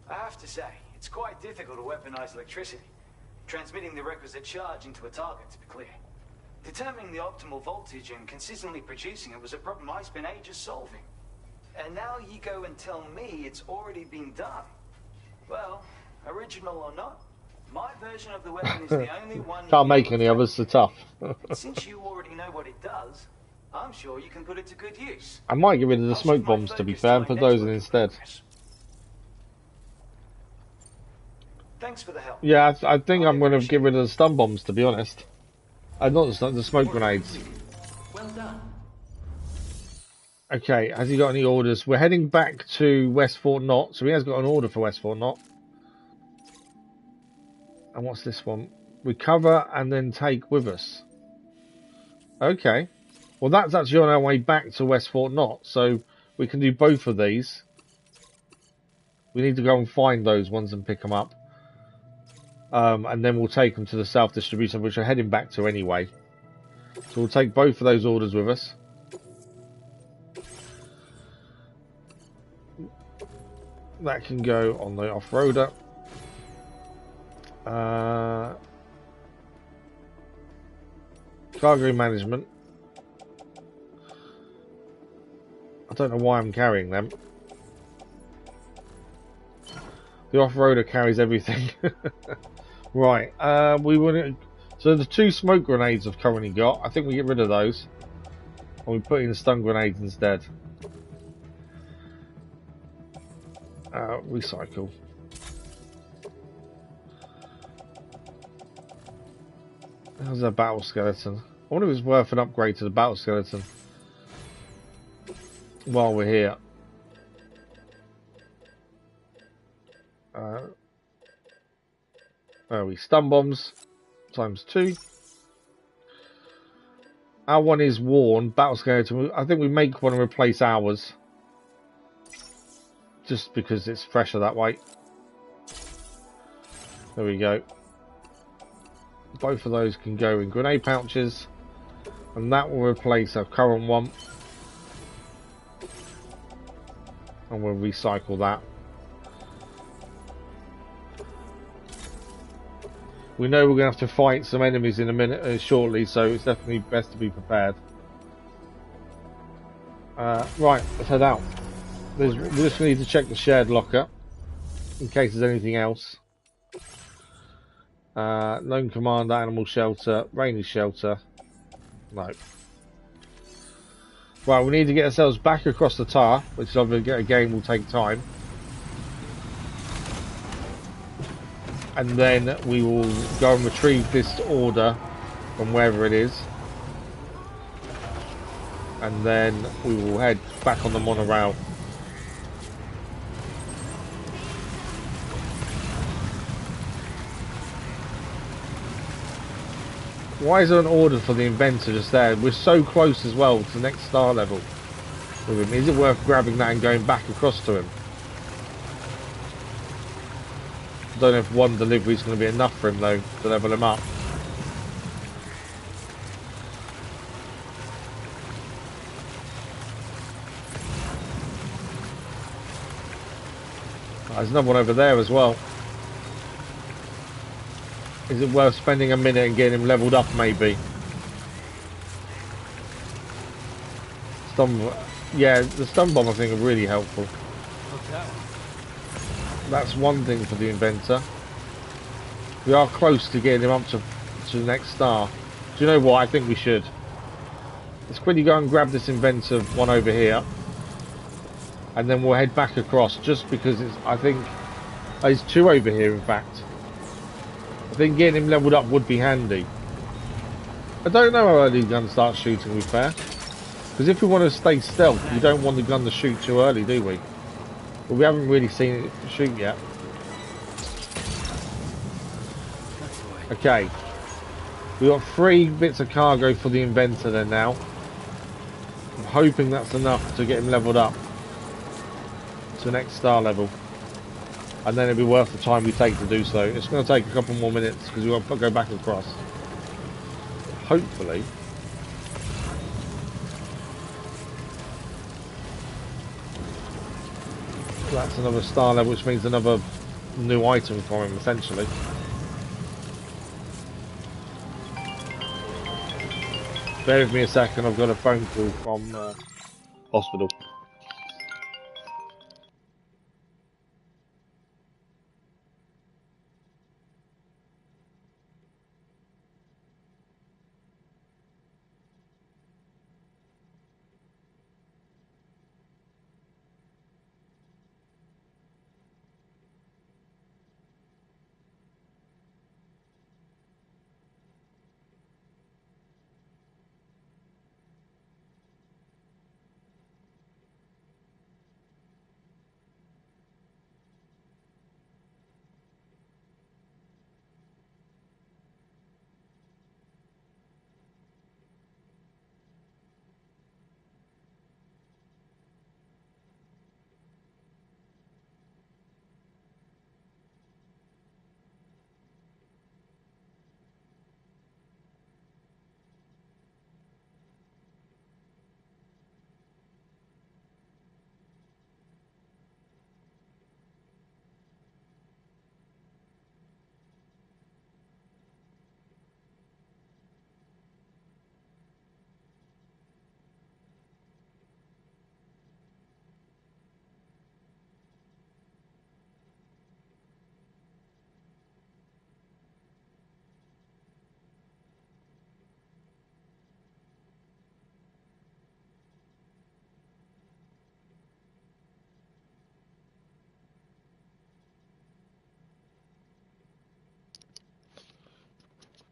I have to say, it's quite difficult to weaponize electricity. Transmitting the requisite charge into a target, to be clear. Determining the optimal voltage and consistently producing it was a problem I spent ages solving. And now you go and tell me it's already been done. Well, original or not, my version of the weapon is the only one... Can't make any others, so tough. Since you already know what it does, I'm sure you can put it to good use. I might get rid of the smoke bombs, to be fair, and put those in instead. Thanks for the help. Yeah, I think I'm going to get rid of the stun bombs, to be honest. Not the smoke grenades. Well done. Okay, has he got any orders? We're heading back to West Fort Knott, so he has got an order for West Fort Knott. And what's this one? Recover and then take with us. Okay. Well, that's actually on our way back to West Fort Knott, so we can do both of these. We need to go and find those ones and pick them up. And then we'll take them to the South Distribution, which we're heading back to anyway. So we'll take both of those orders with us. That can go on the off-roader. Cargo management. I don't know why I'm carrying them. The off-roader carries everything. Right, we want. So the 2 smoke grenades I've currently got, I think we get rid of those. And we put in stun grenades instead. Recycle. How's that battle skeleton? I wonder if it's worth an upgrade to the battle skeleton while we're here. Where are we? Stun bombs ×2. Our one is worn. Battle skeleton. I think we make one and replace ours. Just because it's fresher that way. There we go. Both of those can go in grenade pouches. And that will replace our current one. And we'll recycle that. We know we're going to have to fight some enemies in a minute, shortly, so it's definitely best to be prepared. Right, let's head out. We just need to check the shared locker in case there's anything else. Known commander, animal shelter, rainy shelter. No. Right, we need to get ourselves back across the tar, which again will take time. And then we will go and retrieve this order from wherever it is. And then we will head back on the monorail. Why is there an order for the inventor just there? We're so close as well to the next star level with him. Is it worth grabbing that and going back across to him? I don't know if one delivery is going to be enough for him though to level him up. There's another one over there as well. Is it worth spending a minute and getting him leveled up maybe? Yeah, the stun bomb I think are really helpful. Okay. That's one thing for the inventor. We are close to getting him up to the next star. Do you know what? I think we should. Let's quickly go and grab this inventor one over here. And then we'll head back across just because I think there's 2 over here in fact. I think getting him leveled up would be handy. I don't know how early the gun starts shooting, to be fair. Because if we want to stay stealth, we don't want the gun to shoot too early, do we? But we haven't really seen it shoot yet. Okay. We've got 3 bits of cargo for the inventor then now. I'm hoping that's enough to get him leveled up to the next star level. And then it'll be worth the time we take to do so. It's going to take a couple more minutes because we've got to go back across. Hopefully. That's another star level, which means another new item for him, essentially. Bear with me a second, I've got a phone call from hospital.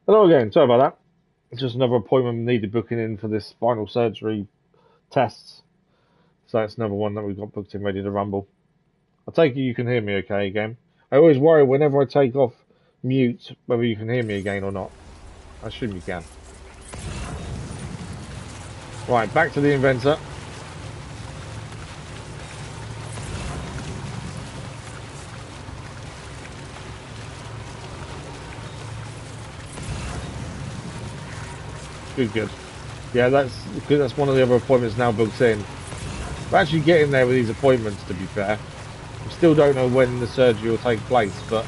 Hello again, sorry about that. It's just another appointment needed booking in for this spinal surgery tests. So it's another one that we've got booked in ready to rumble. I take it you can hear me okay again. I always worry whenever I take off mute whether you can hear me again or not. I assume you can. Right, back to the inventor. Good. Yeah, that's one of the other appointments now booked in. We're actually getting there with these appointments, to be fair. We still don't know when the surgery will take place, but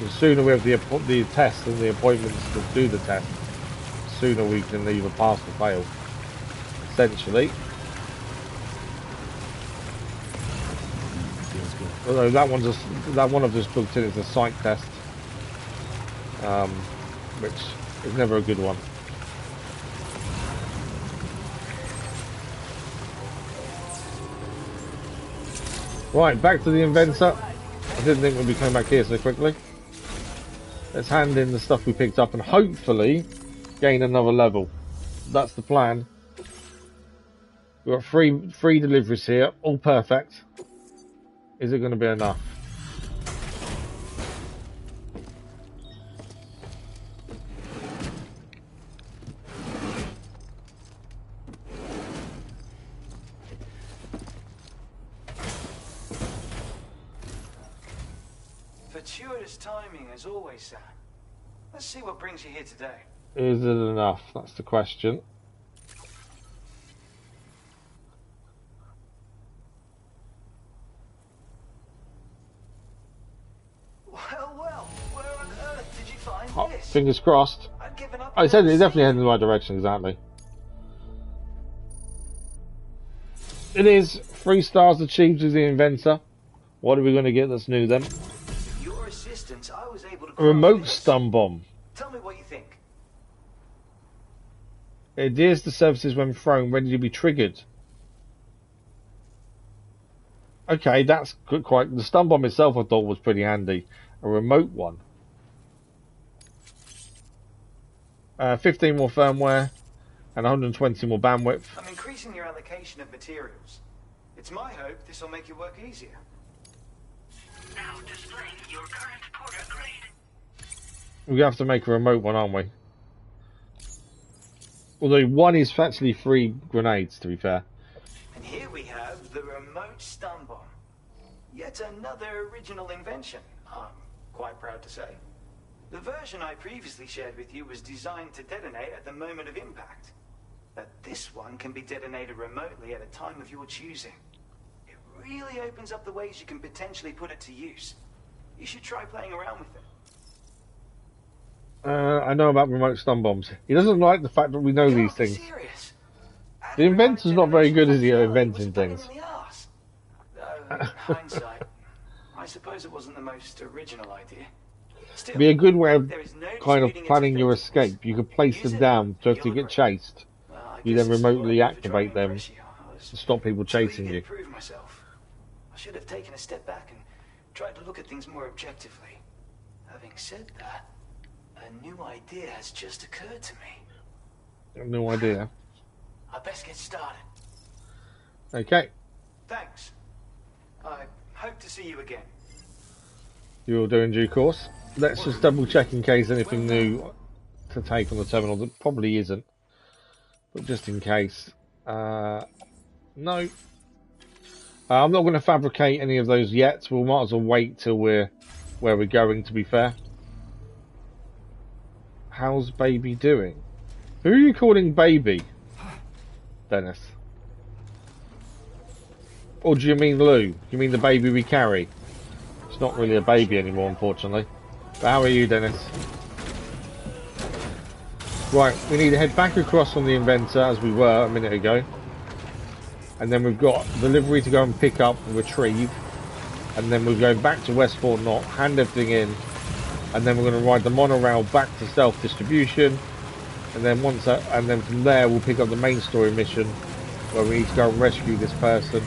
the sooner we have the test and the appointments to do the test, the sooner we can either pass or fail, essentially. Although that one I've just booked in is a psych test, which is never a good one. Right, back to the inventor. I didn't think we'd be coming back here so quickly. Let's hand in the stuff we picked up and hopefully gain another level. That's the plan. We've got three deliveries here, all perfect. Is it going to be enough? Fortuitous timing as always, Sam. Let's see what brings you here today. Is it enough? That's the question. Well, where on earth did you find this? Fingers crossed. Oh, it's definitely heading in the right direction, exactly. It is 3 stars achieved as the inventor. What are we going to get that's new then? Your assistance, I was able to a remote stun bomb. Tell me what you think. It adheres to surfaces when thrown, ready to be triggered. Okay, that's quite... The stun bomb itself I thought was pretty handy. A remote one. 15 more firmware and 120 more bandwidth. I'm increasing your allocation of materials. It's my hope this will make your work easier. Now displaying your current porter grade. We have to make a remote one, aren't we? Although one is actually 3 grenades, to be fair. And here we have the remote stun bomb. Yet another original invention, I'm quite proud to say. The version I previously shared with you was designed to detonate at the moment of impact. But this one can be detonated remotely at a time of your choosing. It really opens up the ways you can potentially put it to use. You should try playing around with it. I know about remote stun bombs. He doesn't like the fact that we know these things. Serious? The inventor's not very good, is he, at inventing things? Hindsight, I suppose it wasn't the most original idea. Still, be a good way of no kind of planning your escape. You could place them down so if you get chased, you then remotely activate them to stop people chasing you. I should have taken a step back and tried to look at things more objectively. Having said that, a new idea has just occurred to me. I have no idea. I best get started. Okay. Thanks. I hope to see you again. You'll do in due course. Let's just double check in case anything new to take on the terminal. That probably isn't, but just in case. No. I'm not going to fabricate any of those yet. We might as well wait till we're where we're going, to be fair. How's baby doing? Who are you calling baby? Dennis. Or do you mean Lou? You mean the baby we carry? It's not really a baby anymore, unfortunately. But how are you, Dennis? Right, we need to head back across from the inventor as we were a minute ago. And then we've got delivery to go and pick up and retrieve. And then we're going back to West Fort Knott, hand everything in. And then we're going to ride the monorail back to Stealth Distribution. And then from there we'll pick up the main story mission where we need to go and rescue this person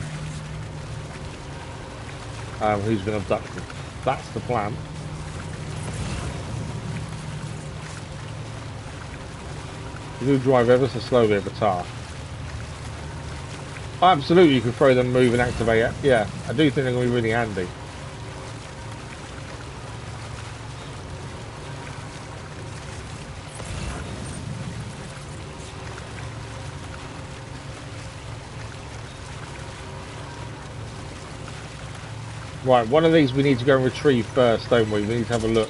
who's been abducted. That's the plan. They do drive ever so slowly over tar. Absolutely, you can throw them, move and activate it. Yeah, I do think they're going to be really handy. Right, one of these we need to go and retrieve first, don't we? We need to have a look.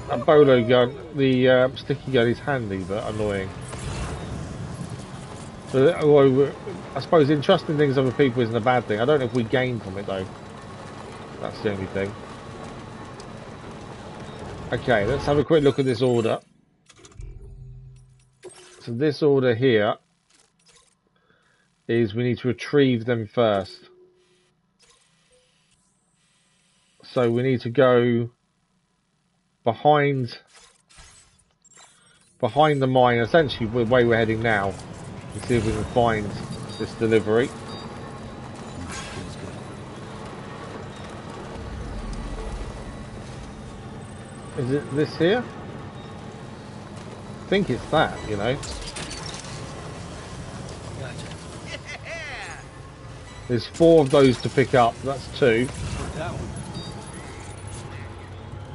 That bolo gun, the sticky gun is handy but annoying. So, I suppose entrusting things to other people isn't a bad thing. I don't know if we gain from it though. That's the only thing. Okay, let's have a quick look at this order. So this order here is we need to retrieve them first. So we need to go behind the mine, essentially the way we're heading now, and see if we can find this delivery. Is it this here? I think it's that, you know. There's 4 of those to pick up. That's 2.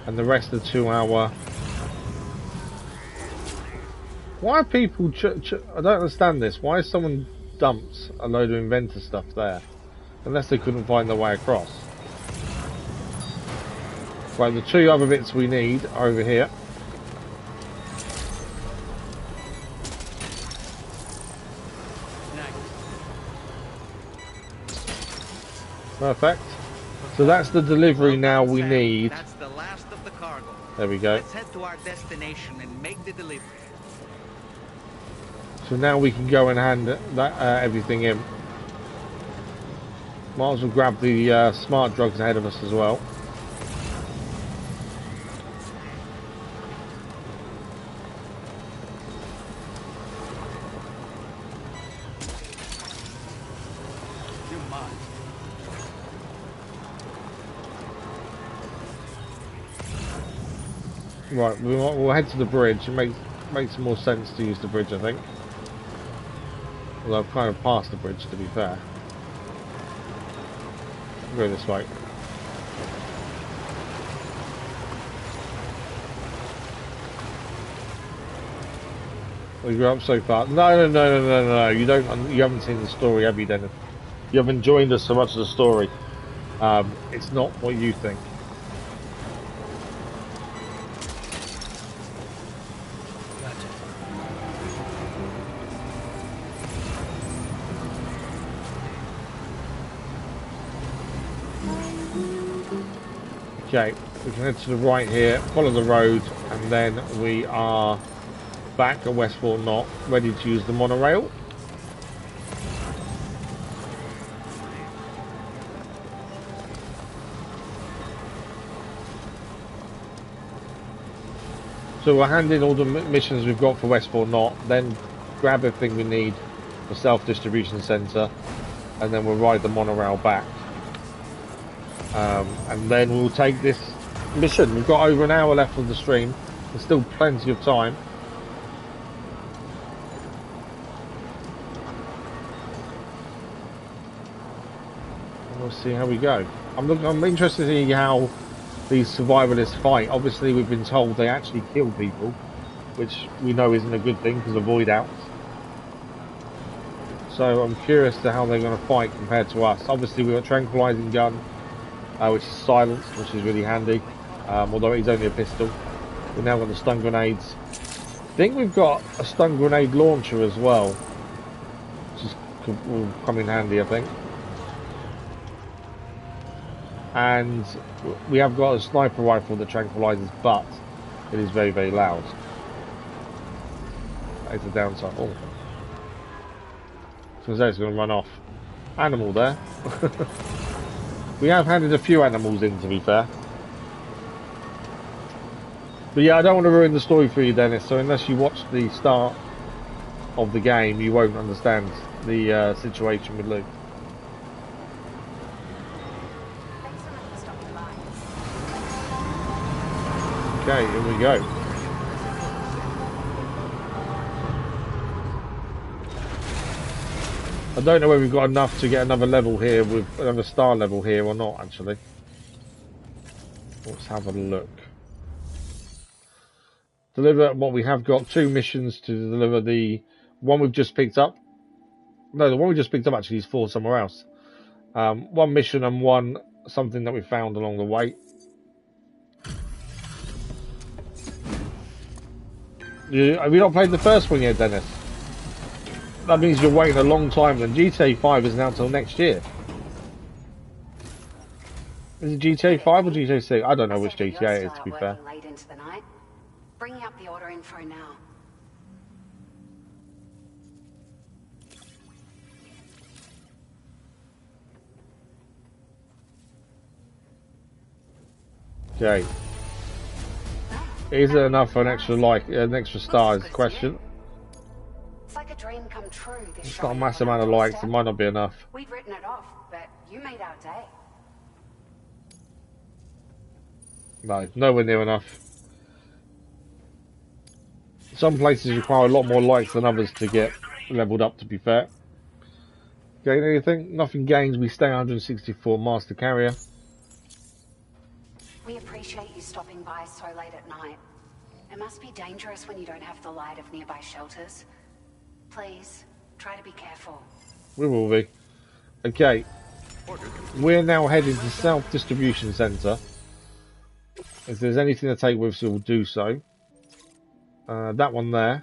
And the rest are 2 hour. Why are people... I don't understand this. Why has someone dumped a load of inventor stuff there? Unless they couldn't find their way across. Right, the 2 other bits we need are over here. Perfect. So that's the delivery now we need. That's the last of the cargo. There we go. Let's head to our destination and make the delivery. So now we can go and hand that everything in. Might as well grab the smart drugs ahead of us as well. Right, we'll head to the bridge. It makes more sense to use the bridge, I think. Although I've kind of passed the bridge, to be fair. Go this way. We grew up so far. No. You haven't seen the story, have you, Dennis? You haven't joined us so much of the story. It's not what you think. Okay, we can head to the right here, follow the road, and then we are back at West Fort Knott, ready to use the monorail. So we'll hand in all the missions we've got for West Fort Knott, then grab everything we need for self-distribution centre, and then we'll ride the monorail back. And then we'll take this mission. We've got over an hour left of the stream. There's still plenty of time. And we'll see how we go. I'm interested to see how these survivalists fight. Obviously, we've been told they actually kill people, which we know isn't a good thing because of void outs. So I'm curious to how they're going to fight compared to us. Obviously, we've got a tranquilizing gun. Which is silenced, which is really handy, although it is only a pistol. We've now got the stun grenades. I think we've got a stun grenade launcher as well, which will come in handy, I think. And we have got a sniper rifle that tranquilizes, but it is very, very loud. That is a downside. Oh, so it's going to run off. Animal there. We have handed a few animals in, to be fair. But yeah, I don't want to ruin the story for you, Dennis, so unless you watch the start of the game, you won't understand the situation with Luke. Okay, here we go. I don't know whether we've got enough to get another level here with another star level here or not, actually. Let's have a look. Deliver what we have got 2 missions to deliver. The one we've just picked up. No, the one we just picked up actually is for somewhere else. 1 mission and 1 something that we found along the way. Have you not played the first one yet, Dennis? That means you're waiting a long time, and GTA 5 isn't out till next year. Is it GTA 5 or GTA 6? I don't know which GTA it is, to be fair. Late into the night. Bringing up the order info now. Okay. Is there enough for an extra an extra star? Is the question. It's like a dream come true. It's not a massive amount of likes. It might not be enough. We'd written it off, but you made our day. No, nowhere near enough. Some places require a lot more likes than others to get leveled up, to be fair. Gain anything? Nothing gains. We stay 164 Master Carrier. We appreciate you stopping by so late at night. It must be dangerous when you don't have the light of nearby shelters. Please, try to be careful. We will be. Okay. We're now heading to South Distribution Centre. If there's anything to take with us, we'll do so. That one there.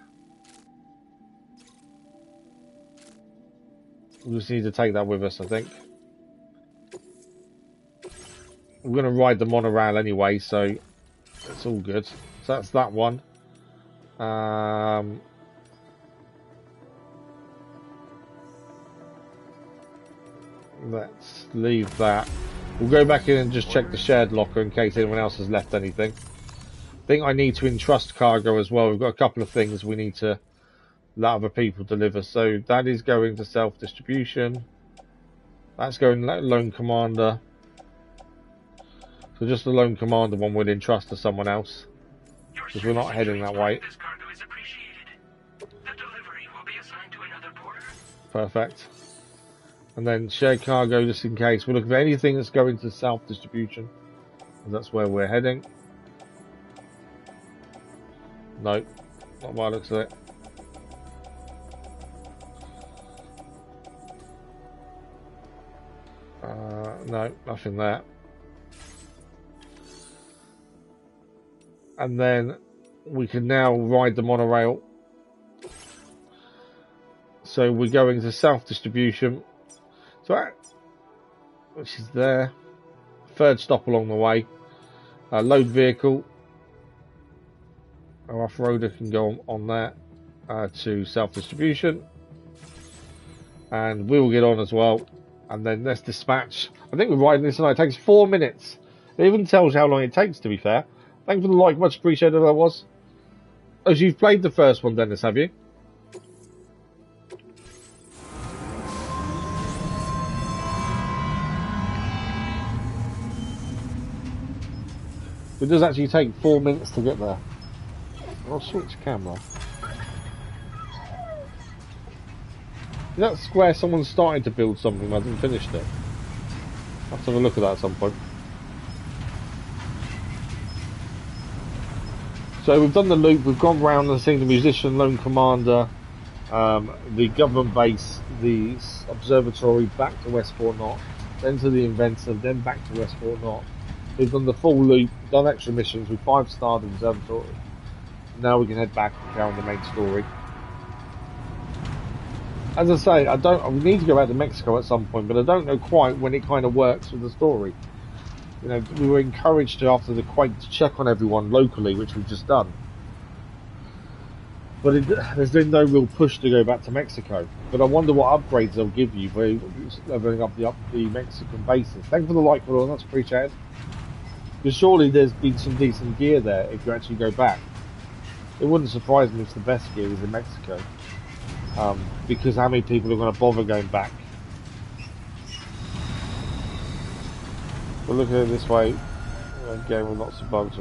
We just need to take that with us, I think. We're going to ride the monorail anyway, so it's all good. So that's that one. Let's leave that. We'll go back in and just check the shared locker in case anyone else has left anything. I think I need to entrust cargo as well. We've got a couple of things we need to let other people deliver. So that is going to self-distribution. That's going to Lone Commander. So just the Lone Commander one would entrust to someone else. Because we're not heading that way. Perfect. And then shared cargo just in case. We're looking for anything that's going to self-distribution. That's where we're heading. No, not by the looks of it. No, nothing there. And then we can now ride the monorail. So we're going to self-distribution. So that, which is there. 3rd stop along the way. Load vehicle. Our off-roader can go on that to self-distribution. And we will get on as well. And then let's dispatch. I think we're riding this tonight. It takes 4 minutes. It even tells you how long it takes, to be fair. Thank you for the like. Much appreciated that was. Oh, so you've played the first one, Dennis, have you? It does actually take 4 minutes to get there. I'll switch camera. Is that square someone started to build something but hasn't finished it? I'll have to have a look at that at some point. So we've done the loop, we've gone round and seen the musician, Lone Commander, the government base, the observatory, back to West Fort Knott, then to the inventor, then back to West Fort Knott. We've done the full loop, done extra missions, we've 5-starred the observatory. Now we can head back and carry on the main story. As I say, we need to go back to Mexico at some point, but I don't know quite when it kind of works with the story. You know, we were encouraged to, after the Quake, to check on everyone locally, which we've just done. But there's been no real push to go back to Mexico. But I wonder what upgrades they'll give you for leveling up the Mexican bases. Thank you for the like, for all, that's appreciated. Because surely there's been some decent gear there if you actually go back. It wouldn't surprise me if the best gear is in Mexico. Because how many people are going to bother going back? We'll look at it this way. Game with lots of bugs.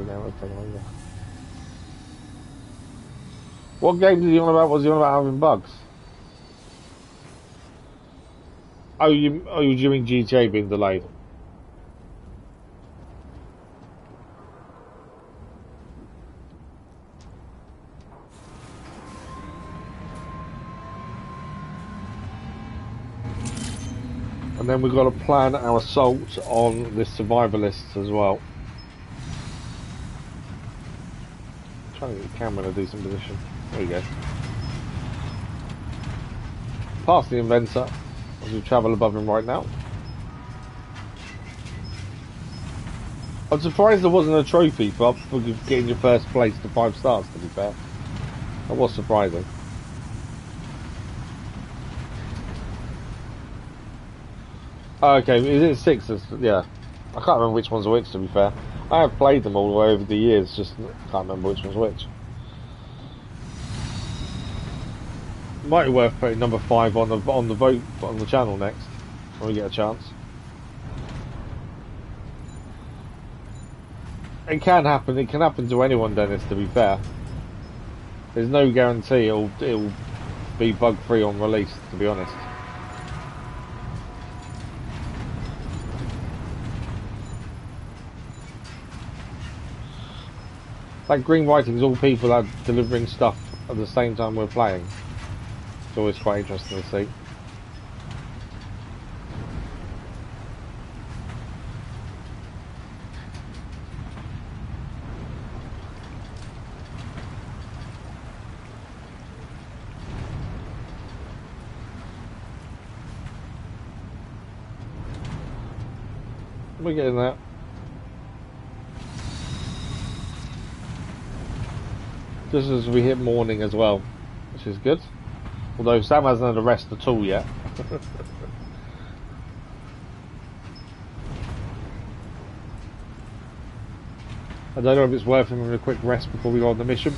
What game did he on about? Was he on about having bugs? you mean GTA being delayed? And then we've got to plan our assault on this Survivalist as well. I'm trying to get the camera in a decent position. There we go. Past the Inventor, as we travel above him right now. I'm surprised there wasn't a trophy for getting your first place to 5 stars, to be fair. That was surprising. Oh, okay, is it 6? Yeah. I can't remember which one's which, to be fair. I have played them all over the years, just can't remember which one's which. Might be worth putting number 5 on the vote on the channel next, when we get a chance. It can happen. It can happen to anyone, Dennis. To be fair, there's no guarantee it'll be bug free on release. To be honest. Like green writing is all people that are delivering stuff at the same time we're playing. It's always quite interesting to see. We're getting that. Just as we hit morning as well, which is good. Although Sam hasn't had a rest at all yet. I don't know if it's worth having a quick rest before we go on the mission.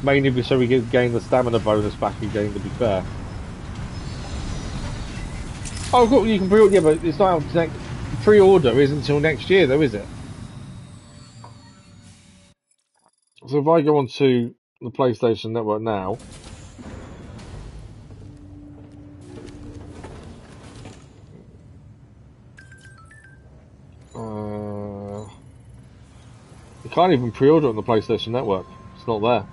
Mainly so we can gain the stamina bonus back again, to be fair. Oh, cool, you can pre-order, yeah, but it's not out next. Pre-order isn't until next year, though, is it? So if I go onto the PlayStation Network now, you can't even pre-order on the PlayStation Network. It's not there.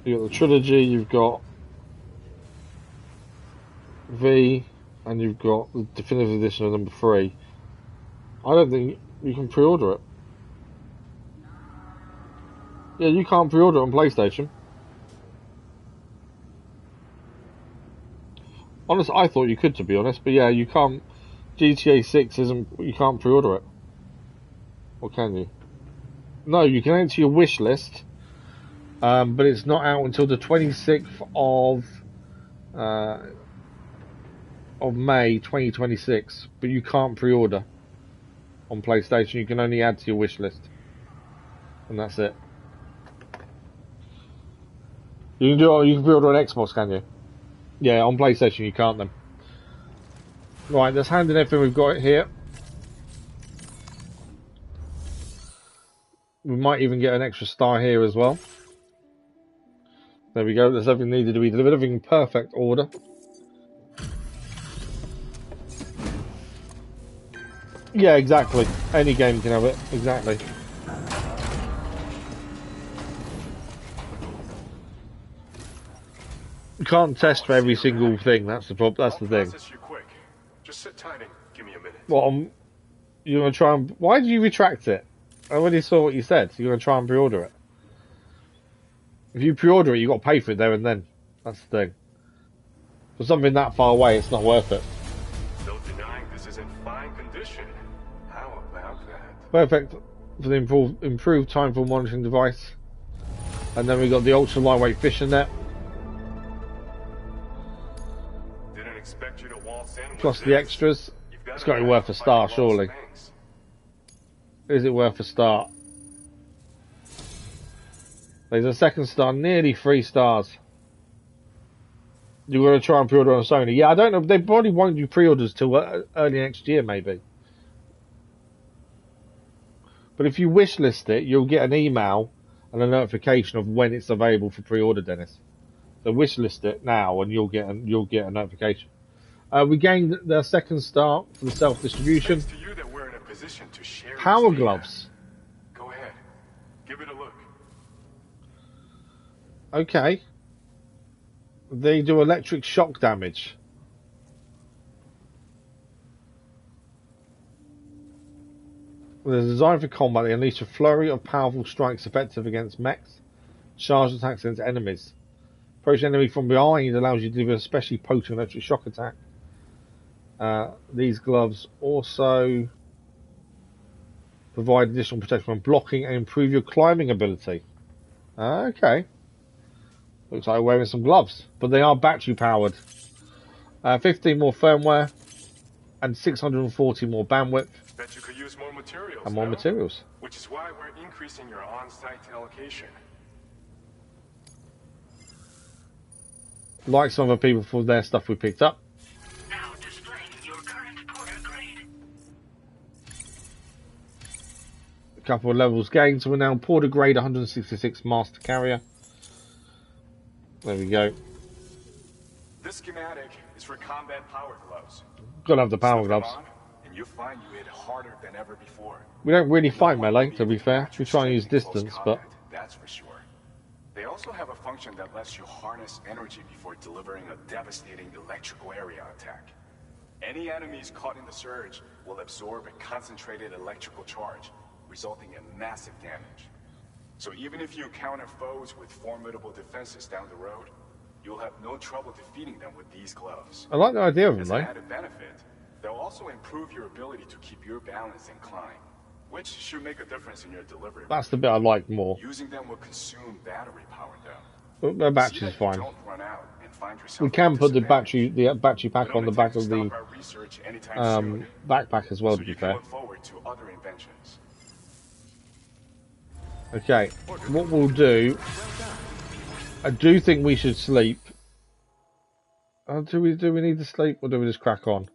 You've got the trilogy, you've got V, and you've got the definitive edition of number 3. I don't think you can pre-order it. Yeah, you can't pre-order it on PlayStation. Honestly, I thought you could, to be honest, but yeah, you can't. GTA 6 isn't. You can't pre-order it. Or can you? No, you can enter your wish list, but it's not out until the 26th of May 2026. But you can't pre-order on PlayStation. You can only add to your wish list, and that's it. You can do it. You can pre-order on Xbox, can you? Yeah, on PlayStation you can't then. Right, let's hand in everything we've got here. We might even get an extra star here as well. There we go, there's everything needed to be delivered, everything in perfect order. Yeah, exactly. Any game can have it, exactly. You can't test for every single thing, that's the problem, that's the thing. Just sit tight and give me a minute. What, you're going to try and... Why did you retract it? I already saw what you said. You're going to try and pre-order it. If you pre-order it, you've got to pay for it there and then. That's the thing. For something that far away, it's not worth it. No denying this is in fine condition. How about that? Perfect for the improved time for monitoring device. And then we got the ultra lightweight fishing net. Didn't expect you to waltz in Plus the extras. It's got to be worth a star, surely. Is it worth a star? There's a second star, nearly 3 stars. You're going to try and pre-order on Sony. Yeah, I don't know. They probably won't do pre-orders till early next year, maybe. But if you wish list it, you'll get an email and a notification of when it's available for pre-order, Dennis. So wish list it now, and you'll get a notification. We gained the second star for the self-distribution. Thanks to you that we're in a position to share Power this data. gloves. Go ahead. Give it a look. Okay. They do electric shock damage. They're designed for combat. They unleash a flurry of powerful strikes effective against mechs, charged attacks against enemies. Approach an enemy from behind allows you to do a especially potent electric shock attack. These gloves also provide additional protection from blocking and improve your climbing ability. Okay. Looks like wearing some gloves, but they are battery powered. 15 more firmware and 640 more bandwidth. Bet you could use more materials. And more materials. Which is why we're increasing your on-site allocation. Like some other people for their stuff we picked up. Now displaying your current porter grade. A couple of levels gained, so we're now porter grade 166 master carrier. There we go. This schematic is for combat power gloves. Gotta have the power gloves. And you find you hit harder than ever before. We don't really fight melee, to be fair. We try and use distance, but that's for sure. They also have a function that lets you harness energy before delivering a devastating electrical area attack. Any enemies caught in the surge will absorb a concentrated electrical charge, resulting in massive damage. So even if you encounter foes with formidable defenses down the road, you'll have no trouble defeating them with these gloves. I like the idea of them, As though. an added benefit, they'll also improve your ability to keep your balance and climb, which should make a difference in your delivery. That's the bit I like more. Using them will consume battery power, though. But the battery's fine. Don't run out and find yourself We can put the battery pack on the back of the backpack as well, to be fair. Look forward to other inventions. Okay, what we'll do, I do think we should sleep. Do we need to sleep, or do we just crack on?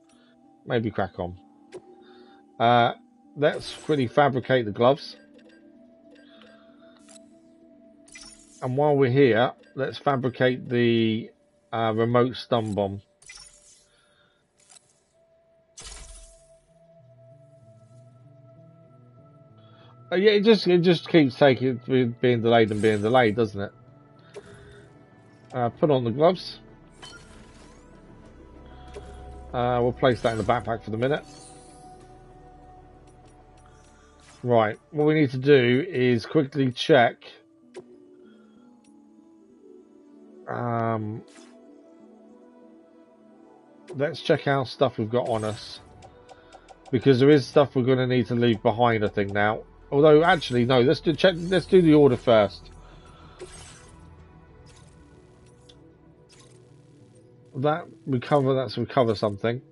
Maybe crack on. Let's quickly fabricate the gloves. And while we're here, let's fabricate the remote stun bomb. Yeah, it just keeps being delayed and being delayed, doesn't it? Put on the gloves. We'll place that in the backpack for the minute. Right, what we need to do is quickly check. Let's check out stuff we've got on us, because there is stuff we're going to need to leave behind, I think, now. Although, actually, no. Let's do the order first. That's recover something.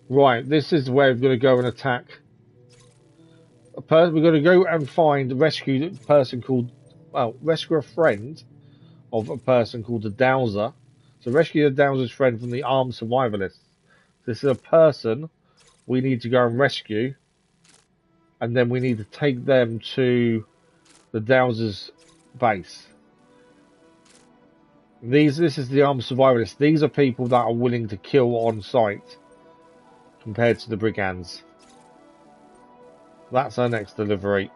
Right, this is where we're going to go and attack. We're going to go and rescue a person called, rescue a friend of a person called the Dowser. So rescue the Dowser's friend from the armed survivalists. This is a person we need to go and rescue. And then we need to take them to the Dowser's base. This is the armed survivalists. These are people that are willing to kill on sight compared to the brigands. That's our next delivery.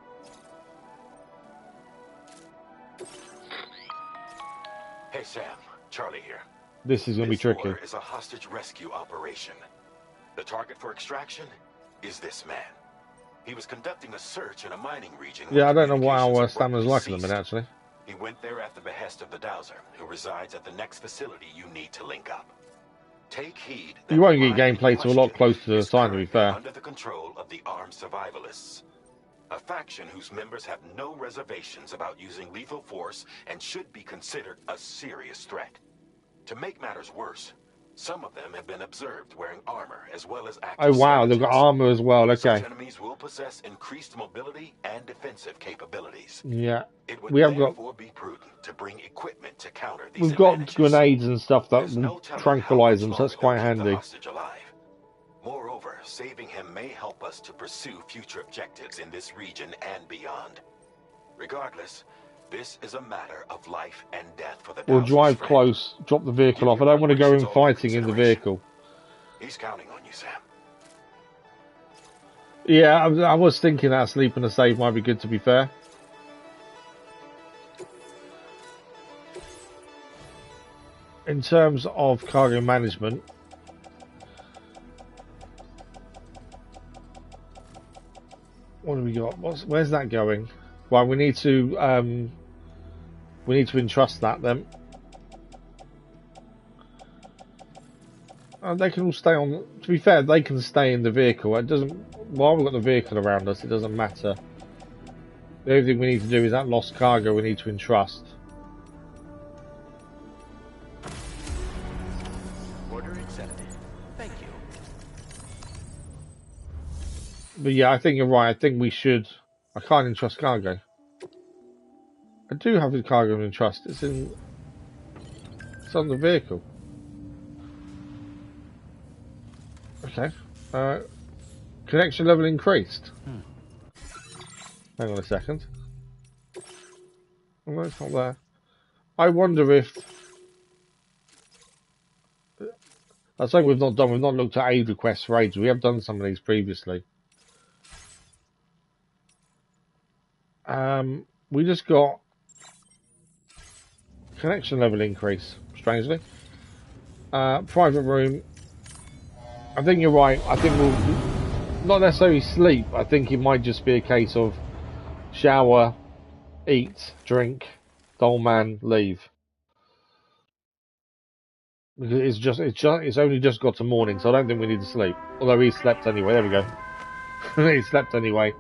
Hey Sam, Charlie here. This is going to be tricky. This is a hostage rescue operation. The target for extraction is this man. He was conducting a search in a mining region. Yeah, I don't know what our stamina's like in a minute, actually. He went there at the behest of the Dowser, who resides at the next facility you need to link up. Take heed. You won't get gameplay to a lot closer to the time, to be fair. Under the control of the armed survivalists, a faction whose members have no reservations about using lethal force and should be considered a serious threat. To make matters worse, some of them have been observed wearing armor as well as active. Oh wow, they've got armor as well. Okay. Such enemies will possess increased mobility and defensive capabilities. Yeah, it would we have therefore be prudent to bring equipment to counter these. We've got grenades and stuff that will tranquilize them, so that's quite handy. Moreover, saving him may help us to pursue future objectives in this region and beyond. Regardless, This is a matter of life and death for the We'll Dowser's drive friend. close, drop the vehicle off. I don't want to go in fighting in the vehicle. He's counting on you, Sam. Yeah, I was thinking that sleep and a save might be good, to be fair. In terms of cargo management, what have we got? Where's that going? Well, we need to entrust that then. They can all stay on. To be fair, they can stay in the vehicle. It doesn't. While we've got the vehicle around us, it doesn't matter. The only thing we need to do is that lost cargo we need to entrust. Order accepted. Thank you. But yeah, I think you're right. I think we should. I can't entrust cargo. I do have the cargo to entrust. It's on the vehicle. Okay. Connection level increased. Hang on a second. Oh, no, it's not there. I wonder if... That's something we've not done. We've not looked at aid requests for ages. We have done some of these previously. We just got... Connection level increase, strangely. Private room. I think you're right. I think we'll... Not necessarily sleep. I think it might just be a case of shower, eat, drink, doll man, leave. Because it's only just got to morning, so I don't think we need to sleep. Although he slept anyway. There we go. He slept anyway.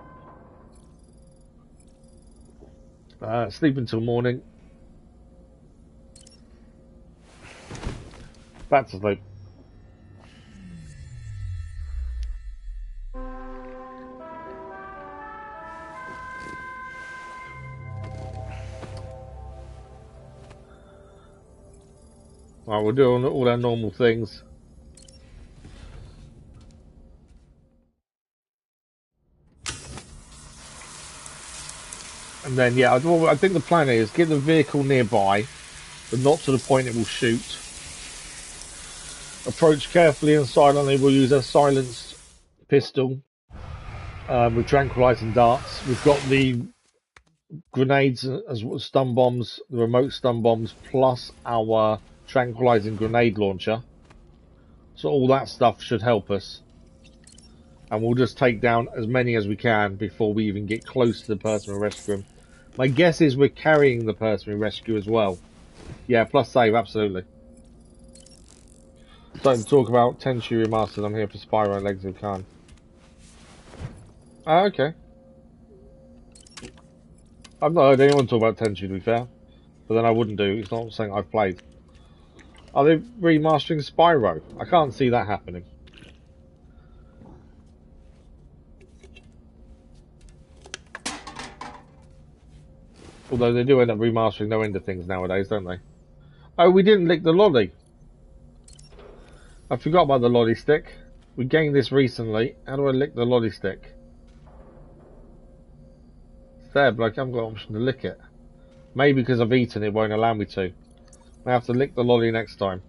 Sleep until morning. Back to sleep. Right, we'll do all our normal things. And then, yeah, I think the plan is get the vehicle nearby, but not to the point it will shoot. Approach carefully and silently. We'll use a silenced pistol with tranquilizing darts. We've got the grenades as stun bombs, the remote stun bombs, plus our tranquilizing grenade launcher. So all that stuff should help us. And we'll just take down as many as we can before we even get close to the person we rescue him. My guess is we're carrying the person we rescue as well. Yeah, plus save, absolutely. Starting to talk about Tenchu Remastered. I'm here for Spyro and Legs of Khan. Ah, okay. I've not heard anyone talk about Tenchu, to be fair. But then I wouldn't do. It's not something I've played. Are they remastering Spyro? I can't see that happening. Although they do end up remastering no end of things nowadays, don't they? Oh, we didn't lick the lolly. I forgot about the lolly stick. We gained this recently. How do I lick the lolly stick? It's there, but I haven't got an option to lick it. Maybe because I've eaten it won't allow me to. I have to lick the lolly next time.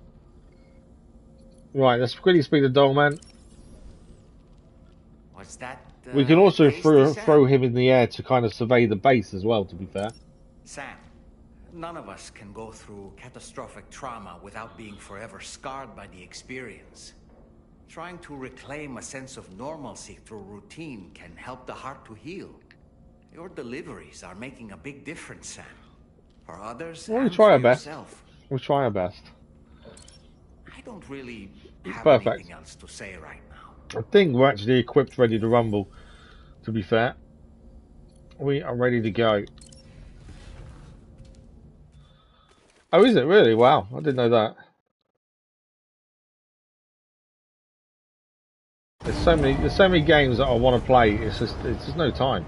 Right, let's quickly speak to Dollman. What's that? We can also throw him in the air to kind of survey the base as well, to be fair. Sam, none of us can go through catastrophic trauma without being forever scarred by the experience. Trying to reclaim a sense of normalcy through routine can help the heart to heal. Your deliveries are making a big difference, Sam. For others, We'll try our best. Yourself. We'll try our best. I don't really have anything else to say right now. I think we're actually equipped, ready to rumble, to be fair. We are ready to go. Oh, is it really? Wow, I didn't know that. There's so many games that I want to play. It's just no time.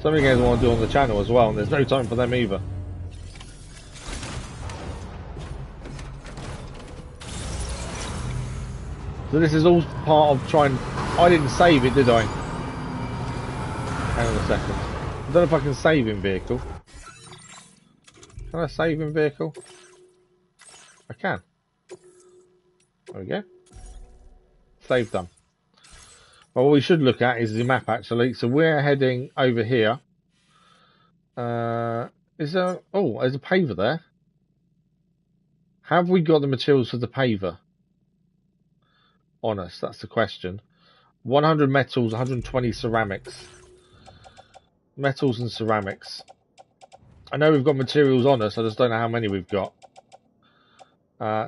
So many games I want to do on the channel as well, and there's no time for them either. So this is all part of trying... I didn't save it, did I? Hang on a second. I don't know if I can save in vehicle. Can I save in vehicle? I can. There we go. Save done. Well, what we should look at is the map actually. So we're heading over here. Is there? Oh, there's a paver there. Have we got the materials for the paver on us? That's the question. 100 metals, 120 ceramics. Metals and ceramics. I know we've got materials on us. I just don't know how many we've got.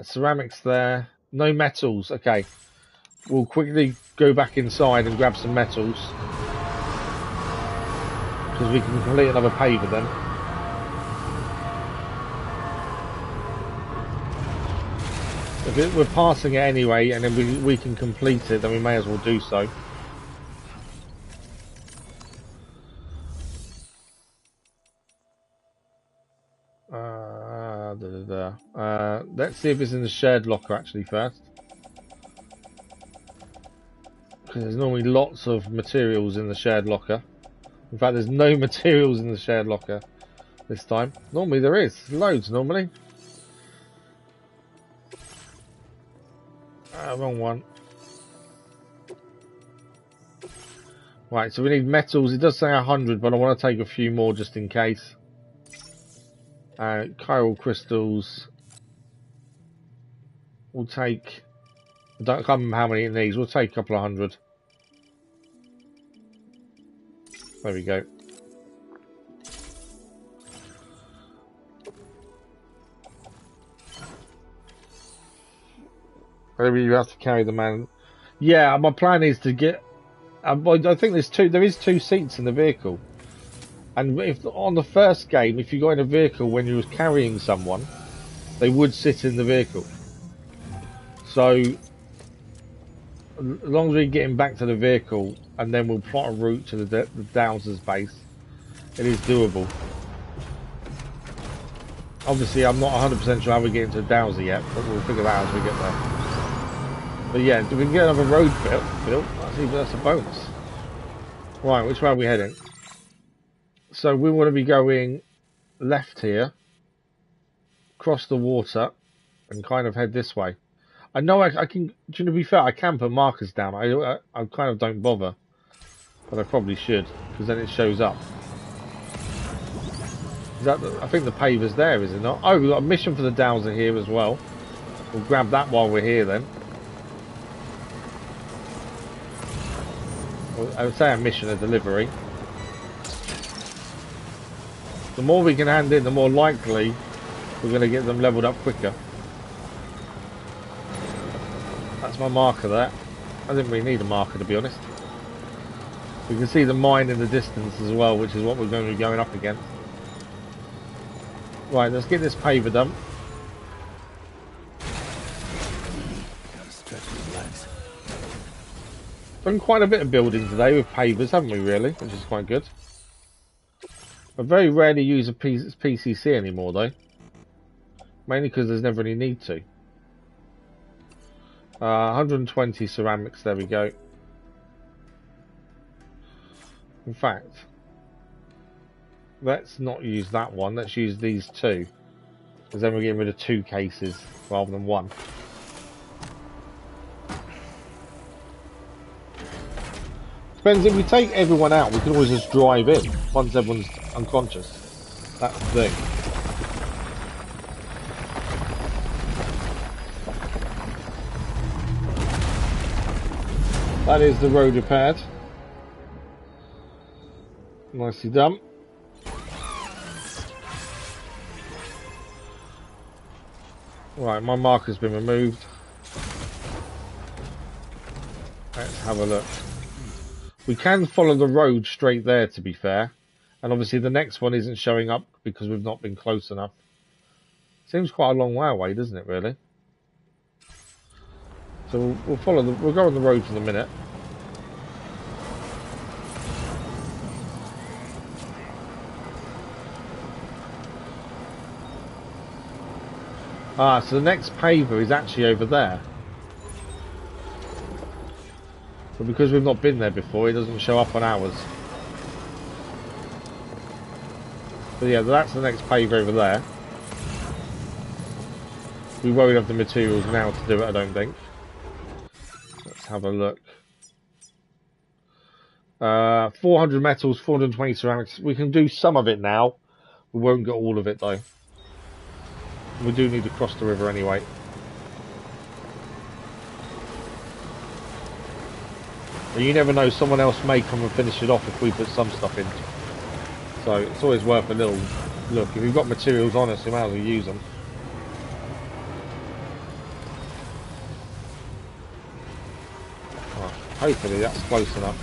Ceramics there. No metals. Okay. We'll quickly go back inside and grab some metals. Because we can complete another paver then. If we're passing it anyway and then we can complete it, then we may as well do so. Let's see if it's in the shared locker actually first. Because there's normally lots of materials in the shared locker. In fact, there's no materials in the shared locker this time. Normally there is. Loads normally. Wrong one. Right, so we need metals. It does say 100, but I want to take a few more just in case. Chiral crystals. We'll take... I can't remember how many it needs. We'll take a couple of hundred. There we go. Maybe you have to carry the man. Yeah, my plan is to get... I think there is two seats in the vehicle. And if on the first game, if you got in a vehicle when you was carrying someone, they would sit in the vehicle. So, as long as we get him back to the vehicle, and then we'll plot a route to the Dowser's base, it is doable. Obviously, I'm not 100% sure how we get into Dowser yet, but we'll figure that out as we get there. But yeah, if we can get another road built, that's a bonus. Right, which way are we heading? So we want to be going left here, cross the water, and kind of head this way. I know I can, to be fair, I can put markers down. I kind of don't bother, but I probably should, because then it shows up. Is that I think the paver's there, is it not? Oh, we've got a mission for the Dowser here as well. We'll grab that while we're here then. I would say a mission, a delivery. The more we can hand in, the more likely we're going to get them leveled up quicker. That's my marker there. I didn't really need a marker, to be honest. We can see the mine in the distance as well, which is what we're going to be going up against. Right, let's get this paver done. Done quite a bit of building today with pavers, haven't we, really? Which is quite good. I very rarely use a PCC anymore, though. Mainly because there's never any need to. 120 ceramics, there we go. In fact, let's not use that one. Let's use these two. Because then we're getting rid of 2 cases rather than 1. Depends, if we take everyone out, we can always just drive in once everyone's unconscious. That's the thing. That is the road repaired. Nicely done. Right, my marker's been removed. Let's have a look. We can follow the road straight there, to be fair. And obviously the next one isn't showing up because we've not been close enough. Seems quite a long way away, doesn't it, really? So we'll follow we'll go on the road for the minute. Ah, so the next paver is actually over there. But because we've not been there before, it doesn't show up on ours. So yeah, that's the next paver over there. We won't have the materials now to do it, I don't think. Let's have a look. 400 metals, 420 ceramics. We can do some of it now. We won't get all of it though. We do need to cross the river anyway. But you never know, someone else may come and finish it off if we put some stuff in. So it's always worth a little look. If you've got materials on us, you might as well use them. Right, hopefully that's close enough.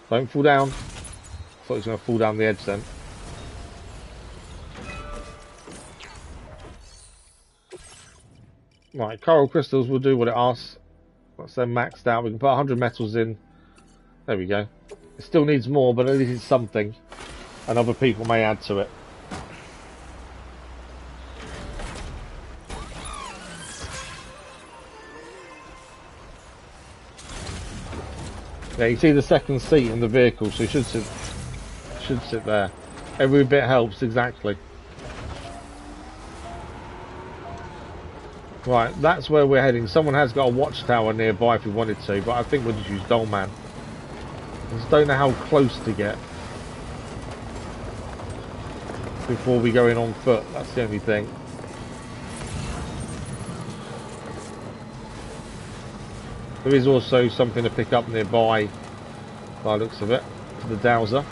Don't fall down. I thought he was going to fall down the edge then. Right, coral crystals will do what it asks. Once they're maxed out, we can put 100 metals in. There we go. It still needs more, but at least it's something. And other people may add to it. Yeah, you see the second seat in the vehicle, so you should sit there. Every bit helps, exactly. Right, that's where we're heading. Someone has got a watchtower nearby if we wanted to, but I think we'll just use Dolman. I just don't know how close to get before we go in on foot. That's the only thing. There is also something to pick up nearby, by the looks of it, the Dowser.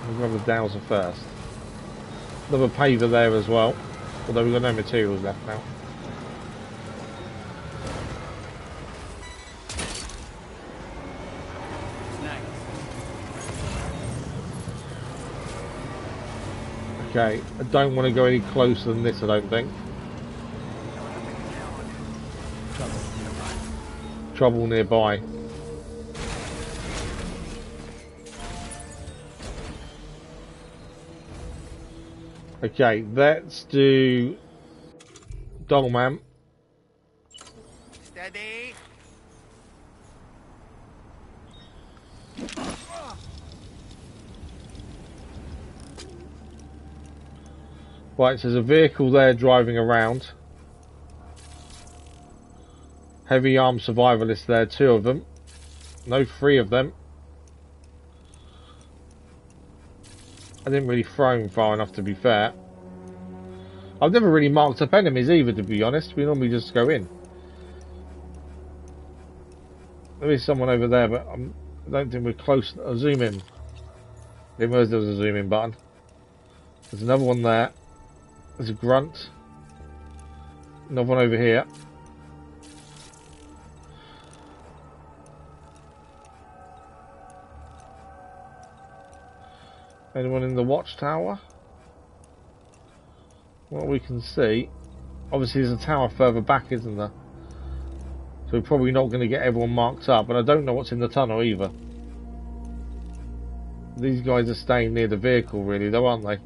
We'll grab the Dowser first. Another paver there as well, although we've got no materials left now. Okay, I don't want to go any closer than this, I don't think. Trouble nearby. Okay, let's do Dolman. Steady. Right, so there's a vehicle there driving around. Heavy armed survivalists there, 2 of them. No, 3 of them. I didn't really throw him far enough, to be fair. I've never really marked up enemies either, to be honest. We normally just go in. There is someone over there, but I don't think we're close. I'll zoom in. Didn't realize there was a zoom in button. There's another one there. There's a grunt. Another one over here. Anyone in the watchtower? What we can see, obviously there's a tower further back, isn't there? So we're probably not going to get everyone marked up, and I don't know what's in the tunnel either. These guys are staying near the vehicle really though, aren't they?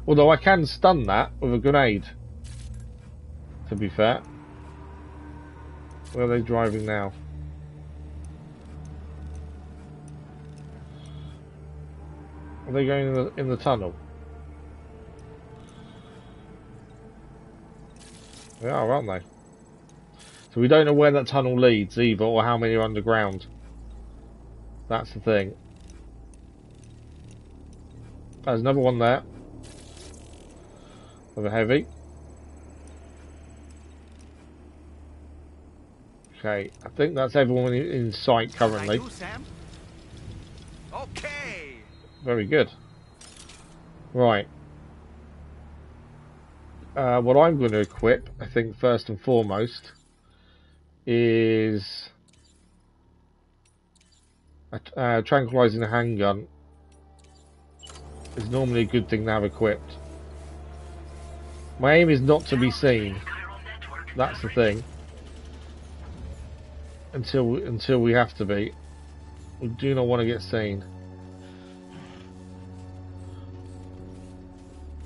Although I can stun that with a grenade, to be fair. Where are they driving now? Are they going in the tunnel? They are, aren't they? So we don't know where that tunnel leads either, or how many are underground. That's the thing. There's another one there. With a heavy. Okay, I think that's everyone in sight currently. Okay. Very good. Right. What I'm going to equip, I think first and foremost, is a tranquilizing handgun. Is normally a good thing to have equipped. My aim is not to be seen. That's the thing. Until we have to be. We do not want to get seen.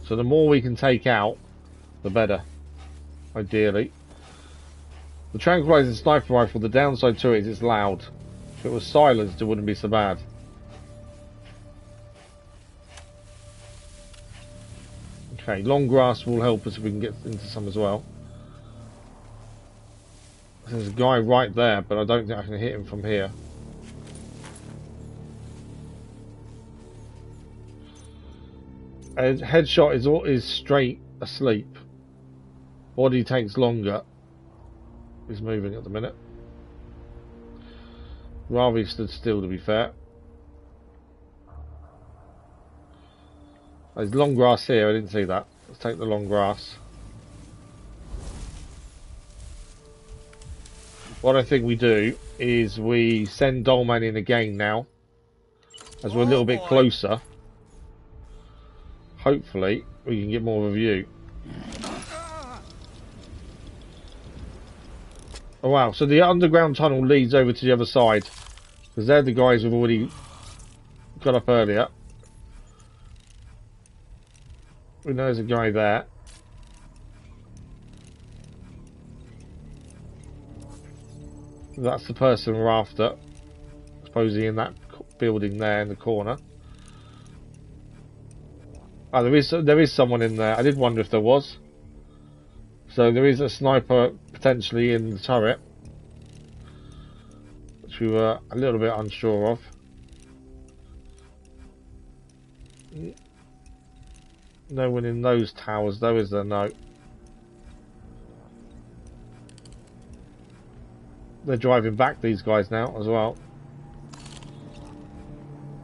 So the more we can take out, the better, ideally. The tranquilizing sniper rifle, the downside to it is it's loud. If it was silenced, it wouldn't be so bad. Okay, long grass will help us if we can get into some as well. There's a guy right there, but I don't think I can hit him from here. A headshot is straight asleep. Body takes longer. He's moving at the minute. Rather he stood still, to be fair. There's long grass here, I didn't see that. Let's take the long grass. What I think we do is we send Dolman in again now, as we're a little bit closer. Hopefully we can get more of a view. Oh wow, so the underground tunnel leads over to the other side, because they're the guys who've already got up earlier. We know there's a guy there. That's the person we're after. Supposedly in that building there in the corner. Oh, there is someone in there. I did wonder if there was. So there is a sniper potentially in the turret, which we were a little bit unsure of. No one in those towers though, is there? No. They're driving back, these guys, now as well.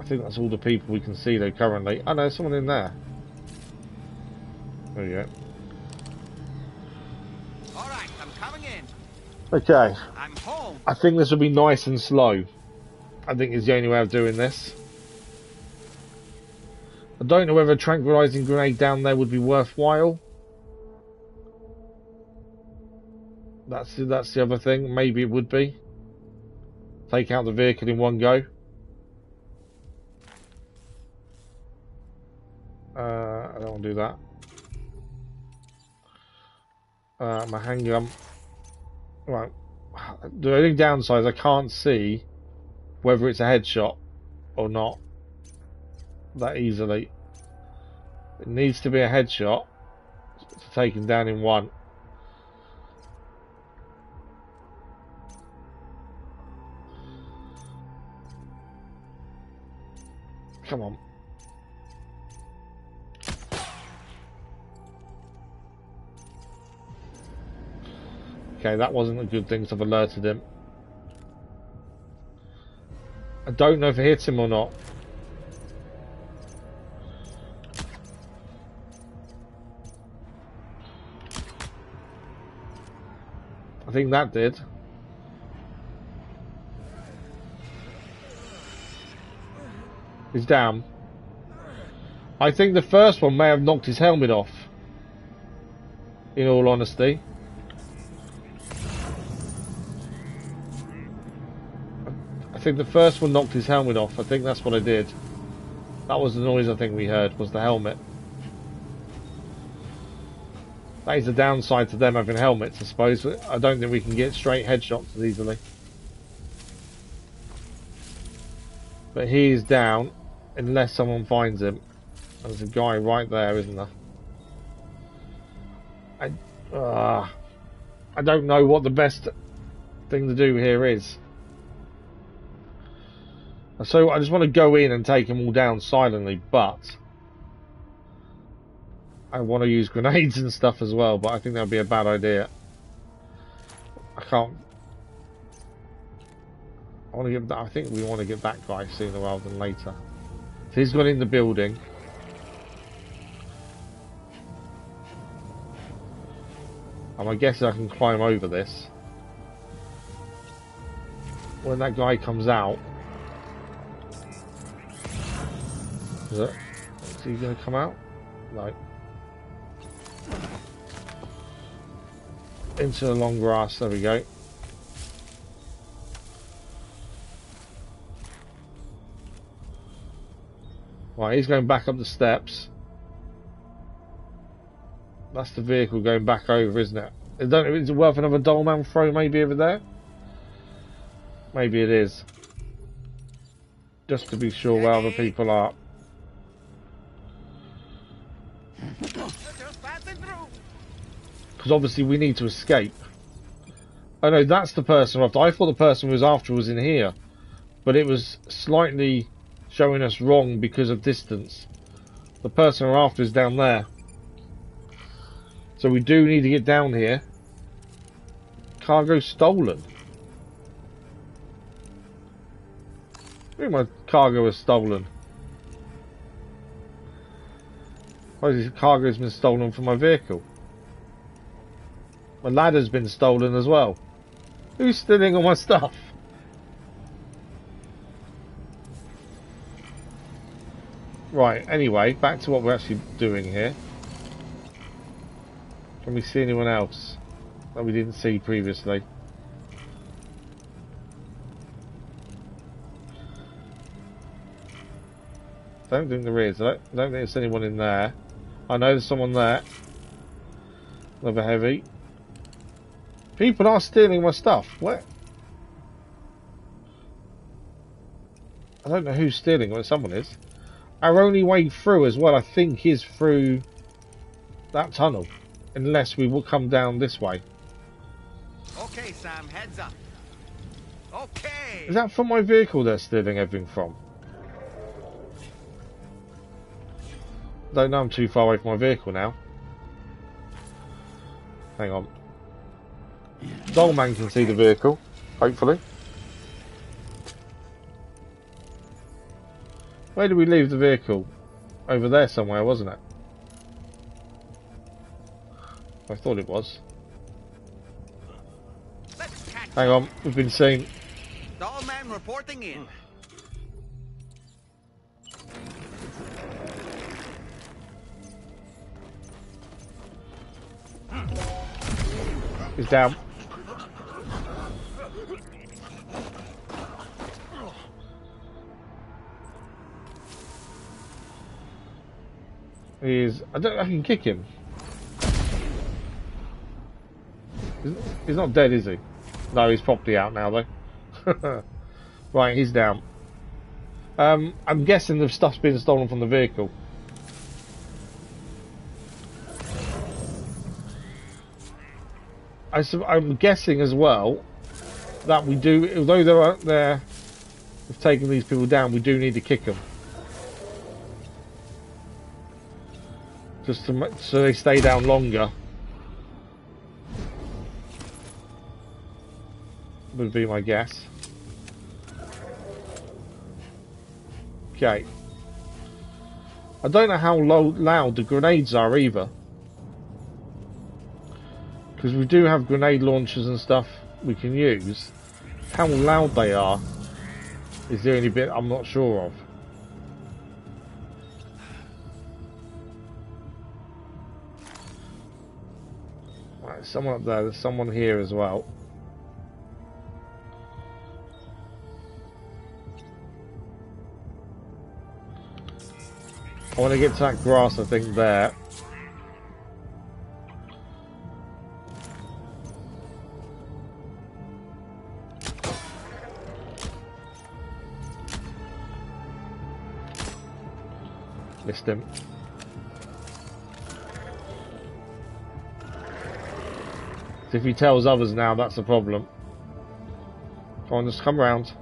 I think that's all the people we can see though currently. Oh no, there's someone in there. There we go. Alright, I'm coming in. Okay. I'm home. I think this will be nice and slow. I think is the only way of doing this. I don't know whether a tranquilizing grenade down there would be worthwhile. That's the other thing. Maybe it would be. Take out the vehicle in one go. I don't want to do that. My handgun. Right. The only downside is I can't see whether it's a headshot or not that easily. It needs to be a headshot to take him down in one. Come on. Okay, that wasn't a good thing, so I've alerted him. I don't know if it hits him or not. I think that did. He's down. I think the first one may have knocked his helmet off. In all honesty. I think the first one knocked his helmet off. I think that's what I did. That was the noise I think we heard, was the helmet. That is the downside to them having helmets, I suppose. But I don't think we can get straight headshots as easily. But he is down, unless someone finds him. There's a guy right there, isn't there? I don't know what the best thing to do here is. So I just want to go in and take them all down silently, but I want to use grenades and stuff as well, but I think that would be a bad idea. I can't. I want to get that. I think we want to get that guy sooner rather than later. So he's gone in the building. And I guess I can climb over this. When that guy comes out, is he going to come out? No. Into the long grass, there we go. Right, he's going back up the steps. That's the vehicle going back over, isn't it? I don't know, is it worth another Dolman throw maybe over there? Maybe it is. Just to be sure where other people are. Because obviously we need to escape. Oh no, that's the person we're after. I thought the person we was after was in here. But it was slightly showing us wrong because of distance. The person we're after is down there. So we do need to get down here. Cargo stolen. I think my cargo was stolen. Why has cargo's been stolen from my vehicle? My ladder's been stolen as well. Who's stealing all my stuff? Right, anyway, back to what we're actually doing here. Can we see anyone else that we didn't see previously? Don't think there is. I don't think there's anyone in there. I know there's someone there. Another heavy. People are stealing my stuff. What? I don't know who's stealing it. Someone is. Our only way through as well, I think, is through that tunnel. Unless we will come down this way. Okay, Sam, heads up. Okay. Is that from my vehicle they're stealing everything from? Don't know, I'm too far away from my vehicle now. Hang on. Dollman can see the vehicle, hopefully. Where did we leave the vehicle? Over there somewhere, wasn't it? I thought it was. Hang on, we've been seen. Dollman reporting in. He's down. I can kick him. He's not dead, is he? No, he's properly out now though. Right, he's down. I'm guessing the stuff's been stolen from the vehicle. I'm guessing as well that we do, although we've taken these people down, we do need to kick them. Just so they stay down longer. Would be my guess. Okay. I don't know how loud the grenades are either. Because we do have grenade launchers and stuff we can use. How loud they are is the only bit I'm not sure of. Right, there's someone up there, there's someone here as well. I want to get to that grass, I think, there. Missed him. So if he tells others now, that's the problem. Come on, just come round.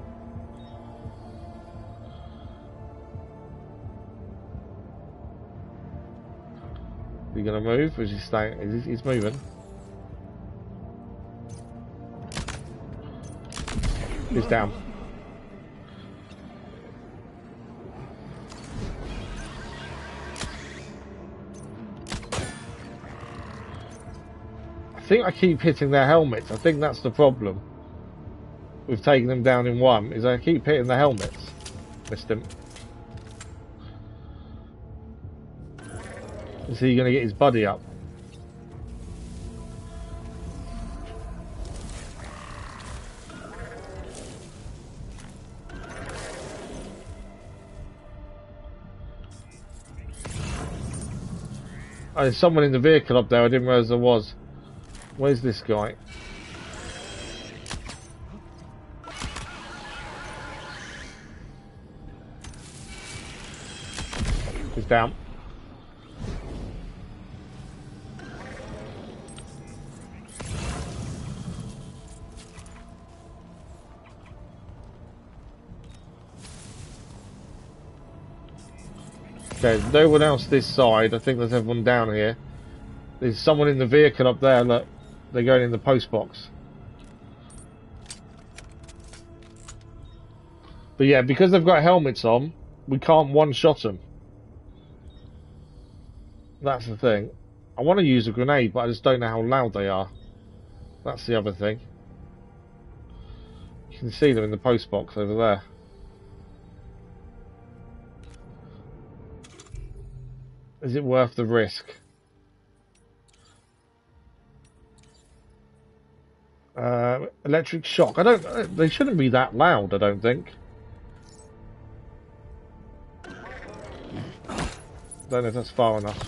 Is he gonna move? Or is he staying? He's moving. He's down. I think I keep hitting their helmets. I think that's the problem with taking them down in one, is I keep hitting the helmets. Missed him. Is he going to get his buddy up? Oh, there's someone in the vehicle up there. I didn't realise there was. Where's this guy? He's down. Okay, no one else this side. I think there's everyone down here. There's someone in the vehicle up there. Look, they're going in the post box. But yeah, because they've got helmets on, we can't one-shot them. That's the thing. I want to use a grenade, but I just don't know how loud they are. That's the other thing. You can see them in the post box over there. Is it worth the risk? Electric shock. I don't. They shouldn't be that loud. I don't think. Don't know if that's far enough.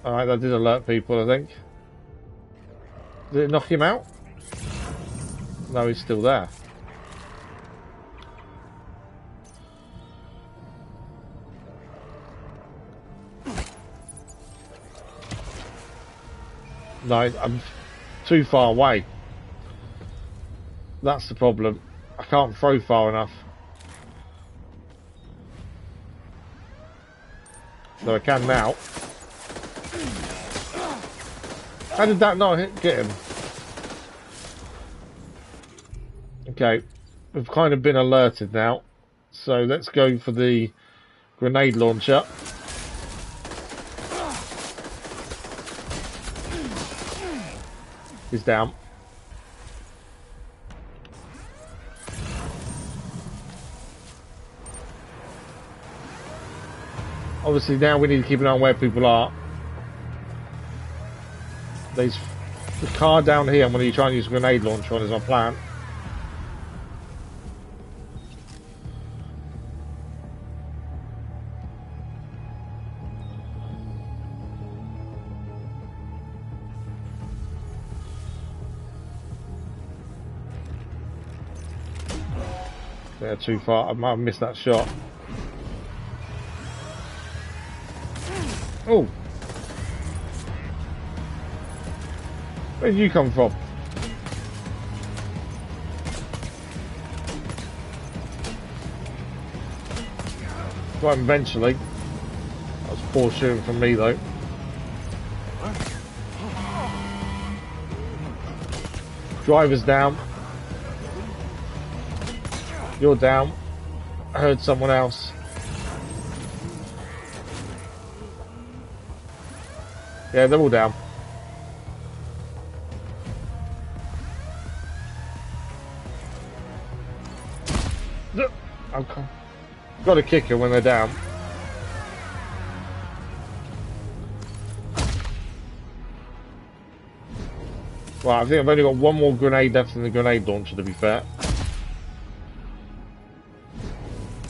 Alright, that did alert people, I think. Did it knock him out? No, he's still there. No, I'm too far away. That's the problem. I can't throw far enough. So I can now. How did that not get him? Okay, we've kind of been alerted now. So let's go for the grenade launcher. He's down. Obviously now we need to keep an eye on where people are. There's the car down here. I'm going to try and use a grenade launcher on as my plan. They're too far. I might have missed that shot. Oh! Where did you come from? Right, eventually. That was poor shooting from me though. Driver's down. You're down. I heard someone else. Yeah, they're all down. Okay. Got to kick her when they're down. Well, I think I've only got one more grenade left in the grenade launcher, to be fair.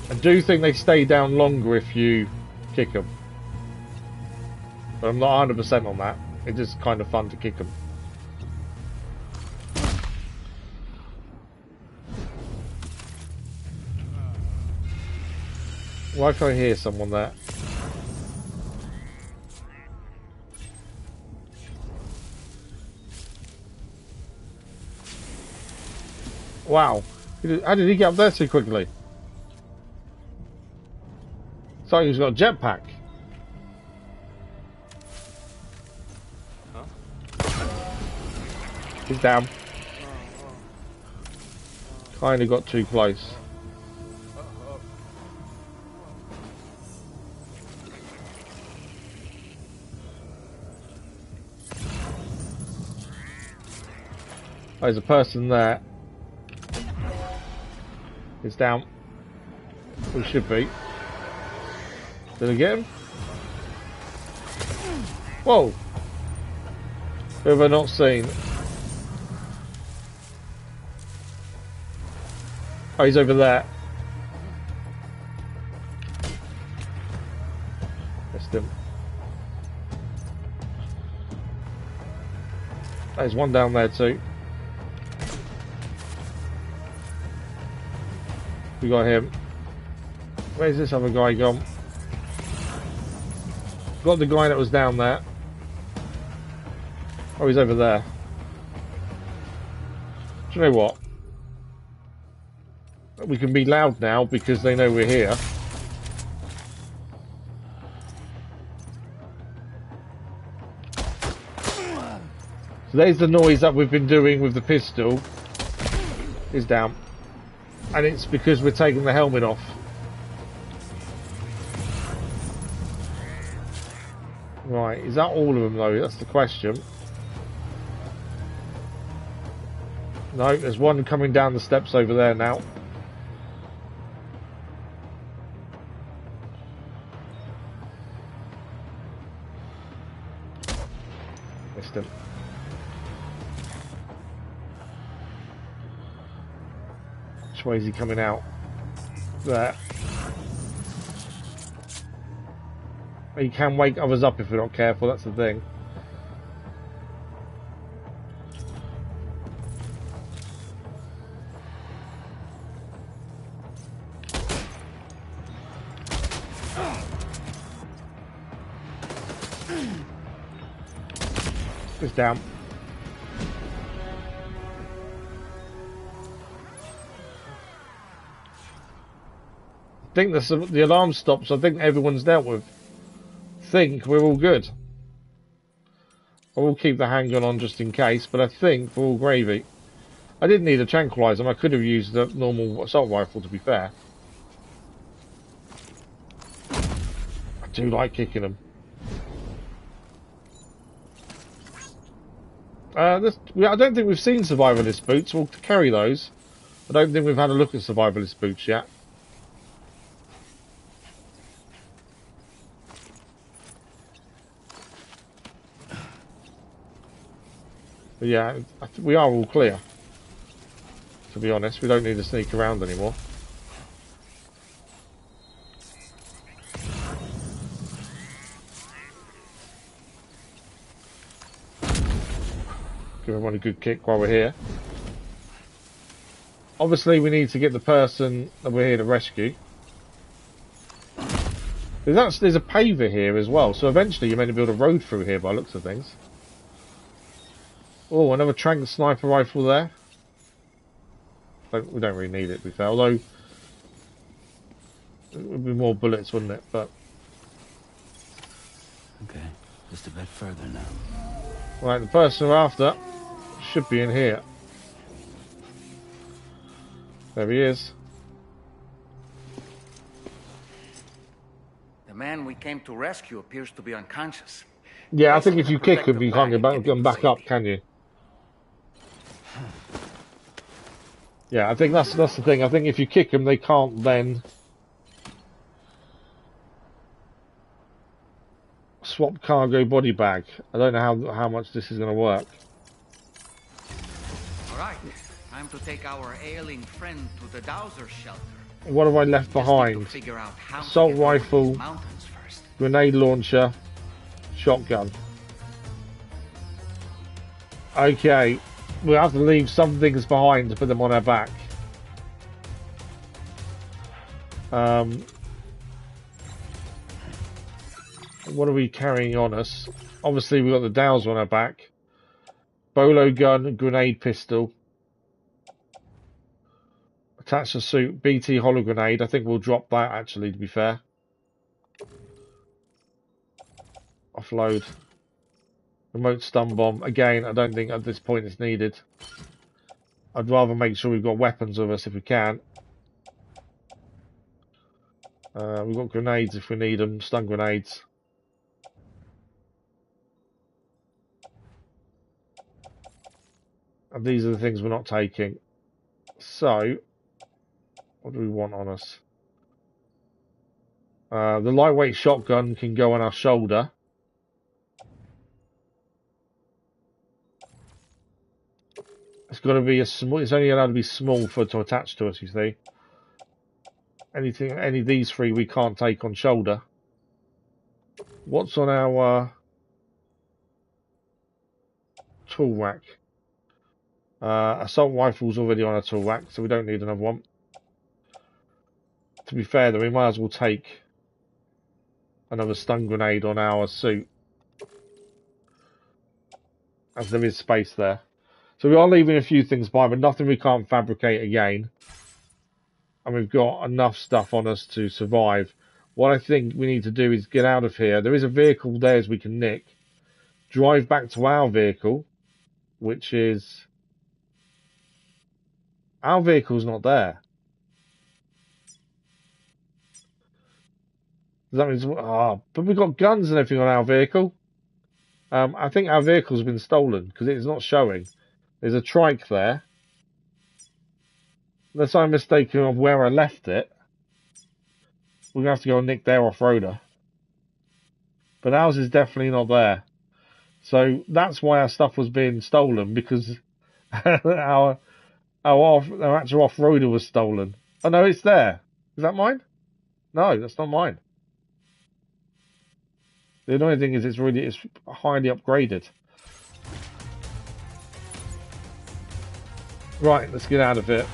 I do think they stay down longer if you kick them. But I'm not 100% on that. It's just kind of fun to kick them. Why can I hear someone there? Wow. How did he get up there so quickly? It's like he's got a jetpack. He's down. Kind of got too close. There's a person there. He's down. We should be. Did I get him? Whoa! Who have I not seen? Oh, he's over there. Missed him. There's one down there too. We got him. Where's this other guy gone? Got the guy that was down there. Oh, he's over there. Do you know what? We can be loud now because they know we're here. So there's the noise that we've been doing with the pistol. Is down. And it's because we're taking the helmet off. Right, is that all of them though? That's the question. No, there's one coming down the steps over there now. Missed him. Which way is he coming out? There. You can wake others up if we're not careful, that's the thing. It's down. I think the alarm stops. I think everyone's dealt with. I think we're all good. I will keep the handgun on just in case, but I think we're all gravy. I didn't need a tranquilizer. I could have used the normal assault rifle, to be fair. I do like kicking them. I don't think we've seen Survivalist boots. We'll carry those. I don't think we've had a look at Survivalist boots yet. But yeah, we are all clear. To be honest, we don't need to sneak around anymore. Give everyone a good kick while we're here. Obviously, we need to get the person that we're here to rescue. There's a paver here as well, so eventually you're meant to build a road through here by the looks of things. Oh, another trank sniper rifle there. We don't really need it, to be fair, although it would be more bullets, wouldn't it? But okay, just a bit further now. Right, the person we're after should be in here. There he is. The man we came to rescue appears to be unconscious. Yeah, I think if you kick him, you can't get him back up, can you? Yeah, I think that's the thing. I think if you kick them, they can't then swap cargo body bag. I don't know how much this is going to work. All right, time to take our ailing friend to the Dowser shelter. What have I left behind? Assault rifle, grenade launcher, shotgun. Okay. We'll have to leave some things behind to put them on our back. What are we carrying on us? Obviously, we've got the Dowser on our back. Bolo gun, grenade pistol. Attach the suit, BT hollow grenade. I think we'll drop that, actually, to be fair. Offload. Remote stun bomb. Again, I don't think at this point it's needed. I'd rather make sure we've got weapons with us if we can. We've got grenades if we need them. Stun grenades. And these are the things we're not taking. So, what do we want on us? The lightweight shotgun can go on our shoulder. It's got to be a small. It's only allowed to be small to attach to us. You see, any of these three we can't take on shoulder. What's on our tool rack? Assault rifle's already on our tool rack, so we don't need another one. To be fair, though, we might as well take another stun grenade on our suit, as there is space there. So we are leaving a few things behind, but nothing we can't fabricate again. and we've got enough stuff on us to survive. What I think we need to do is get out of here. There is a vehicle there as we can nick. Drive back to our vehicle, which is... Our vehicle's not there. Does that mean... Oh, but we've got guns and everything on our vehicle. I think our vehicle's been stolen because it's not showing. There's a trike there. Unless I'm mistaken of where I left it. We're going to have to go and nick their off-roader. But ours is definitely not there. So that's why our stuff was being stolen, because our actual off-roader was stolen. Oh no, it's there. Is that mine? No, that's not mine. The annoying thing is it's highly upgraded. Right, let's get out of it.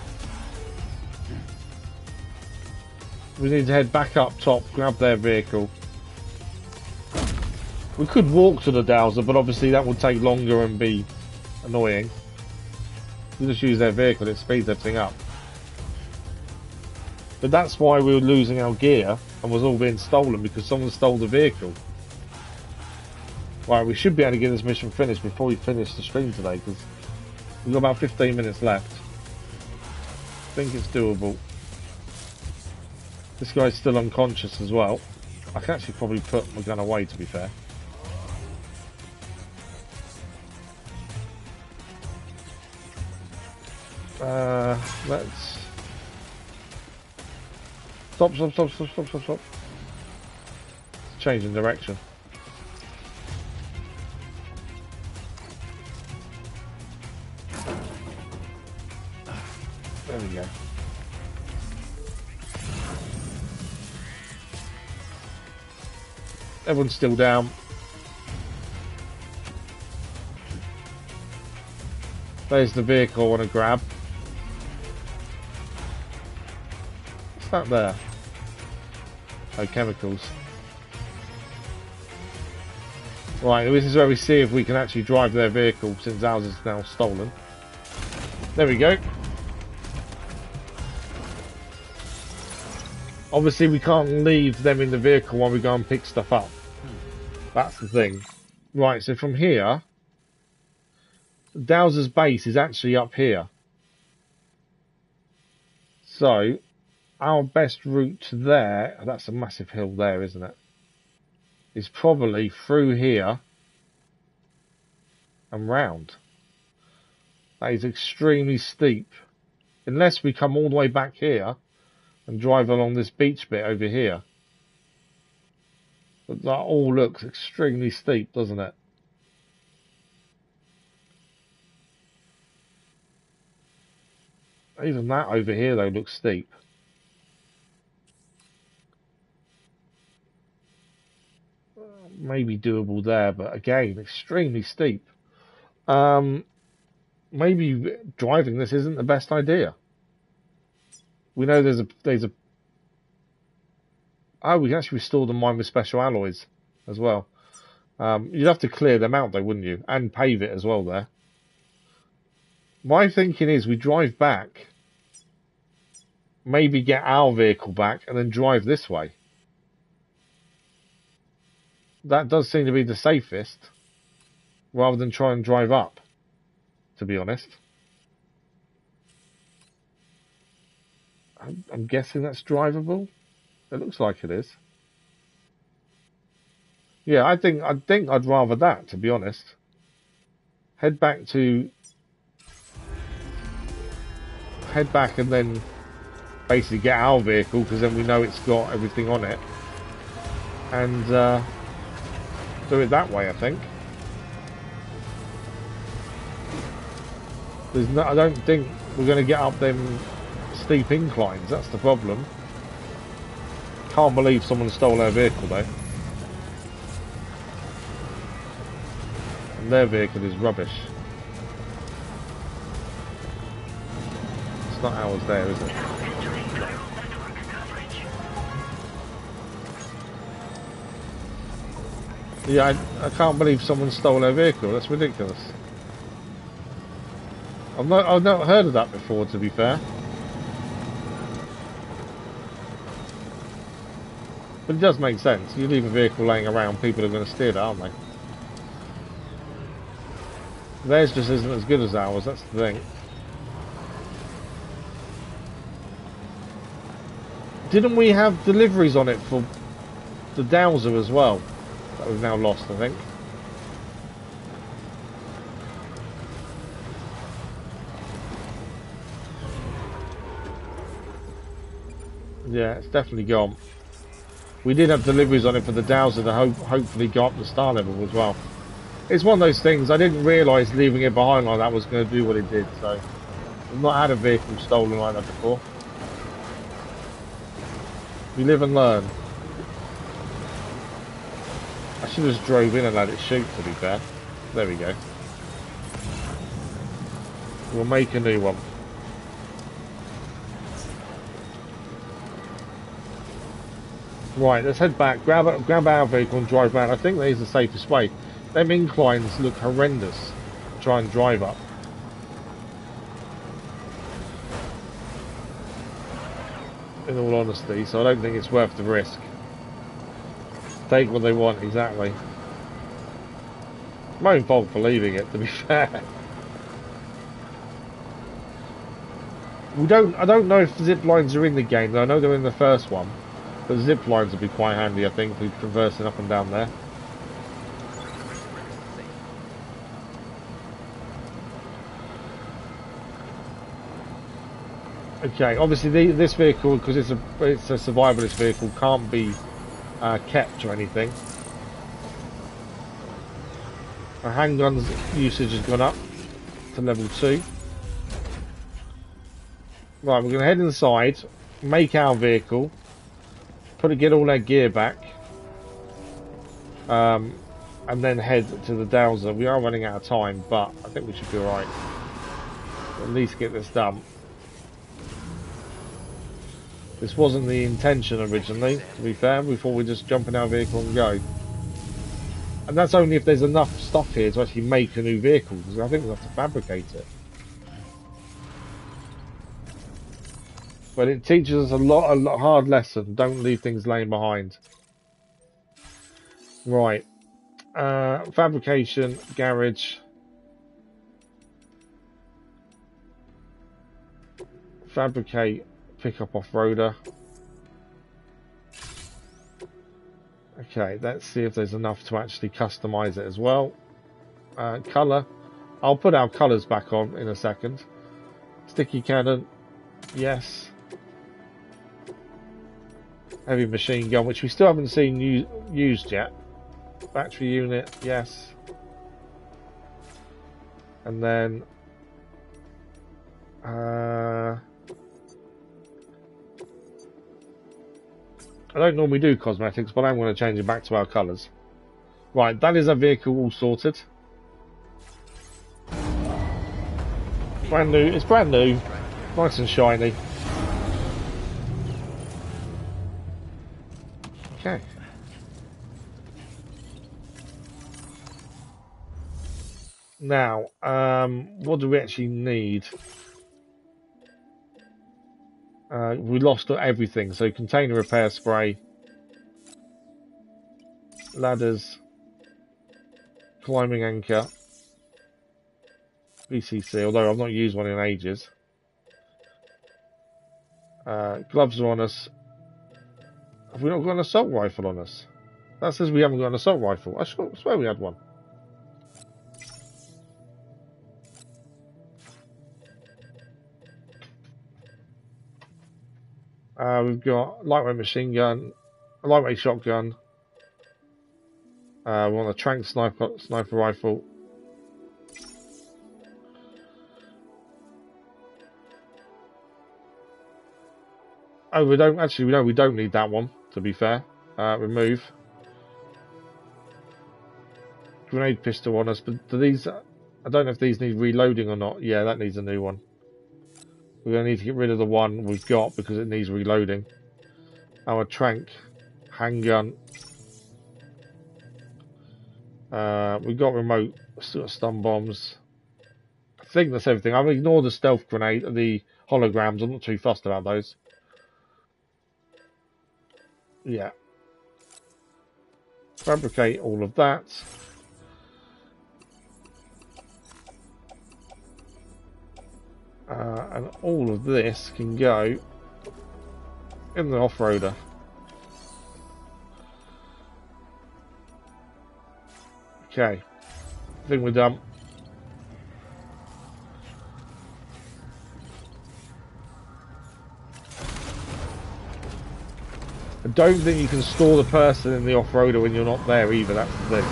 We need to head back up top, grab their vehicle. We could walk to the Dowser, but obviously that would take longer and be annoying. We just use their vehicle, it speeds everything up. But that's why we were losing our gear and was all being stolen, because someone stole the vehicle. Right, we should be able to get this mission finished before we finish the stream today, because we've got about 15 minutes left. I think it's doable. This guy's still unconscious as well. I can actually probably put my gun away, to be fair. Let's... Stop. Changing direction. There we go. Everyone's still down. There's the vehicle I want to grab. What's that there? Oh, chemicals. Right, this is where we see if we can actually drive their vehicle, since ours is now stolen. There we go. Obviously we can't leave them in the vehicle while we go and pick stuff up. That's the thing. Right, so from here, Dowser's base is actually up here. So, our best route there, that's a massive hill there, isn't it? Is probably through here and round. That is extremely steep. Unless we come all the way back here and drive along this beach bit over here. But that all looks extremely steep, doesn't it? Even that over here though looks steep. Maybe doable there, but again, extremely steep. Maybe driving this isn't the best idea. We know there's a oh, we can actually restore the mine with special alloys as well. You'd have to clear them out though, wouldn't you? And pave it as well there. My thinking is we drive back, maybe get our vehicle back, and then drive this way. That does seem to be the safest, rather than try and drive up, to be honest. I'm guessing that's drivable. It looks like it is. Yeah, I think I'd rather that, to be honest. Head back and then basically get our vehicle, because then we know it's got everything on it, and do it that way. I think. I don't think we're going to get up them steep inclines. That's the problem. Can't believe someone stole our vehicle though. And their vehicle is rubbish. It's not ours there, is it? Yeah, I can't believe someone stole our vehicle. That's ridiculous. I've not heard of that before, to be fair. But it does make sense. You leave a vehicle laying around, people are going to steal it, aren't they? Theirs just isn't as good as ours, that's the thing. Didn't we have deliveries on it for the Dowser as well? That we've now lost, I think. Yeah, it's definitely gone. We did have deliveries on it for the Dowser to hopefully go up the star level as well. It's one of those things, I didn't realise leaving it behind like that was going to do what it did, so... I've not had a vehicle stolen like that before. We live and learn. I should have just drove in and let it shoot, to be fair. There we go. We'll make a new one. Right, let's head back, grab our vehicle and drive back. I think that is the safest way. Them inclines look horrendous to try and drive up. In all honesty, so I don't think it's worth the risk. Take what they want, exactly. My own fault for leaving it, to be fair. I don't know if zip lines are in the game, though. I know they're in the first one. But zip lines would be quite handy, I think, for traversing up and down there. Okay, obviously this vehicle, because it's a survivalist vehicle, can't be kept or anything. Our handgun's usage has gone up to level 2. Right, we're going to head inside, make our vehicle, get all our gear back, and then head to the Dowser. We are running out of time, but I think we should be alright. At least get this done. This wasn't the intention originally, to be fair. We thought we'd just jump in our vehicle and go. And that's only if there's enough stuff here to actually make a new vehicle, because I think we'll have to fabricate it. But it teaches us a hard lesson. Don't leave things laying behind. Right. Fabrication, garage. Fabricate, pick up off-roader. Okay, let's see if there's enough to actually customize it as well. Colour. I'll put our colours back on in a second. Sticky cannon. Yes. Heavy machine gun, which we still haven't seen used yet. Battery unit, yes. And then I don't normally do cosmetics, but I'm going to change it back to our colours. Right, that is our vehicle all sorted. Brand new, it's brand new, nice and shiny. Okay. Now, what do we actually need? We lost everything, so container repair spray, ladders, climbing anchor, VCC, although I've not used one in ages. Gloves are on us. Have we not got an assault rifle on us? That says we haven't got an assault rifle. I swear we had one. We've got lightweight machine gun, a lightweight shotgun. We want a trank sniper rifle. Oh, we don't need that one, to be fair. Remove. Grenade pistol on us, but do these... I don't know if these need reloading or not. Yeah, that needs a new one. We're going to need to get rid of the one we've got because it needs reloading. Our trank, handgun. We've got remote stun bombs. I think that's everything. I've ignored the stealth grenade, the holograms. I'm not too fussed about those. Yeah. Fabricate all of that. And all of this can go in the off-roader. Okay, I think we're done. I don't think you can store the person in the off-roader when you're not there either, that's the thing.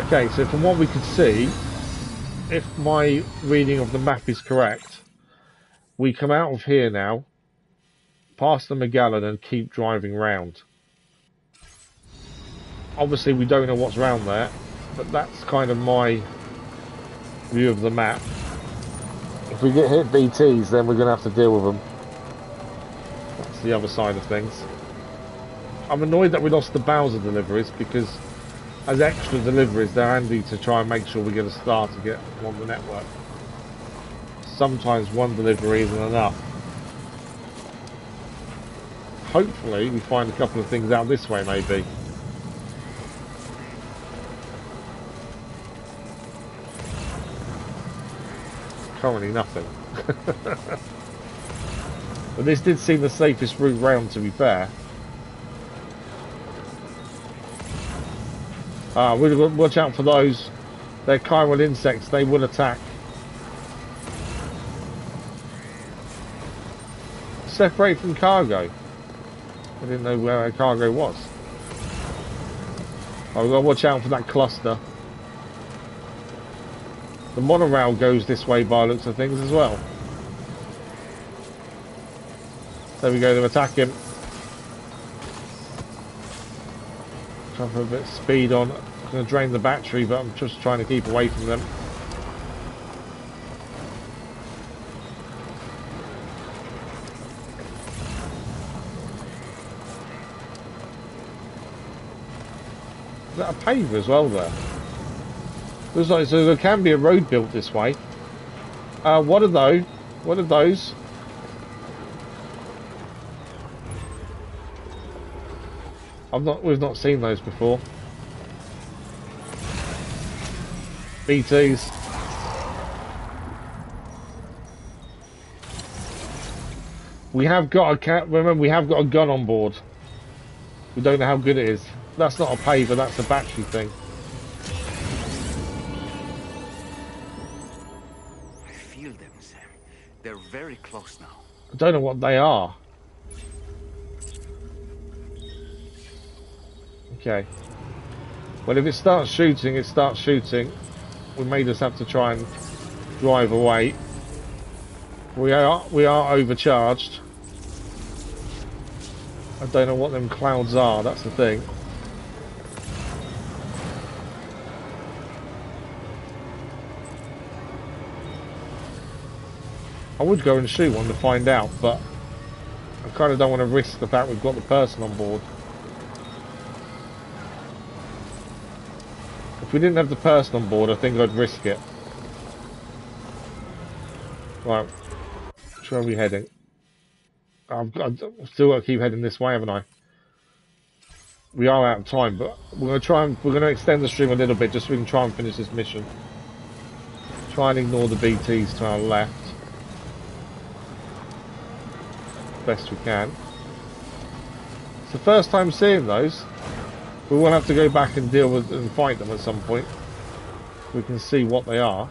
Okay, so from what we could see, if my reading of the map is correct, we come out of here now, past the Magellan and keep driving round. Obviously we don't know what's round there, but that's kind of my view of the map. If we get hit BTs, then we're going to have to deal with them. That's the other side of things. I'm annoyed that we lost the Dowser deliveries, because as extra deliveries they're handy to try and make sure we get a start to get on the network. Sometimes one delivery isn't enough. Hopefully we find a couple of things out this way maybe. Currently nothing. But this did seem the safest route round, to be fair. We'll watch out for those. They're chiral insects, they will attack. Separate from cargo. I didn't know where our cargo was. I've got to watch out for that cluster. The monorail goes this way by the looks of things as well. There we go, they're attacking. Trying to put a bit of speed on. I'm going to drain the battery, but I'm just trying to keep away from them. Is that a paver as well there? Looks like so there can be a road built this way. What are those? What are those? We've not seen those before. B2s. We have got remember we have got a gun on board. We don't know how good it is. That's not a paver, that's a battery thing. I feel them, Sam. They're very close now. I don't know what they are. Okay. Well, if it starts shooting, it starts shooting. We may just have to try and drive away. We are overcharged. I don't know what them clouds are, that's the thing. I would go and shoot one to find out, but I kind of don't want to risk the fact we've got the person on board. If we didn't have the person on board, I think I'd risk it. Right, where are we heading? I've still got to keep heading this way, haven't I? We are out of time, but we're going to extend the stream a little bit just so we can try and finish this mission. Try and ignore the BTs to our left. Best we can. It's the first time seeing those. We will have to go back and deal with and fight them at some point. We can see what they are.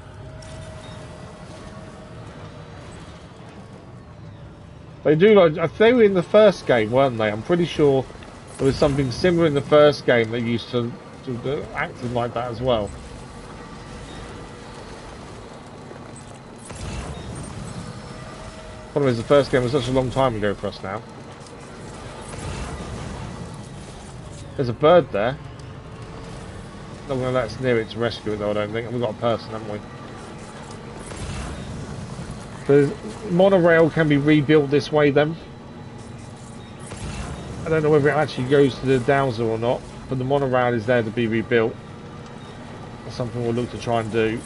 They do like they were in the first game, weren't they? I'm pretty sure there was something similar in the first game that used to acting like that as well. Problem is, the first game was such a long time ago for us now. There's a bird there. Not going to let us near it to rescue it though, I don't think. And we've got a person, haven't we? The monorail can be rebuilt this way then. I don't know whether it actually goes to the Dowser or not, but the monorail is there to be rebuilt. That's something we'll look to try and do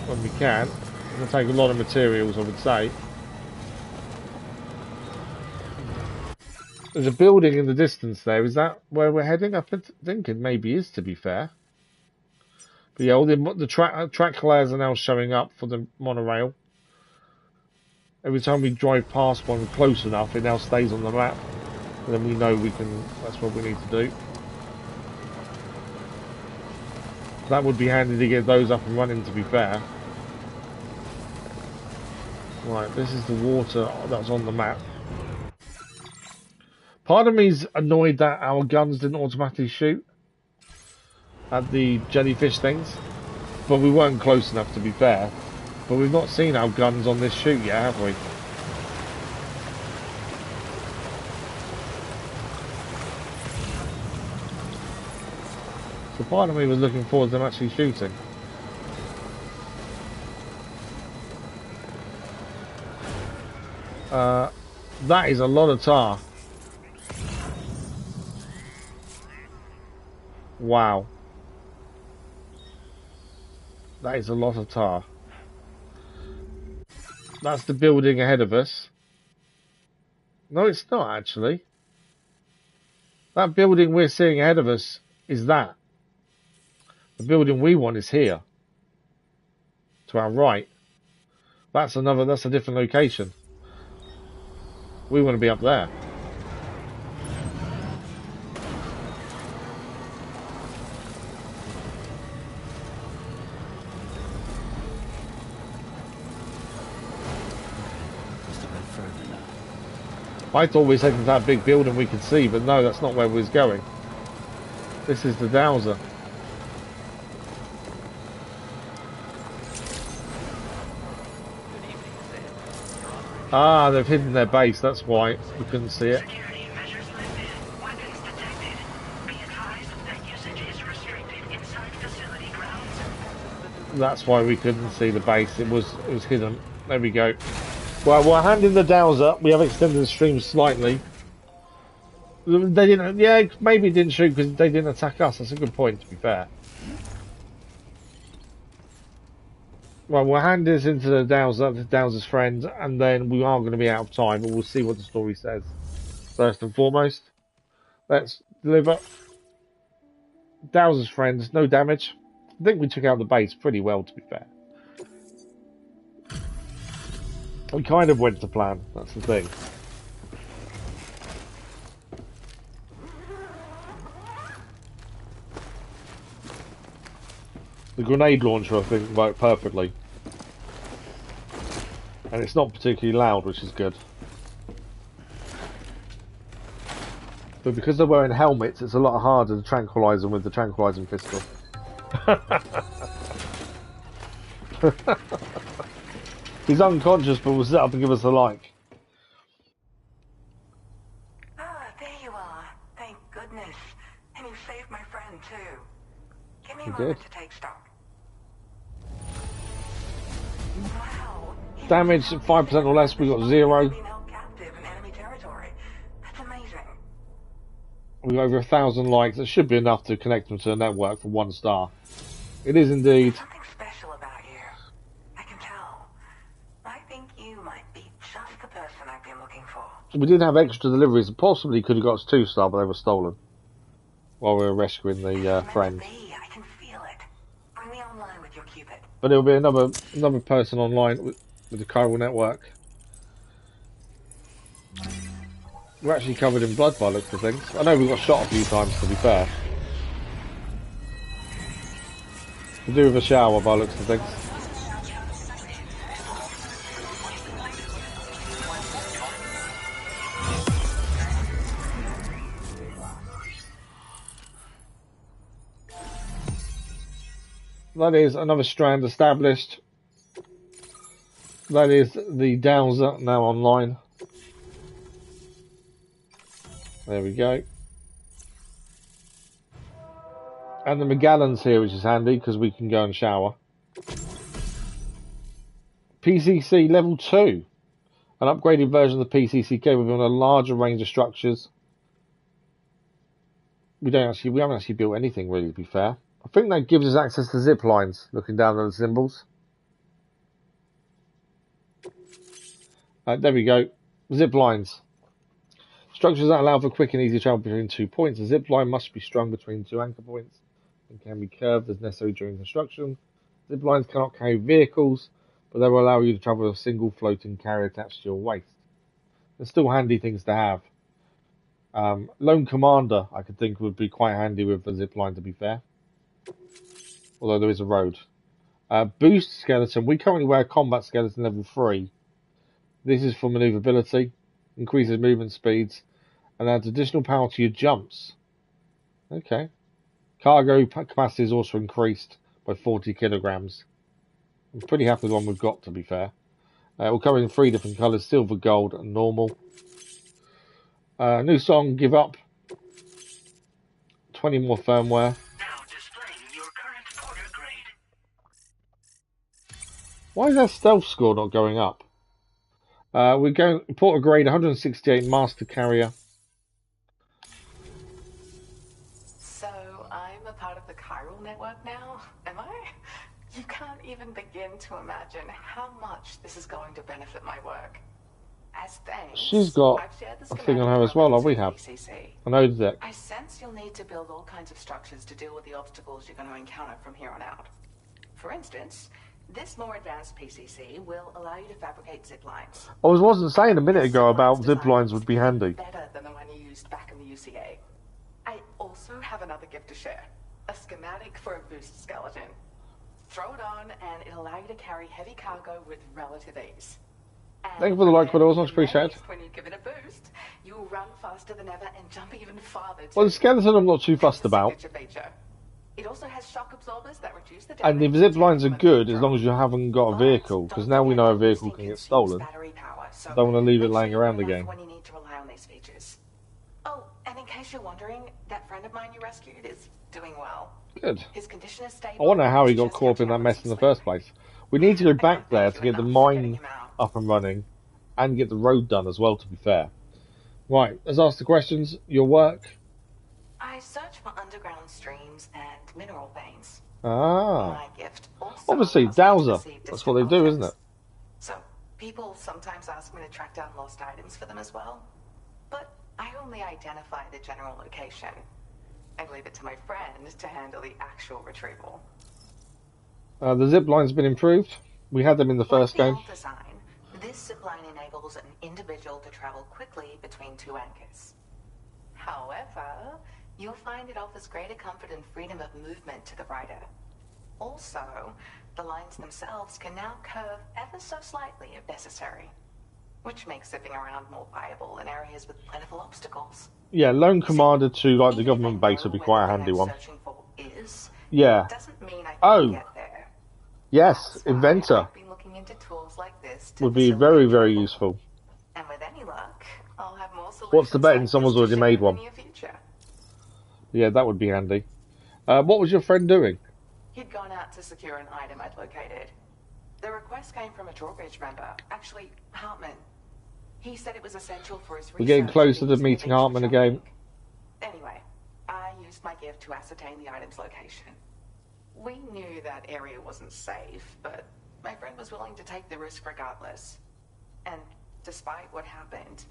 when we can. It'll take a lot of materials, I would say. There's a building in the distance there. Is that where we're heading? I think it maybe is, to be fair. But yeah, all the track layers are now showing up for the monorail. Every time we drive past one close enough, it now stays on the map. And then we know that's what we need to do. That would be handy to get those up and running, to be fair. Right, this is the water that's on the map. Part of me's annoyed that our guns didn't automatically shoot at the jellyfish things. But we weren't close enough, to be fair. But we've not seen our guns on this shoot yet, have we? So part of me was looking forward to them actually shooting. That is a lot of tar. Wow. That is a lot of tar. That's the building ahead of us. No, it's not actually. That building we're seeing ahead of us is that. The building we want is here. To our right. That's a different location. We want to be up there. I thought we was heading to that big building we could see, but no, that's not where we was going. This is the Dowser. Ah, they've hidden their base, that's why we couldn't see it. That's why we couldn't see the base, it was hidden. There we go. Well, we're handing the Dowser. We have extended the stream slightly. They didn't. Yeah, maybe it didn't shoot because they didn't attack us. That's a good point, to be fair. Well, we'll hand this into the Dowser's friend, and then we are going to be out of time, but we'll see what the story says. First and foremost, let's deliver. Dowser's friend, no damage. I think we took out the base pretty well, to be fair. We kind of went to plan, that's the thing. The grenade launcher, I think, worked perfectly. And it's not particularly loud, which is good. But because they're wearing helmets, it's a lot harder to tranquilise them with the tranquilizing pistol. He's unconscious, but will sit up and give us a like. Ah, there you are. Thank goodness. And you saved my friend, too. Give me a moment to take stock. Wow. Damage 5% or less, we got 0. Captive in enemy territory. That's amazing. We got over 1,000 likes. It should be enough to connect them to the network for 1 star. It is indeed. Something special about you. I can tell. I think you might be just the person I've been looking for. We did have extra deliveries that possibly could have got us 2 star, but they were stolen while we were rescuing the friend. I can feel it. Bring me online with your Cupid. But it'll be another person online with the Chiral network. We're actually covered in blood by looks of things. I know we got shot a few times, to be fair. We do with a shower by looks of things. That is another strand established. That is the Dowser now online. There we go. And the Magellan's here, which is handy because we can go and shower. PCC level 2. An upgraded version of the PCC capable of a larger range of structures. We haven't actually built anything really, to be fair. I think that gives us access to zip lines, looking down at the symbols. There we go. Zip lines. Structures that allow for quick and easy travel between 2 points. A zip line must be strung between 2 anchor points and can be curved as necessary during construction. Zip lines cannot carry vehicles, but they will allow you to travel with a single floating carrier attached to your waist. They're still handy things to have. Lone Commander, I could think, would be quite handy with a zip line, to be fair. Although there is a road. Boost Skeleton. We currently wear Combat Skeleton level 3. This is for maneuverability, increases movement speeds, and adds additional power to your jumps. Okay. Cargo capacity is also increased by 40 kilograms. I'm pretty happy with the one we've got, to be fair. It will come in 3 different colours, silver, gold, and normal. New song, Give Up. 20 more firmware. Now displaying your current porter grade. Why is our stealth score not going up? We're going porter grade 168 master carrier. So I'm a part of the Chiral network now, am I? You can't even begin to imagine how much this is going to benefit my work. As thanks, She's got a thing on her as well, we have. I know that. I sense you'll need to build all kinds of structures to deal with the obstacles you're going to encounter from here on out. For instance, this more advanced PCC will allow you to fabricate zip lines. I wasn't saying a minute ago about zip lines would be handy. Better than the one you used back in the UCA. I also have another gift to share. A schematic for a boost skeleton. Throw it on and it'll allow you to carry heavy cargo with relative ease. Thank you for the like, but it was much appreciated. When you give it a boost, you'll run faster than ever and jump even farther. Well, the skeleton I'm not too fussed about. It also has shock absorbers that reduce the and the zip lines are good as long as you haven't got a vehicle, because now we know a vehicle can get stolen. Don't want to leave it laying around again. When you need to rely on these features. Oh, and in case you're wondering, that friend of mine you rescued is doing well. Good. His condition is stable. I wonder how he got caught up in that mess in the first place. We need to go back there to get the mine up and running and get the road done as well, to be fair. Right, let's ask the questions. Your work? I search for underground streams and mineral veins. Ah. My gift also Obviously, Dowser. That's what they do, isn't it? So, people sometimes ask me to track down lost items for them as well. But I only identify the general location. I leave it to my friend to handle the actual retrieval. The zip line's been improved. We had them in the first game. Design, this zipline enables an individual to travel quickly between 2 anchors. However, you'll find it offers greater comfort and freedom of movement to the rider. Also, the lines themselves can now curve ever so slightly if necessary, which makes zipping around more viable in areas with plentiful obstacles. Yeah, Lone Commander to like the government base would be quite a handy one. Yeah. Oh. Yes, Inventor would be very, very useful. And with any luck, I'll have more solutions. What's the betting? Someone's already made one. Yeah, that would be handy. What was your friend doing? He'd gone out to secure an item I'd located. The request came from a drawbridge member, actually Hartman. He said it was essential for his research. We're getting closer to meeting Hartman again. Anyway, I used my gift to ascertain the item's location. We knew that area wasn't safe, but my friend was willing to take the risk regardless. And despite what happened,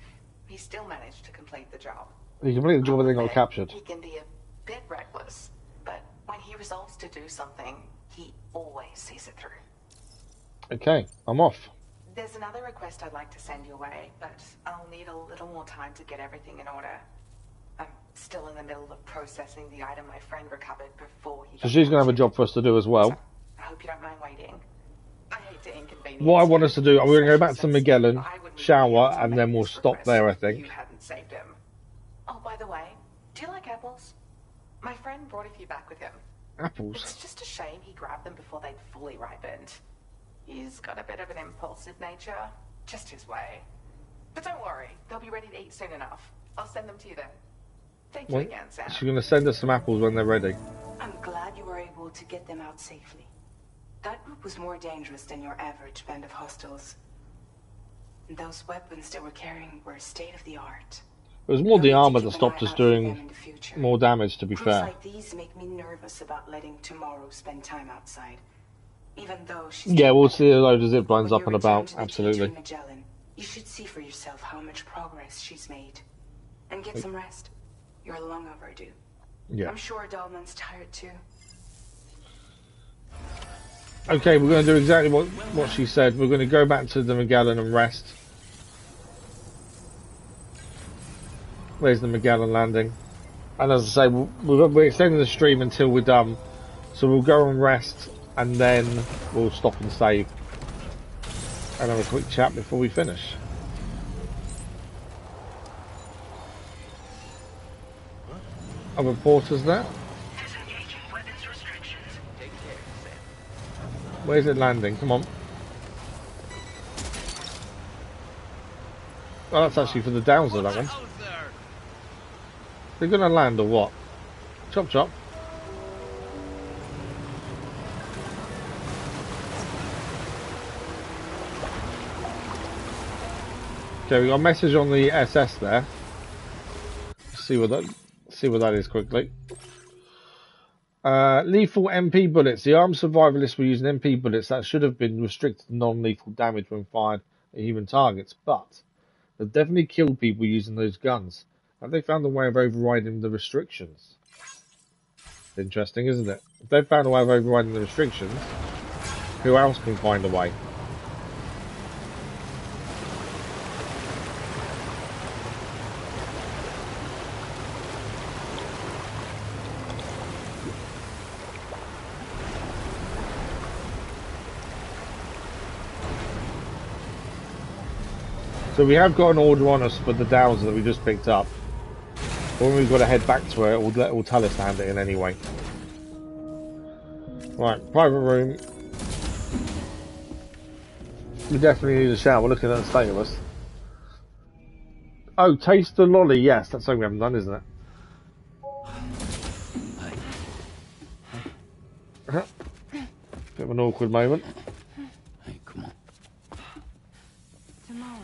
he still managed to complete the job. He completed the job and then got captured. He can be a bit reckless, but when he resolves to do something, he always sees it through. Okay, I'm off. There's another request I'd like to send your way, but I'll need a little more time to get everything in order. I'm still in the middle of processing the item my friend recovered before he... So she's going to have a job for us to do as well. I hope you don't mind waiting. I hate to inconvenience. What I want us to do, we're going to go back to Magellan, shower, and then we'll stop there, I think. You hadn't saved him. Oh, by the way, do you like apples? My friend brought a few back with him. Apples? It's just a shame he grabbed them before they'd fully ripened. He's got a bit of an impulsive nature. Just his way. But don't worry, they'll be ready to eat soon enough. I'll send them to you then. Thank you again, Sam. She's going to send us some apples when they're ready. I'm glad you were able to get them out safely. That group was more dangerous than your average band of hostiles. Those weapons they were carrying were state-of-the-art. It was more the armor that stopped us doing more damage, to be fair. Like these make me nervous about letting Tomorrow spend time outside. Even though she's... Yeah, we'll see a load of zip lines up and about, absolutely. Magellan, you should see for yourself how much progress she's made. And get some rest. You're long overdue. Yeah. I'm sure Dahlman's tired too. Okay, we're going to do exactly what she said. We're going to go back to the Magellan and rest. There's the Magellan landing. And as I say, we're extending the stream until we're done. So we'll go and rest, and then we'll stop and save. And have a quick chat before we finish. Other porters there? Where's it landing? Come on. Oh, that's actually for the Dowser, that one. They're gonna land or what? Chop chop. Okay, we got a message on the SS there. See what that is quickly. Lethal MP bullets. The armed survivalists were using MP bullets that should have been restricted to non-lethal damage when fired at human targets, but they've definitely killed people using those guns. Have they found a way of overriding the restrictions? Interesting, isn't it? If they've found a way of overriding the restrictions, who else can find a way? So we have got an order on us for the Dowser that we just picked up. But when we've got to head back to it, we'll tell us to hand it in anyway. Right, private room. We definitely need a shower. We're looking at the state of us. Oh, taste the lolly. Yes, that's something we haven't done, isn't it? Bit of an awkward moment. Hey, come on. Tomorrow.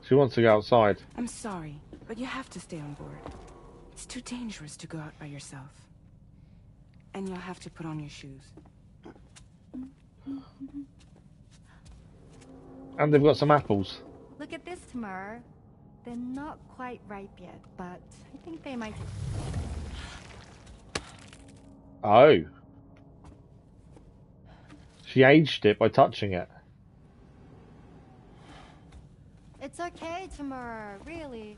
She wants to go outside. I'm sorry, but you have to stay on board. It's too dangerous to go out by yourself. And you'll have to put on your shoes. And they've got some apples. Look at this, Tamar. They're not quite ripe yet, but I think they might. Oh. She aged it by touching it. It's okay, Tamar. Really.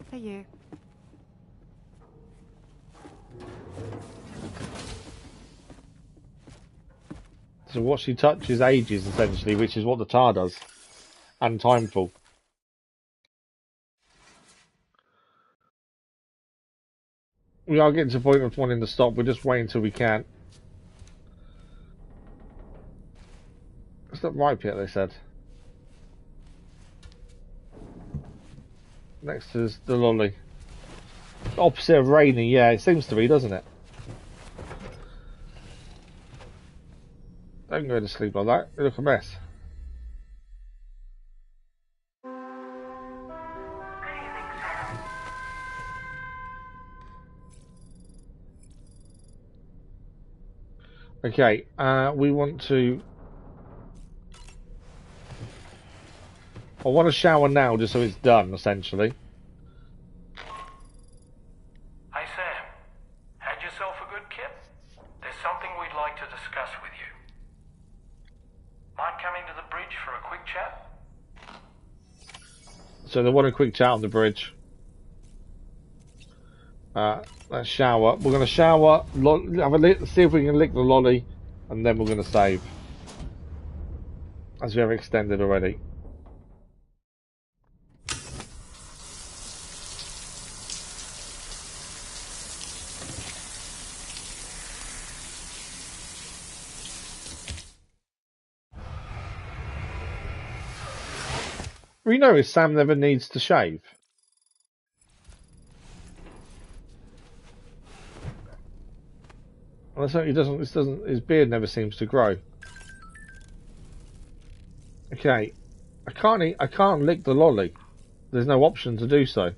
For you. So what she touches ages, essentially, which is what the tar does. And timeful. We are getting to the point of wanting to stop. We're just waiting until we can. It's not ripe yet, they said. Next is the lolly. Opposite of rainy, yeah, it seems to be, doesn't it? Don't go to sleep like that. You look a mess. Okay, we want to... I want to shower now just so it's done, essentially. Hi, Sam. Had yourself a good kip? There's something we'd like to discuss with you. Mind coming to the bridge for a quick chat? So they want a quick chat on the bridge. Let's shower. We're going to shower, see if we can lick the lolly, and then we're going to save. As we have extended already. We know Sam never needs to shave. Unless he doesn't. His beard never seems to grow. Okay, I can't lick the lolly. There's no option to do so,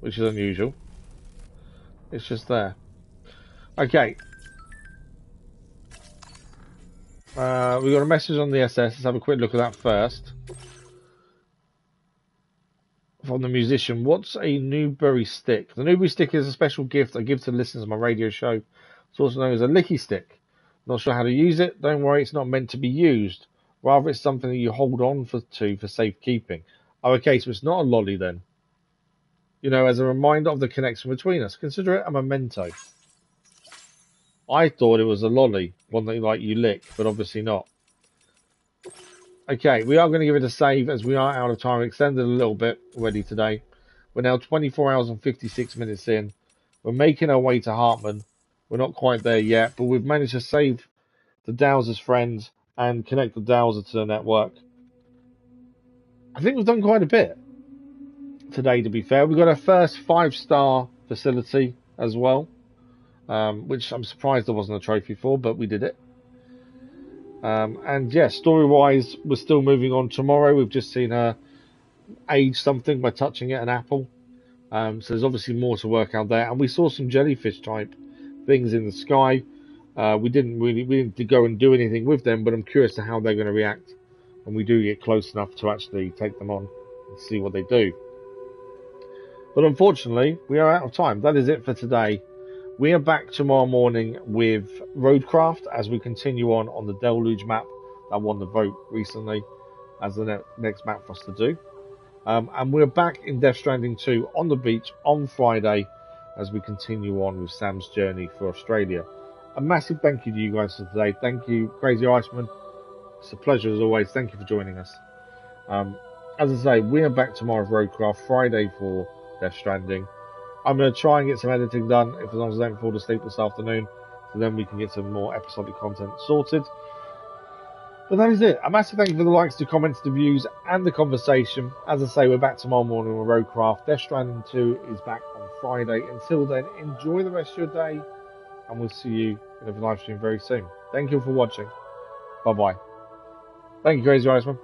which is unusual. It's just there. Okay. We got a message on the SS. Let's have a quick look at that first. From the musician, what's a Newberry stick? The Newberry stick is a special gift I give to the listeners of my radio show. It's also known as a licky stick. Not sure how to use it. Don't worry, it's not meant to be used. Rather, it's something that you hold on for safekeeping. Oh, okay, so it's not a lolly then. You know, as a reminder of the connection between us. Consider it a memento. I thought it was a lolly, one that like you lick, but obviously not. Okay, we are going to give it a save as we are out of time. Extended a little bit already today. We're now 24 hours and 56 minutes in. We're making our way to Hartman. We're not quite there yet, but we've managed to save the Dowser's friends and connect the Dowser to the network. I think we've done quite a bit today, to be fair. We've got our first 5-star facility as well, which I'm surprised there wasn't a trophy for, but we did it. And yeah, story-wise, we're still moving on. Tomorrow, we've just seen her age something by touching it, an apple. So there's obviously more to work out there. And we saw some jellyfish-type things in the sky. We didn't go and do anything with them, but I'm curious to how they're going to react when we do get close enough to actually take them on and see what they do. But unfortunately, we are out of time. That is it for today. We are back tomorrow morning with Roadcraft as we continue on the Deluge map that won the vote recently as the next map for us to do. And we're back in Death Stranding 2 on the beach on Friday as we continue on with Sam's journey for Australia. A massive thank you to you guys for today. Thank you, Crazy Iceman. It's a pleasure as always. Thank you for joining us. As I say, we are back tomorrow for Roadcraft, Friday for Death Stranding. I'm going to try and get some editing done, as long as I don't fall asleep this afternoon, so then we can get some more episodic content sorted. But that is it. A massive thank you for the likes, the comments, the views, and the conversation. As I say, we're back tomorrow morning with Roadcraft. Death Stranding 2 is back on Friday. Until then, enjoy the rest of your day, and we'll see you in a live stream very soon. Thank you for watching. Bye-bye. Thank you, Crazy Iceman.